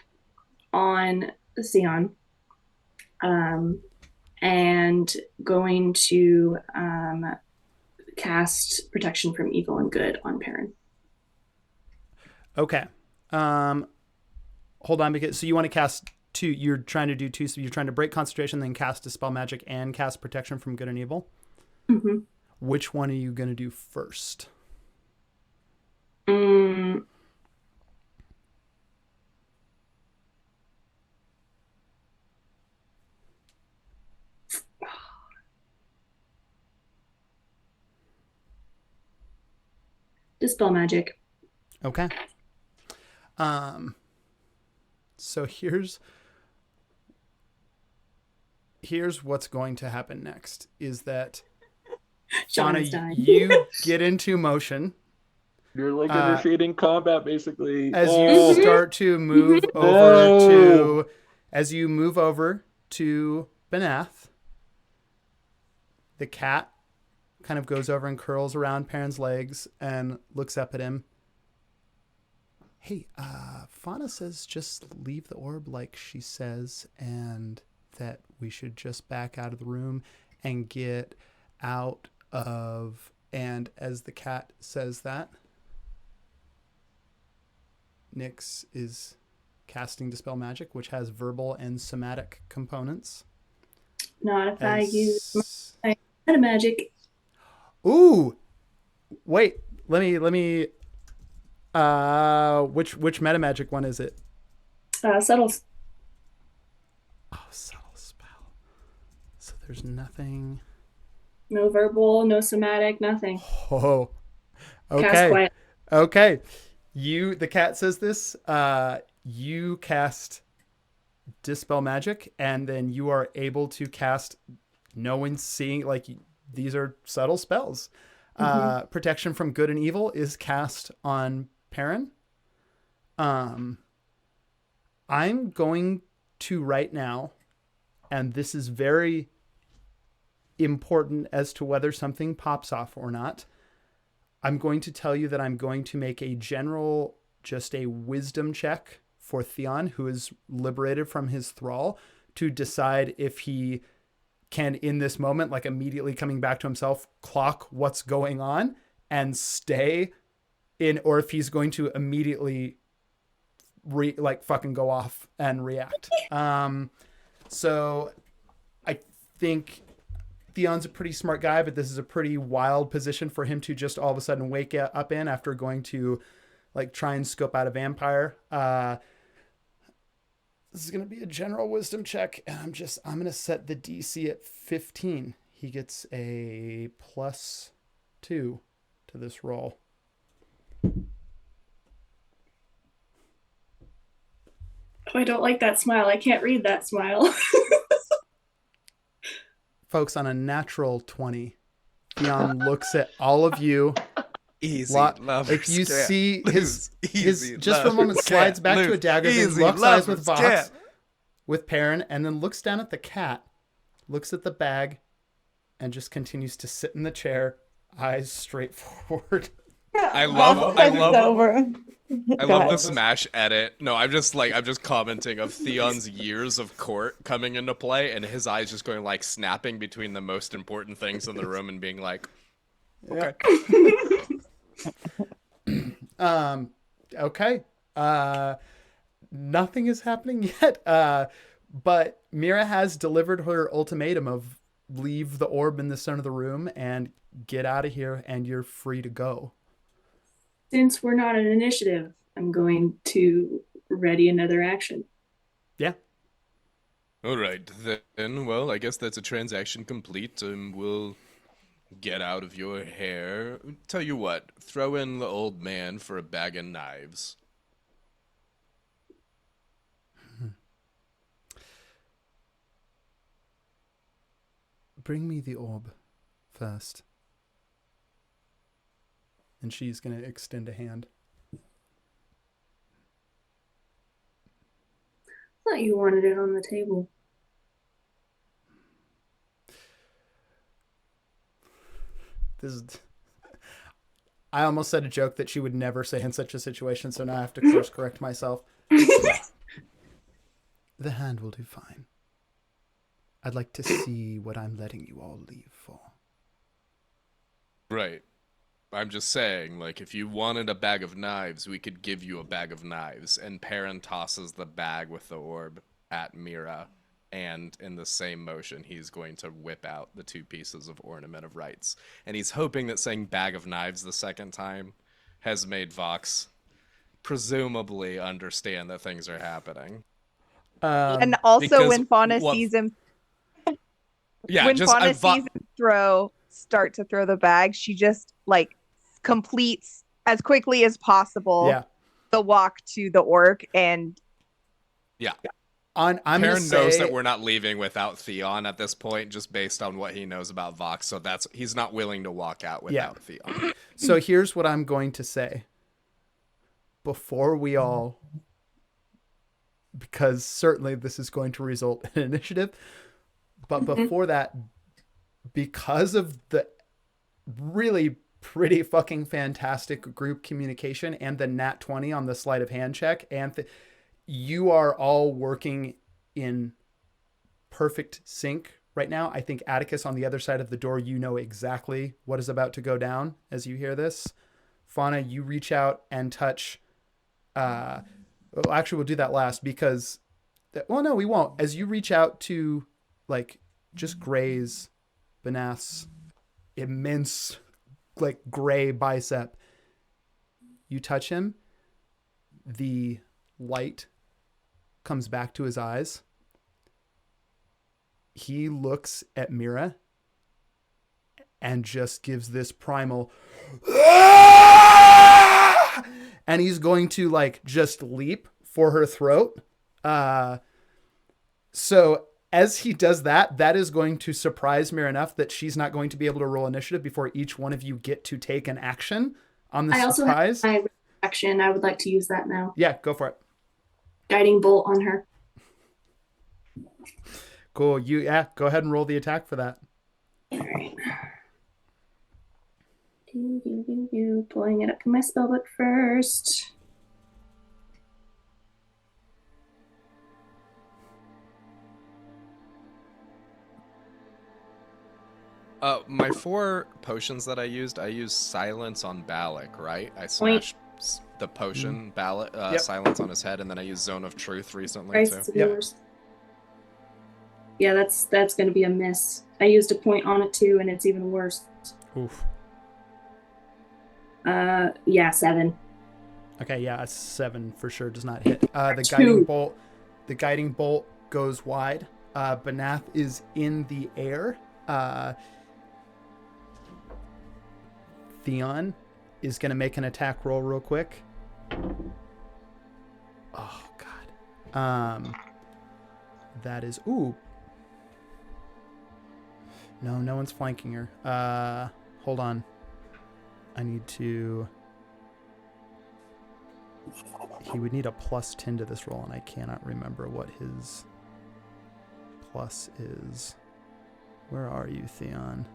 on Theon, and going to cast protection from evil and good on Perrin. Okay. Hold on, because so you want to cast two. You're trying to do two. So you're trying to break concentration, then cast dispel magic and cast protection from good and evil. Mm-hmm. Which one are you going to do first? Dispel magic. Okay. So here's what's going to happen next is that Fauna, Shauna's dying. you get into motion You're like initiating combat, basically. as you start to move over to Benath. The cat kind of goes over and curls around Perrin's legs and looks up at him. Hey, Fauna says just leave the orb like she says, and that we should just back out of the room and get out of... And as the cat says that, Nyx is casting Dispel Magic, which has verbal and somatic components. Not if I use my meta magic. Ooh! Wait, let me which meta magic one is it? Subtle. Oh, subtle spell. So there's nothing. No verbal, no somatic, nothing. Oh. Okay. Cast quiet. Okay. The cat says this, you cast Dispel Magic, and then you are able to cast no one's seeing, like, these are subtle spells. Protection from good and evil is cast on Perrin. I'm going to right now, and this is very important as to whether something pops off or not. I'm going to tell you that I'm going to make a general, just a wisdom check for Theon, who is liberated from his thrall, to decide if he can, in this moment, like immediately coming back to himself, clock what's going on and stay in, or if he's going to immediately fucking go off and react. So I think Theon's a pretty smart guy, but this is a pretty wild position for him to just all of a sudden wake up in after going to like try and scope out a vampire. This is going to be a general wisdom check, and I'm going to set the DC at 15. He gets a +2 to this roll. Oh, I don't like that smile. I can't read that smile. Folks, on a natural 20, Theon looks at all of you. Easy, If you see his Easy, just for a moment slides back to a dagger, then locks eyes with Vox, with Perrin, and then looks down at the cat, looks at the bag, and just continues to sit in the chair, eyes straight forward. I love Over. I Go love ahead. the smash edit. No, I'm just commenting of Theon's years of court coming into play and his eyes just going like snapping between the most important things in the room and being like, okay. Okay. Nothing is happening yet. But Mira has delivered her ultimatum of leave the orb in the center of the room and get out of here, and you're free to go. Since we're not an initiative, I'm going to ready another action. Yeah. All right, then, well, I guess that's a transaction complete. We'll get out of your hair. Tell you what, throw in the old man for a bag of knives. Bring me the orb first. And she's going to extend a hand. I thought you wanted it on the table. This is... I almost said a joke that she would never say in such a situation, so now I have to course correct myself. The hand will do fine. I'd like to see what I'm letting you all leave for. Right. I'm just saying, like, if you wanted a bag of knives, we could give you a bag of knives. And Perrin tosses the bag with the orb at Mira. And in the same motion, he's going to whip out the 2 pieces of Ornament of Rights. And he's hoping that saying bag of knives the second time has made Vox presumably understand that things are happening. And also because when Fauna what- sees him, Yeah, when just Fauna sees him start to throw the bag, she just like completes as quickly as possible the walk to the orc and yeah. I'm Perrin say, knows that we're not leaving without Theon at this point, just based on what he knows about Vox. So he's not willing to walk out without Theon. So here's what I'm going to say. Before we all, because certainly this is going to result in initiative, but before that, because of the really pretty fucking fantastic group communication and the nat 20 on the sleight of hand check, and you are all working in perfect sync right now. I think Atticus on the other side of the door, you know exactly what is about to go down as you hear this. Fauna, you reach out and touch. Well, actually, we'll do that last because, well, no, we won't. As you reach out to, like, just graze Banath's immense, like, gray bicep, you touch him, the light comes back to his eyes. He looks at Mira and just gives this primal and he's going to like just leap for her throat. So as he does that, that is going to surprise Mira enough that she's not going to be able to roll initiative before each one of you get to take an action on the surprise. Also have my action. I would like to use that now. Yeah, go for it. Guiding bolt on her. Cool. Go ahead and roll the attack for that. All right. Pulling it up in my spellbook first. My 4 potions that I used silence on Balak, right? I smashed the potion silence on his head, and then I used Zone of Truth recently too. Yeah, that's going to be a miss. I used a point on it too, and it's even worse. Oof. 7. Okay, yeah, a 7 for sure does not hit. The guiding bolt goes wide. Banath is in the air. Theon is going to make an attack roll real quick. Oh, God. That is... Ooh. No one's flanking her. Hold on. I need to... He would need a plus 10 to this roll, and I cannot remember what his plus is. Where are you, Theon?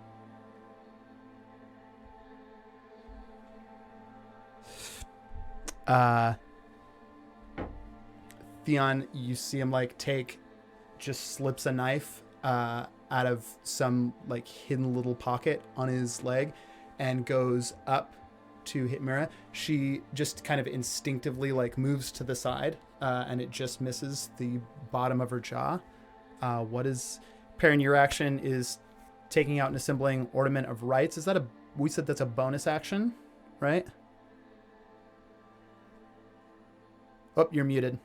Theon, you see him like just slips a knife out of some like hidden little pocket on his leg and goes up to hit Mira. She just kind of instinctively like moves to the side and it just misses the bottom of her jaw. What is Perrin, your action is taking out and assembling Ornament of Rights. Is that we said that's a bonus action, right? Oh, you're muted.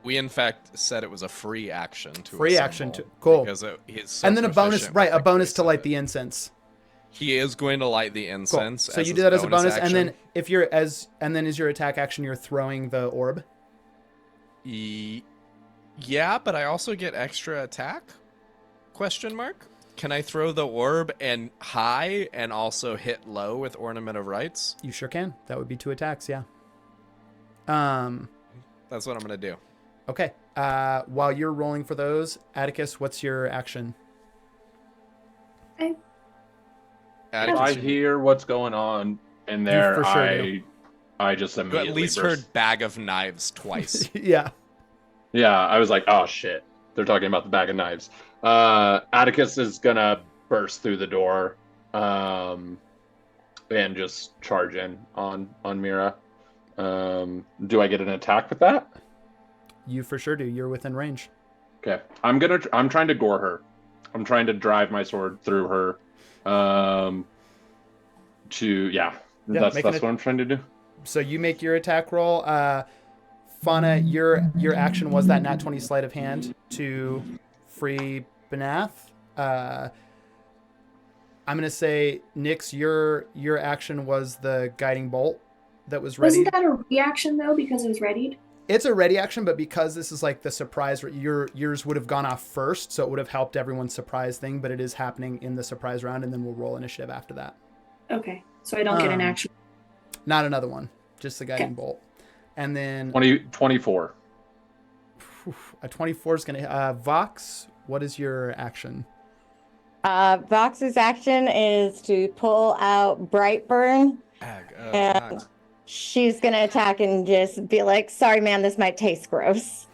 We in fact said it was a free action to free assemble action to cool. Because he's so and then a bonus, proficient right? with A bonus to the light the incense. He is going to light the incense. Cool. So as you his do that as a bonus, action. and then if you're as your attack action, you're throwing the orb. Yeah, but I also get extra attack? Question mark? Can I throw the orb and high and also hit low with Ornament of Rights? You sure can. That would be 2 attacks, yeah. That's what I'm gonna do. Okay. While you're rolling for those, Atticus, what's your action? If I hear what's going on in there, for sure I just You immediately at least burst. heard bag of knives twice. Yeah. Yeah, I was like, oh shit. They're talking about the bag of knives. Atticus is gonna burst through the door and just charge in on Mira. Do I get an attack with that? You for sure do. You're within range. Okay. I'm trying to gore her. I'm trying to drive my sword through her. That's what I'm trying to do. So you make your attack roll. Fauna, your action was that nat 20 sleight of hand to free Benath. I'm gonna say, Nyx, your action was the guiding bolt that was ready. Wasn't that a reaction though because it was readied? It's a ready action, but because this is like the surprise, yours would have gone off first, so it would have helped everyone's surprise thing. But it is happening in the surprise round, and then we'll roll initiative after that. Okay, so I don't get an action. Not another one, just the guiding bolt. And then 24. A 24 is gonna. Vox, what is your action? Vox's action is to pull out Brightburn, and Nice. she's gonna attack and just be like, "Sorry, man, this might taste gross."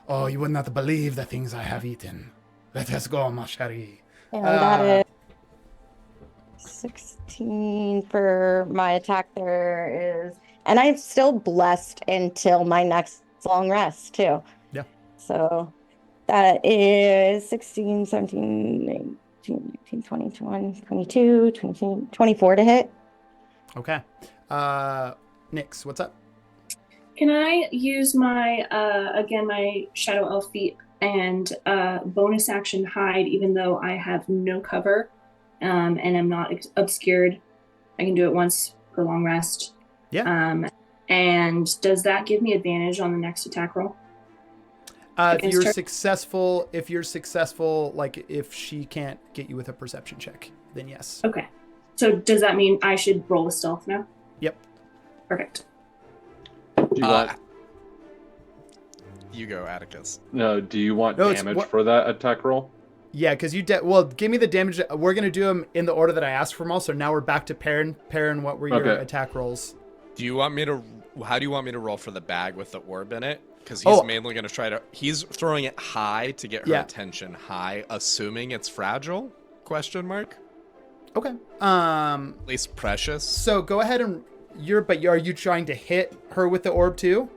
Oh, you would not believe the things I have eaten. Let us go, ma chérie. And that is 16 for my attack. There is, and I'm still blessed until my next long rest too. Yeah. So that is 16, 17, 18, 19, 20, 21, 22, 23, 24 to hit. Okay. Nyx, what's up? Can I use my my Shadow Elf feat and bonus action hide, even though I have no cover and I'm not obscured? I can do it once per long rest. Yeah. And does that give me advantage on the next attack roll? If you're successful, like if she can't get you with a perception check, then yes. Okay. So does that mean I should roll a stealth now? Yep. Perfect. Do you want? You go, Atticus. No. Do you want No, it's damage for that attack roll? Yeah, because you give me the damage. We're gonna do them in the order that I asked for them all. So now we're back to Perrin. Perrin, what were your attack rolls? Do you want me to? How do you want me to roll for the bag with the orb in it? Because he's mainly going to try to. He's throwing it high to get her attention. High, assuming it's fragile? Question mark. Okay. At least precious. So go ahead and are you trying to hit her with the orb too?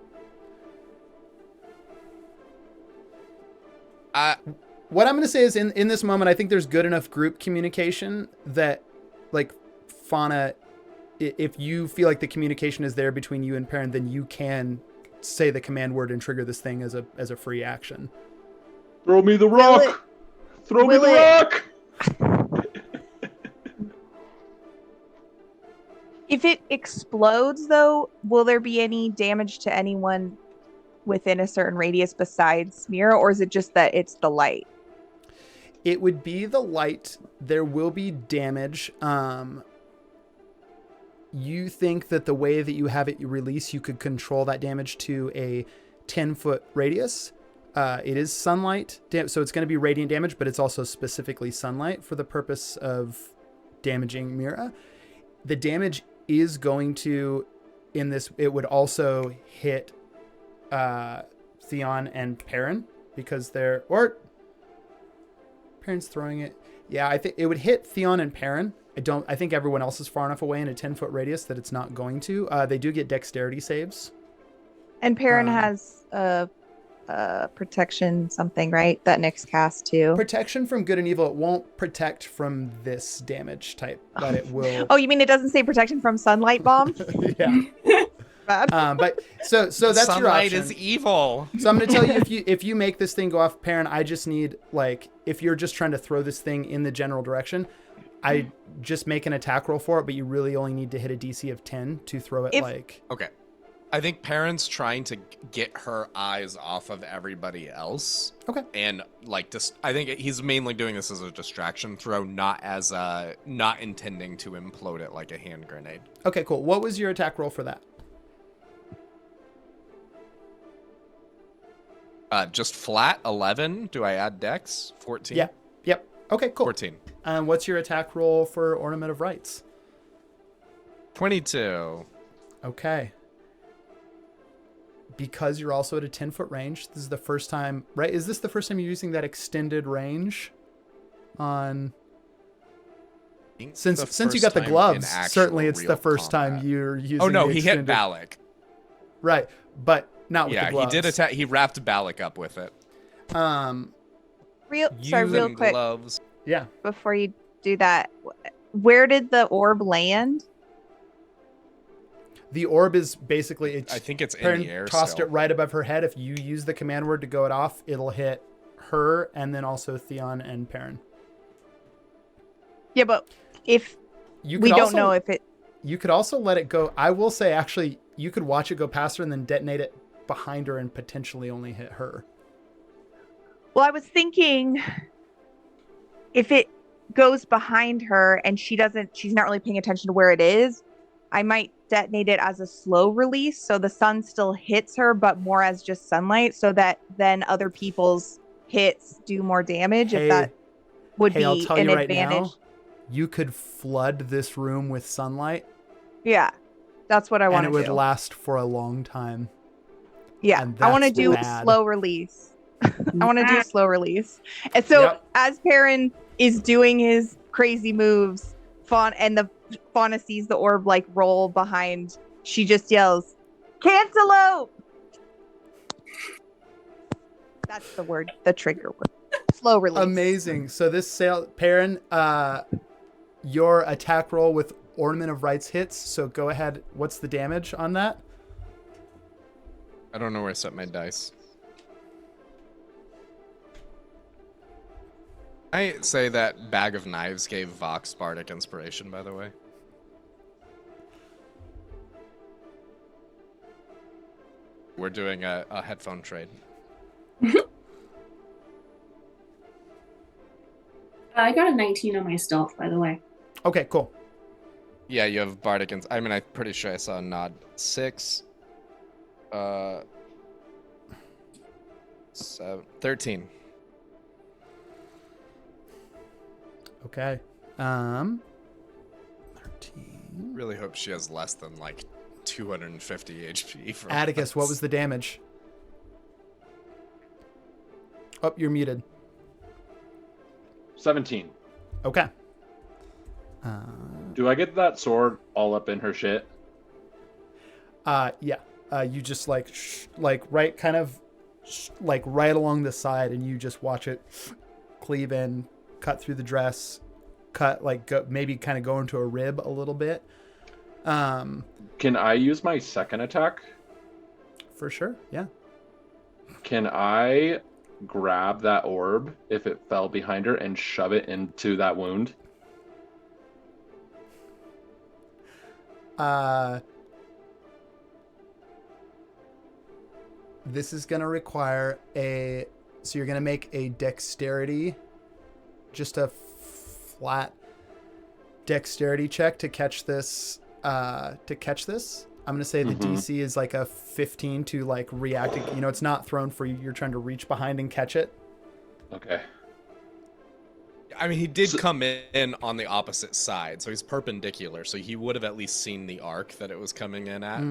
What I'm going to say is in this moment, I think there's good enough group communication that, like, Fauna, if you feel like the communication is there between you and Perrin, then you can say the command word and trigger this thing as a free action. Throw me the rock! Throw me the rock! If it explodes, though, will there be any damage to anyone within a certain radius besides Mira, or is it just that it's the light? It would be the light. There will be damage. You think that the way that you have it release, you could control that damage to a 10-foot radius. It is sunlight, so it's going to be radiant damage, but it's also specifically sunlight for the purpose of damaging Mira. The damage is going to, in this, it would also hit Theon and Perrin because or Perrin's throwing it. Yeah, I think it would hit Theon and Perrin. I think everyone else is far enough away in a 10-foot radius that it's not going to. They do get dexterity saves. And Perrin has protection something, right? That Nyx cast too. Protection from good and evil. It won't protect from this damage type, but it will. Oh, you mean it doesn't say protection from sunlight bomb? Yeah. Bad. But so that's your Sunlight option. is evil. So I'm going to tell you, if you make this thing go off, Perrin, I just need, like, if you're just trying to throw this thing in the general direction, I just make an attack roll for it, but you really only need to hit a DC of 10 to throw it like... Okay. I think Perrin's trying to get her eyes off of everybody else. Okay. And, like, I think he's mainly doing this as a distraction throw, not as not intending to implode it like a hand grenade. Okay, cool. What was your attack roll for that? Just flat 11. Do I add dex? 14. Yeah. Yep. Okay, cool. 14. And what's your attack roll for Ornament of Rights? 22. Okay. Because you're also at a 10-foot range, this is the first time, right? Is this the first time you're using that extended range on... Since you got the gloves, certainly it's the first time you're using. Oh no, the he hit Balak. Right, but not with the Yeah, gloves. he did attack. He wrapped Balak up with it. Real Using quick gloves. Yeah. before you do that, where did the orb land? The orb is basically... I think it's in Perrin the air tossed still. it right above her head. If you use the command word to go it off, it'll hit her and then also Theon and Perrin. Yeah, but if You we could don't also- know if it... You could also let it go. I will say, actually, you could watch it go past her and then detonate it behind her and potentially only hit her. Well, I was thinking if it goes behind her and she's not really paying attention to where it is, I might detonate it as a slow release so the sun still hits her, but more as just sunlight, so that then other people's hits do more damage. Hey, if that would be I'll tell an you right advantage. now, you could flood this room with sunlight Yeah, that's what I and want it to would do. last for a long time. Yeah, and I want to that's do bad. slow release. I want to do a slow release. And so Yep. as Perrin is doing his crazy moves, the Fauna sees the orb like roll behind. She just yells, "Cantaloupe!" That's the word, the trigger word. Slow release. Amazing. So this Perrin, your attack roll with Ornament of Rights hits. So go ahead. What's the damage on that? I don't know where I set my dice. I say that bag of knives gave Vox bardic inspiration, by the way. We're doing a headphone trade. I got a 19 on my stealth, by the way. Okay, cool. Yeah, you have bardic. I mean, I'm pretty sure I saw a nod. 6. 13. Okay. 13. Really hope she has less than like 250 HP. From Atticus, what was the damage? Oh, you're muted. 17. Okay. Do I get that sword all up in her shit? Yeah. You just like right kind of like right along the side, and you just watch it cleave in, cut through the dress, maybe kind of go into a rib a little bit. Can I use my second attack? For sure. Yeah. Can I grab that orb if it fell behind her and shove it into that wound? This is going to require so you're going to make a dexterity, just a flat dexterity check to catch this. I'm going to say the DC is like a 15 to like react. It's not thrown for you. You're trying to reach behind and catch it. Okay. I mean, he did come in on the opposite side, so he's perpendicular, so he would have at least seen the arc that it was coming in at.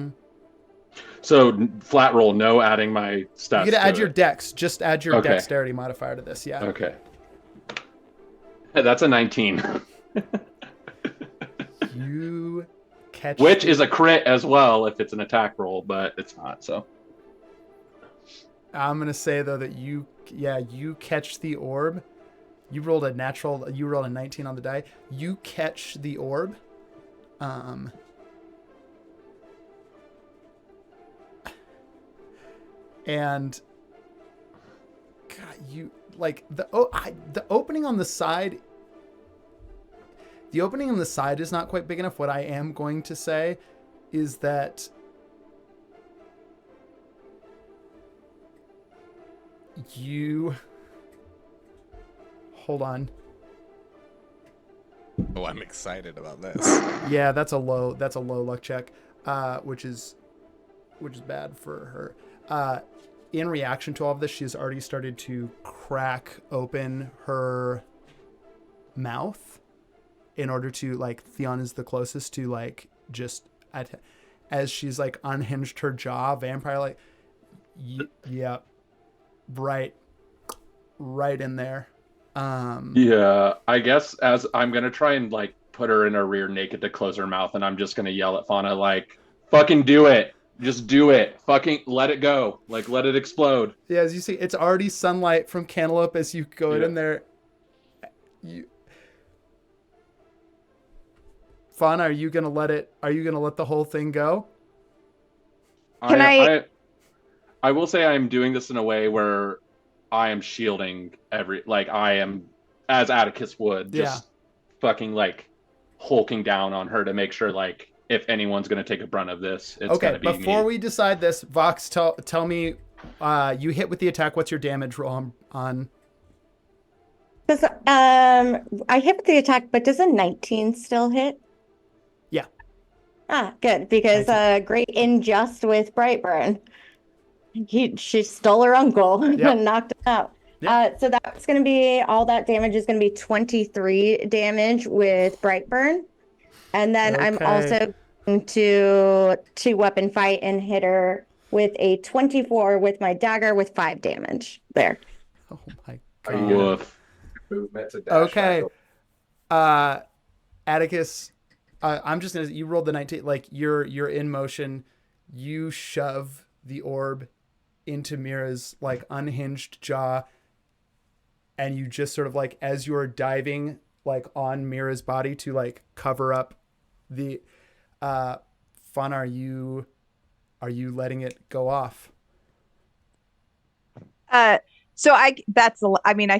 So flat roll, no adding my stats. You gotta add to your it. dex. Just add your Okay. dexterity modifier to this. Yeah. Okay. That's a 19. You catch. Which is a crit as well if it's an attack roll, but it's not. So I'm gonna say though that you catch the orb. You rolled a 19 on the die. You catch the orb. And God, you like the opening on the side. The opening on the side is not quite big enough. What I am going to say is that you hold on. Oh, I'm excited about this. Yeah, that's a low luck check, which is bad for her. In reaction to all of this, she has already started to crack open her mouth in order to, like, Theon is the closest to, like, just as she's like unhinged her jaw, vampire like, yeah, right in there. yeah, I guess as I'm gonna try and like put her in her rear naked to close her mouth, and I'm just gonna yell at Fauna like, "Fucking do it! Just do it! Fucking let it go! Like let it explode!" Yeah, as you see, it's already sunlight from Cantaloupe as you go in there. Fauna, are you gonna let the whole thing go? Can I will say I'm doing this in a way where I am shielding I am, as Atticus would, just fucking like hulking down on her to make sure like if anyone's gonna take a brunt of this, it's okay. gonna be Before me. we decide this, Vox, tell me, you hit with the attack. What's your damage roll on? I hit with the attack, but does a 19 still hit? Yeah. Good, because great injust with Brightburn. She stole her uncle and knocked him out. Yep. So that's going to be, all that damage is going to be 23 damage with Brightburn. And then I'm also going to weapon fight and hit her with a 24 with my dagger with 5 damage there. Oh my God. Woof. Movement to dash okay. Atticus, I'm just gonna. You rolled the 19. Like you're in motion. You shove the orb into Mira's like unhinged jaw, and you just sort of like as you're diving like on Mira's body to like cover up the. Fauna, are you letting it go off? So I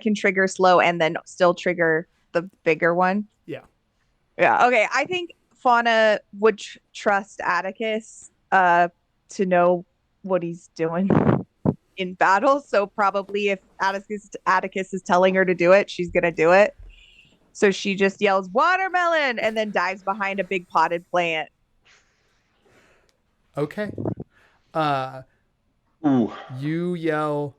can trigger slow and then still trigger the bigger one. Yeah. Okay. I think Fauna would trust Atticus to know what he's doing in battle. So probably if Atticus is telling her to do it, she's gonna do it. So she just yells "watermelon" and then dives behind a big potted plant. Okay. Ooh. You yell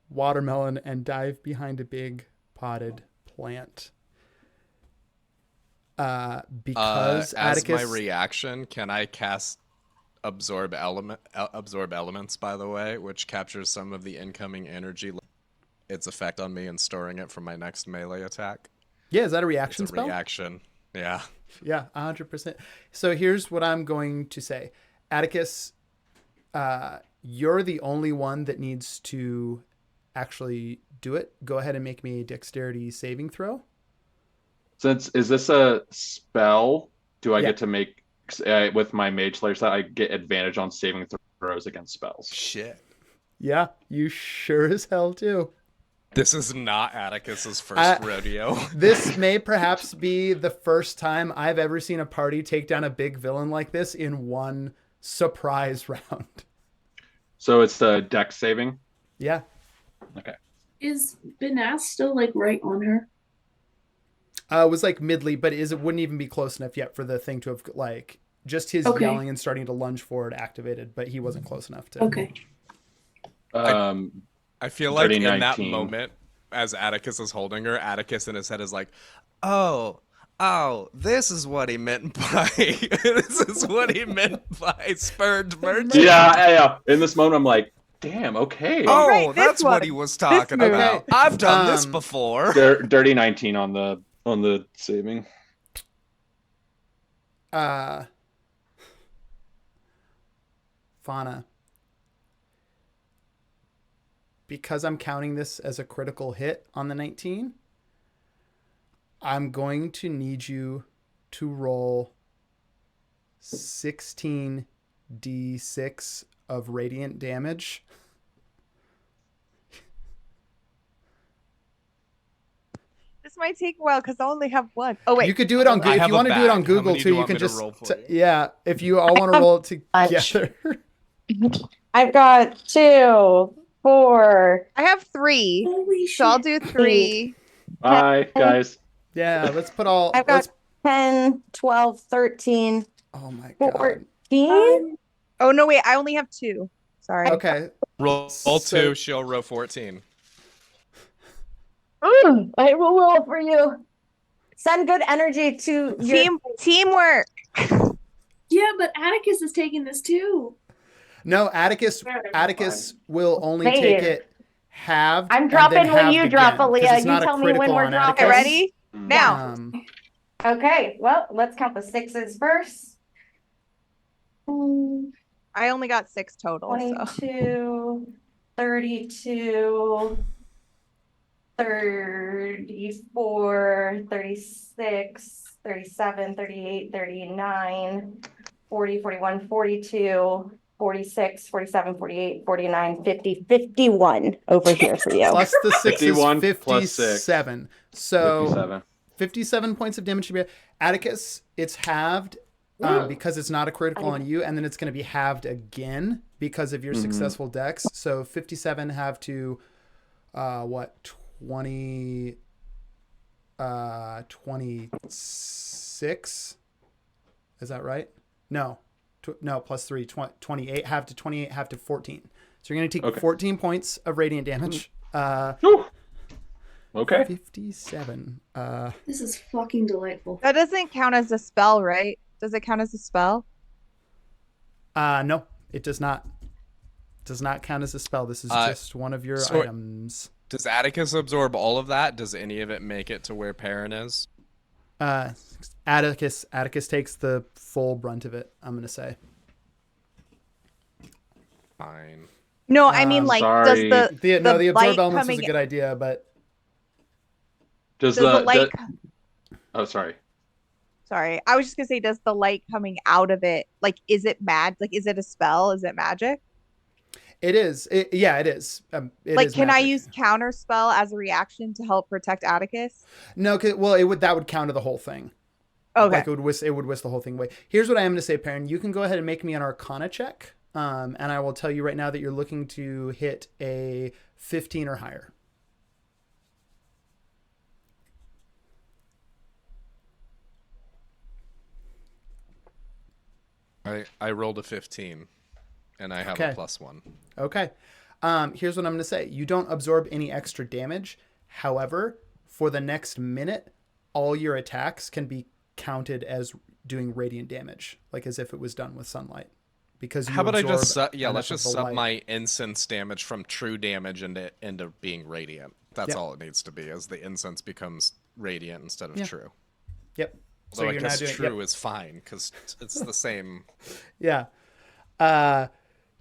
"watermelon" and dive behind a big potted plant. Because Atticus, as my reaction, can I cast absorb elements, by the way, which captures some of the incoming energy, its effect on me, and storing it for my next melee attack? Yeah, is that a reaction spell? Reaction. Yeah. Yeah, 100%. So here's what I'm going to say. Atticus, you're the only one that needs to actually do it. Go ahead and make me a dexterity saving throw. Is this a spell? Do I get to make with my Mage Slayer set? I get advantage on saving throws against spells. Shit. Yeah, you sure as hell do. This is not Atticus's first rodeo. This may perhaps be the first time I've ever seen a party take down a big villain like this in one surprise round. So it's the dex saving? Yeah. Okay. Is Benas still like right on her? It was like midly, but it wouldn't even be close enough yet for the thing to have like just his yelling and starting to lunge forward activated, but he wasn't close enough to. Okay. I feel like in that moment, as Atticus is holding her, Atticus in his head is like, oh, this is what he meant by this is what he meant by spurned merchant. Yeah. In this moment, I'm like, damn, okay. Oh, Oh, right, this that's what one. he was talking movie. about. Okay. I've done this before. Dirty 19 on the saving. Fauna. Because I'm counting this as a critical hit on the 19, I'm going to need you to roll 16d6 of radiant damage. This might take a while because I only have one. Oh wait, You could do it on I if have you a want to do it on bag. How Google many do too. you You want can me to just roll for you? yeah. If you all want to roll it together. I've got 2, 4. I have 3, Holy so I'll shit. do 3. Bye, guys. Yeah, let's put all. I've got 10, 12, 13, Oh my god. 14. Oh no, wait, I only have 2. Sorry. Okay. Roll So- 2, she'll roll 14. I will roll for you. Send good energy to your Teamwork. Yeah, but Atticus is taking this too. No, Atticus will only Right take here. it halved. I'm and dropping then when halved you again, drop, 'cause Aaliyah. it's You not a tell me when critical we're on dropping. Okay, Atticus. ready? Now. Okay, well, let's count the 6s first. I only got 6 total. So. 22, 32, 34, 36, 37, 38, 39, 40, 41, 42, 46, 47, 48, 49, 50, 51 over here for you. Plus the 6 is 51 plus 6. 57. So 57. 57 points of damage to be Atticus. It's halved because it's not a critical on you, and then it's going to be halved again because of your successful dex. So 57 have to 20 26. Is that right? No. No, plus 3 28 have to 28 have to 14. So you're going to take 14 points of radiant damage. Okay. 57. This is fucking delightful. That doesn't count as a spell, right? Does it count as a spell? No, it does not. Does not count as a spell. This is just one of your items. Does Atticus absorb all of that? Does any of it make it to where Perrin is? Atticus takes the full brunt of it, I'm gonna say. Fine. No, I mean like sorry. does The absorb light elements is coming a good idea, but Does the light Oh, sorry. Sorry. I was just gonna say, does the light coming out of it, like, is it is it a spell? Is it magic? it is. Yeah, it is. Like, is can I magic. use counter spell as a reaction to help protect Atticus? No, well, that would counter the whole thing. Okay. Like it would whisk the whole thing away. Here's what I am going to say, Perrin. You can go ahead and make me an Arcana check, and I will tell you right now that you're looking to hit a 15 or higher. I rolled a 15, and I have a +1. Okay. Here's what I'm going to say. You don't absorb any extra damage. However, for the next minute, all your attacks can be counted as doing radiant damage, like as if it was done with sunlight. Because you How about I just absorb let's just enough of the sub light. my incense damage from true damage into being radiant. That's Yep. all it needs to be, as the incense becomes radiant instead of true. Yep. So I guess doing true is fine because it's the same. Yeah.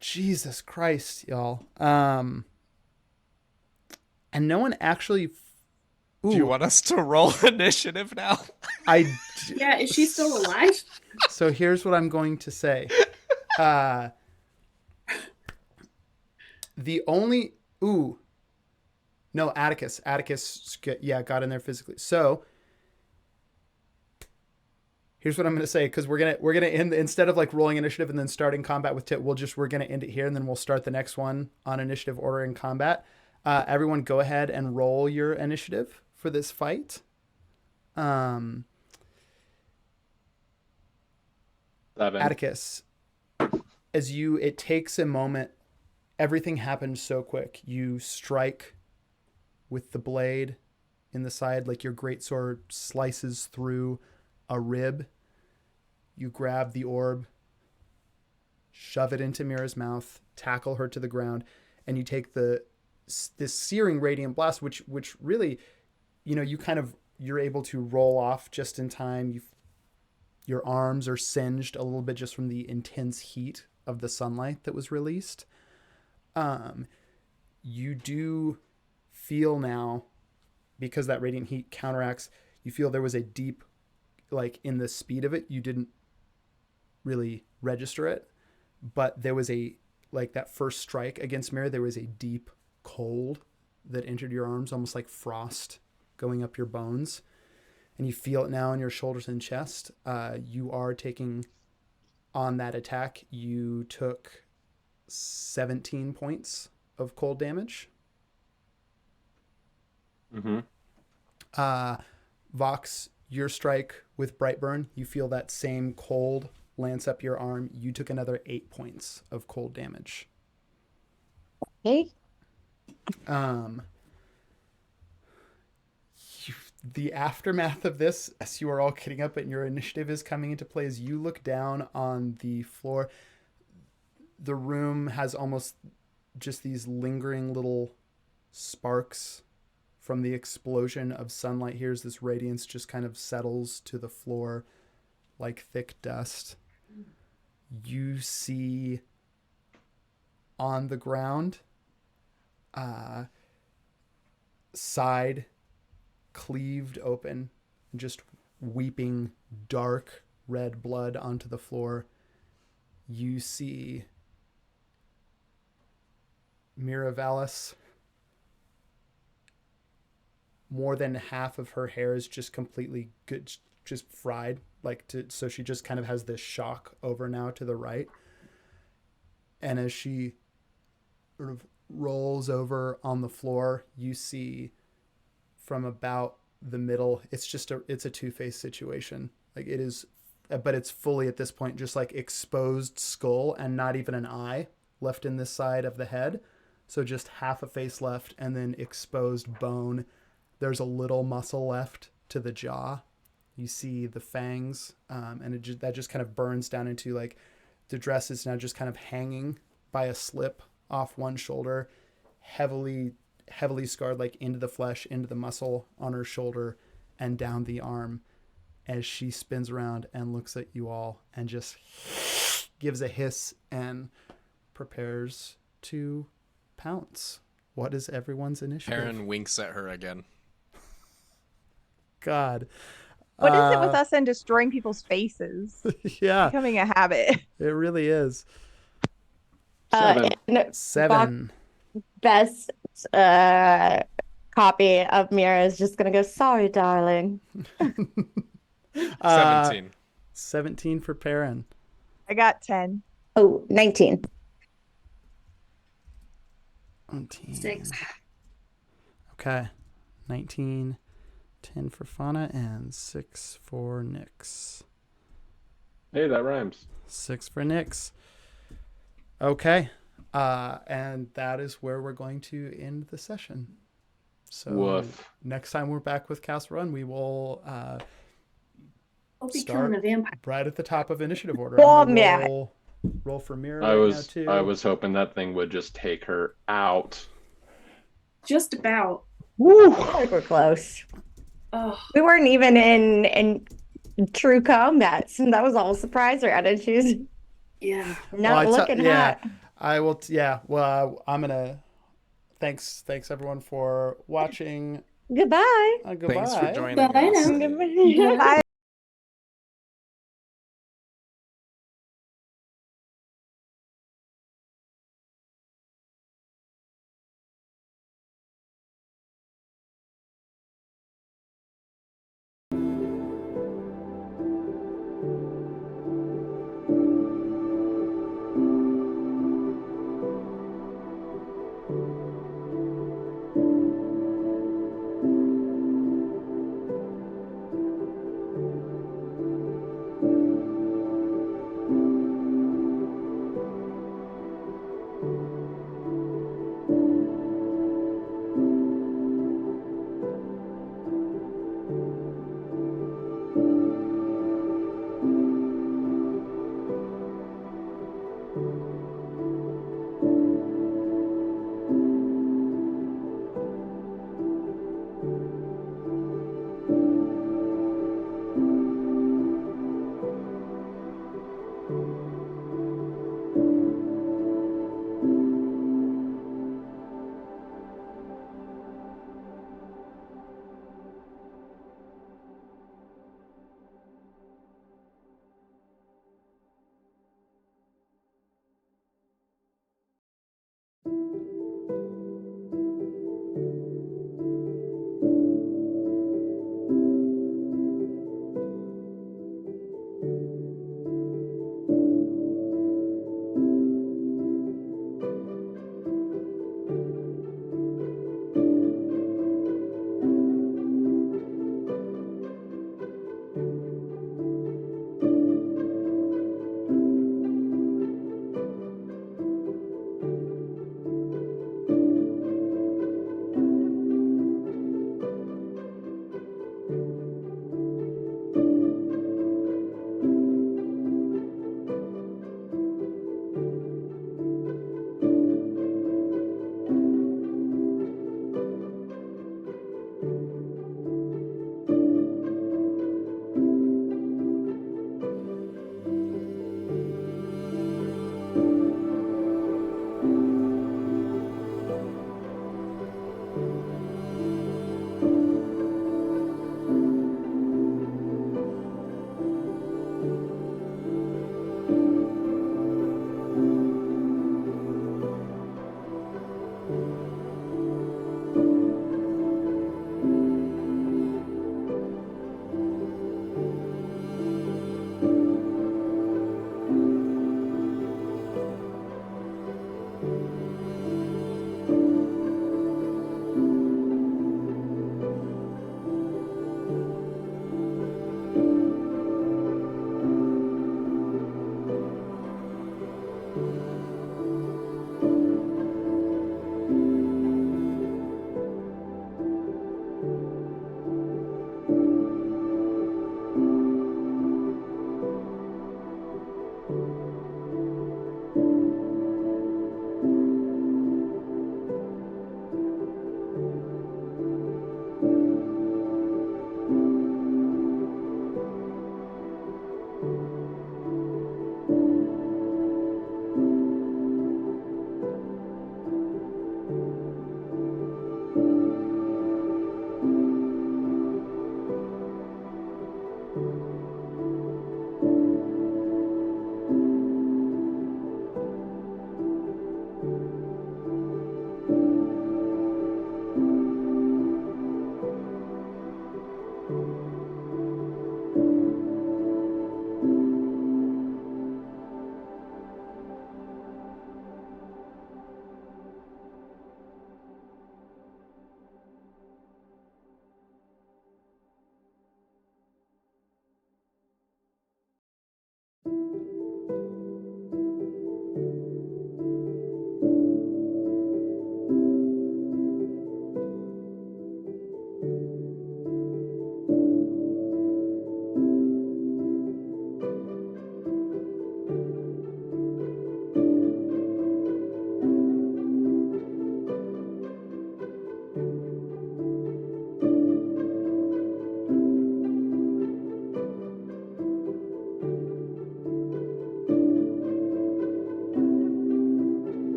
Jesus Christ, y'all. And no one actually. Do you want us to roll initiative now? Yeah, is she still alive? So here's what I'm going to say. The only no, Atticus got in there physically. So here's what I'm going to say, because we're gonna end, instead of like rolling initiative and then starting combat with Tit, we're gonna end it here, and then we'll start the next one on initiative order in combat. Everyone, go ahead and roll your initiative for this fight. 7. Atticus, it takes a moment. Everything happens so quick. You strike with the blade in the side, like your greatsword slices through a rib. You grab the orb, shove it into Mira's mouth, tackle her to the ground, and you take this searing radiant blast, which really, you're able to roll off just in time. Your arms are singed a little bit just from the intense heat of the sunlight that was released. You do feel now, because that radiant heat counteracts, you feel there was a deep, like in the speed of it, you didn't really register it, but there was that first strike against Mira, there was a deep cold that entered your arms, almost like frost going up your bones. And you feel it now in your shoulders and chest. You are taking, on that attack, you took 17 points of cold damage. Mm-hmm. Vox, your strike with Brightburn, you feel that same cold lance up your arm. You took another 8 points of cold damage. Okay. The aftermath of this, as you are all getting up and your initiative is coming into play, as you look down on the floor, the room has almost just these lingering little sparks from the explosion of sunlight. Here's this radiance just kind of settles to the floor like thick dust. You see on the ground, side cleaved open, just weeping dark red blood onto the floor. You see Mira Vallis. More than half of her hair is just completely good, just fried, so she just kind of has this shock over now to the right. And as she sort of rolls over on the floor, you see from about the middle, it's a two-faced situation. Like it is, but it's fully at this point just like exposed skull and not even an eye left in this side of the head. So just half a face left and then exposed bone. There's a little muscle left to the jaw. You see the fangs, and that just kind of burns down into like the dress is now just kind of hanging by a slip off one shoulder, heavily scarred, like into the flesh, into the muscle on her shoulder and down the arm, as she spins around and looks at you all and just gives a hiss and prepares to pounce. What is everyone's initiative? Perrin winks at her again. God. What is it with us and destroying people's faces? Yeah. Becoming a habit. It really is. 7. Seven. Best copy of Mira is just gonna go, sorry, darling. 17. 17 for Perrin. I got 10. Oh, 19. 19. 6. Okay. 19, 10 for Fauna, and 6 for Nyx. Hey, that rhymes. 6 for Nyx. Okay. And that is where we're going to end the session. So Woof. next time we're back with Castle Run, we will I'll be start killing a vampire. right at the top of initiative order. Oh, I'm gonna man. roll for Mira I right now too. was hoping that thing would just take her out. Just about. Woo! I think we're close. Oh, We weren't even in true combat, so that was all a surprise around it. She was yeah. not looking hot. I will. Well, I'm gonna. Thanks, everyone for watching. Goodbye. Goodbye. Thanks for joining Bye us. now. Goodbye. Bye.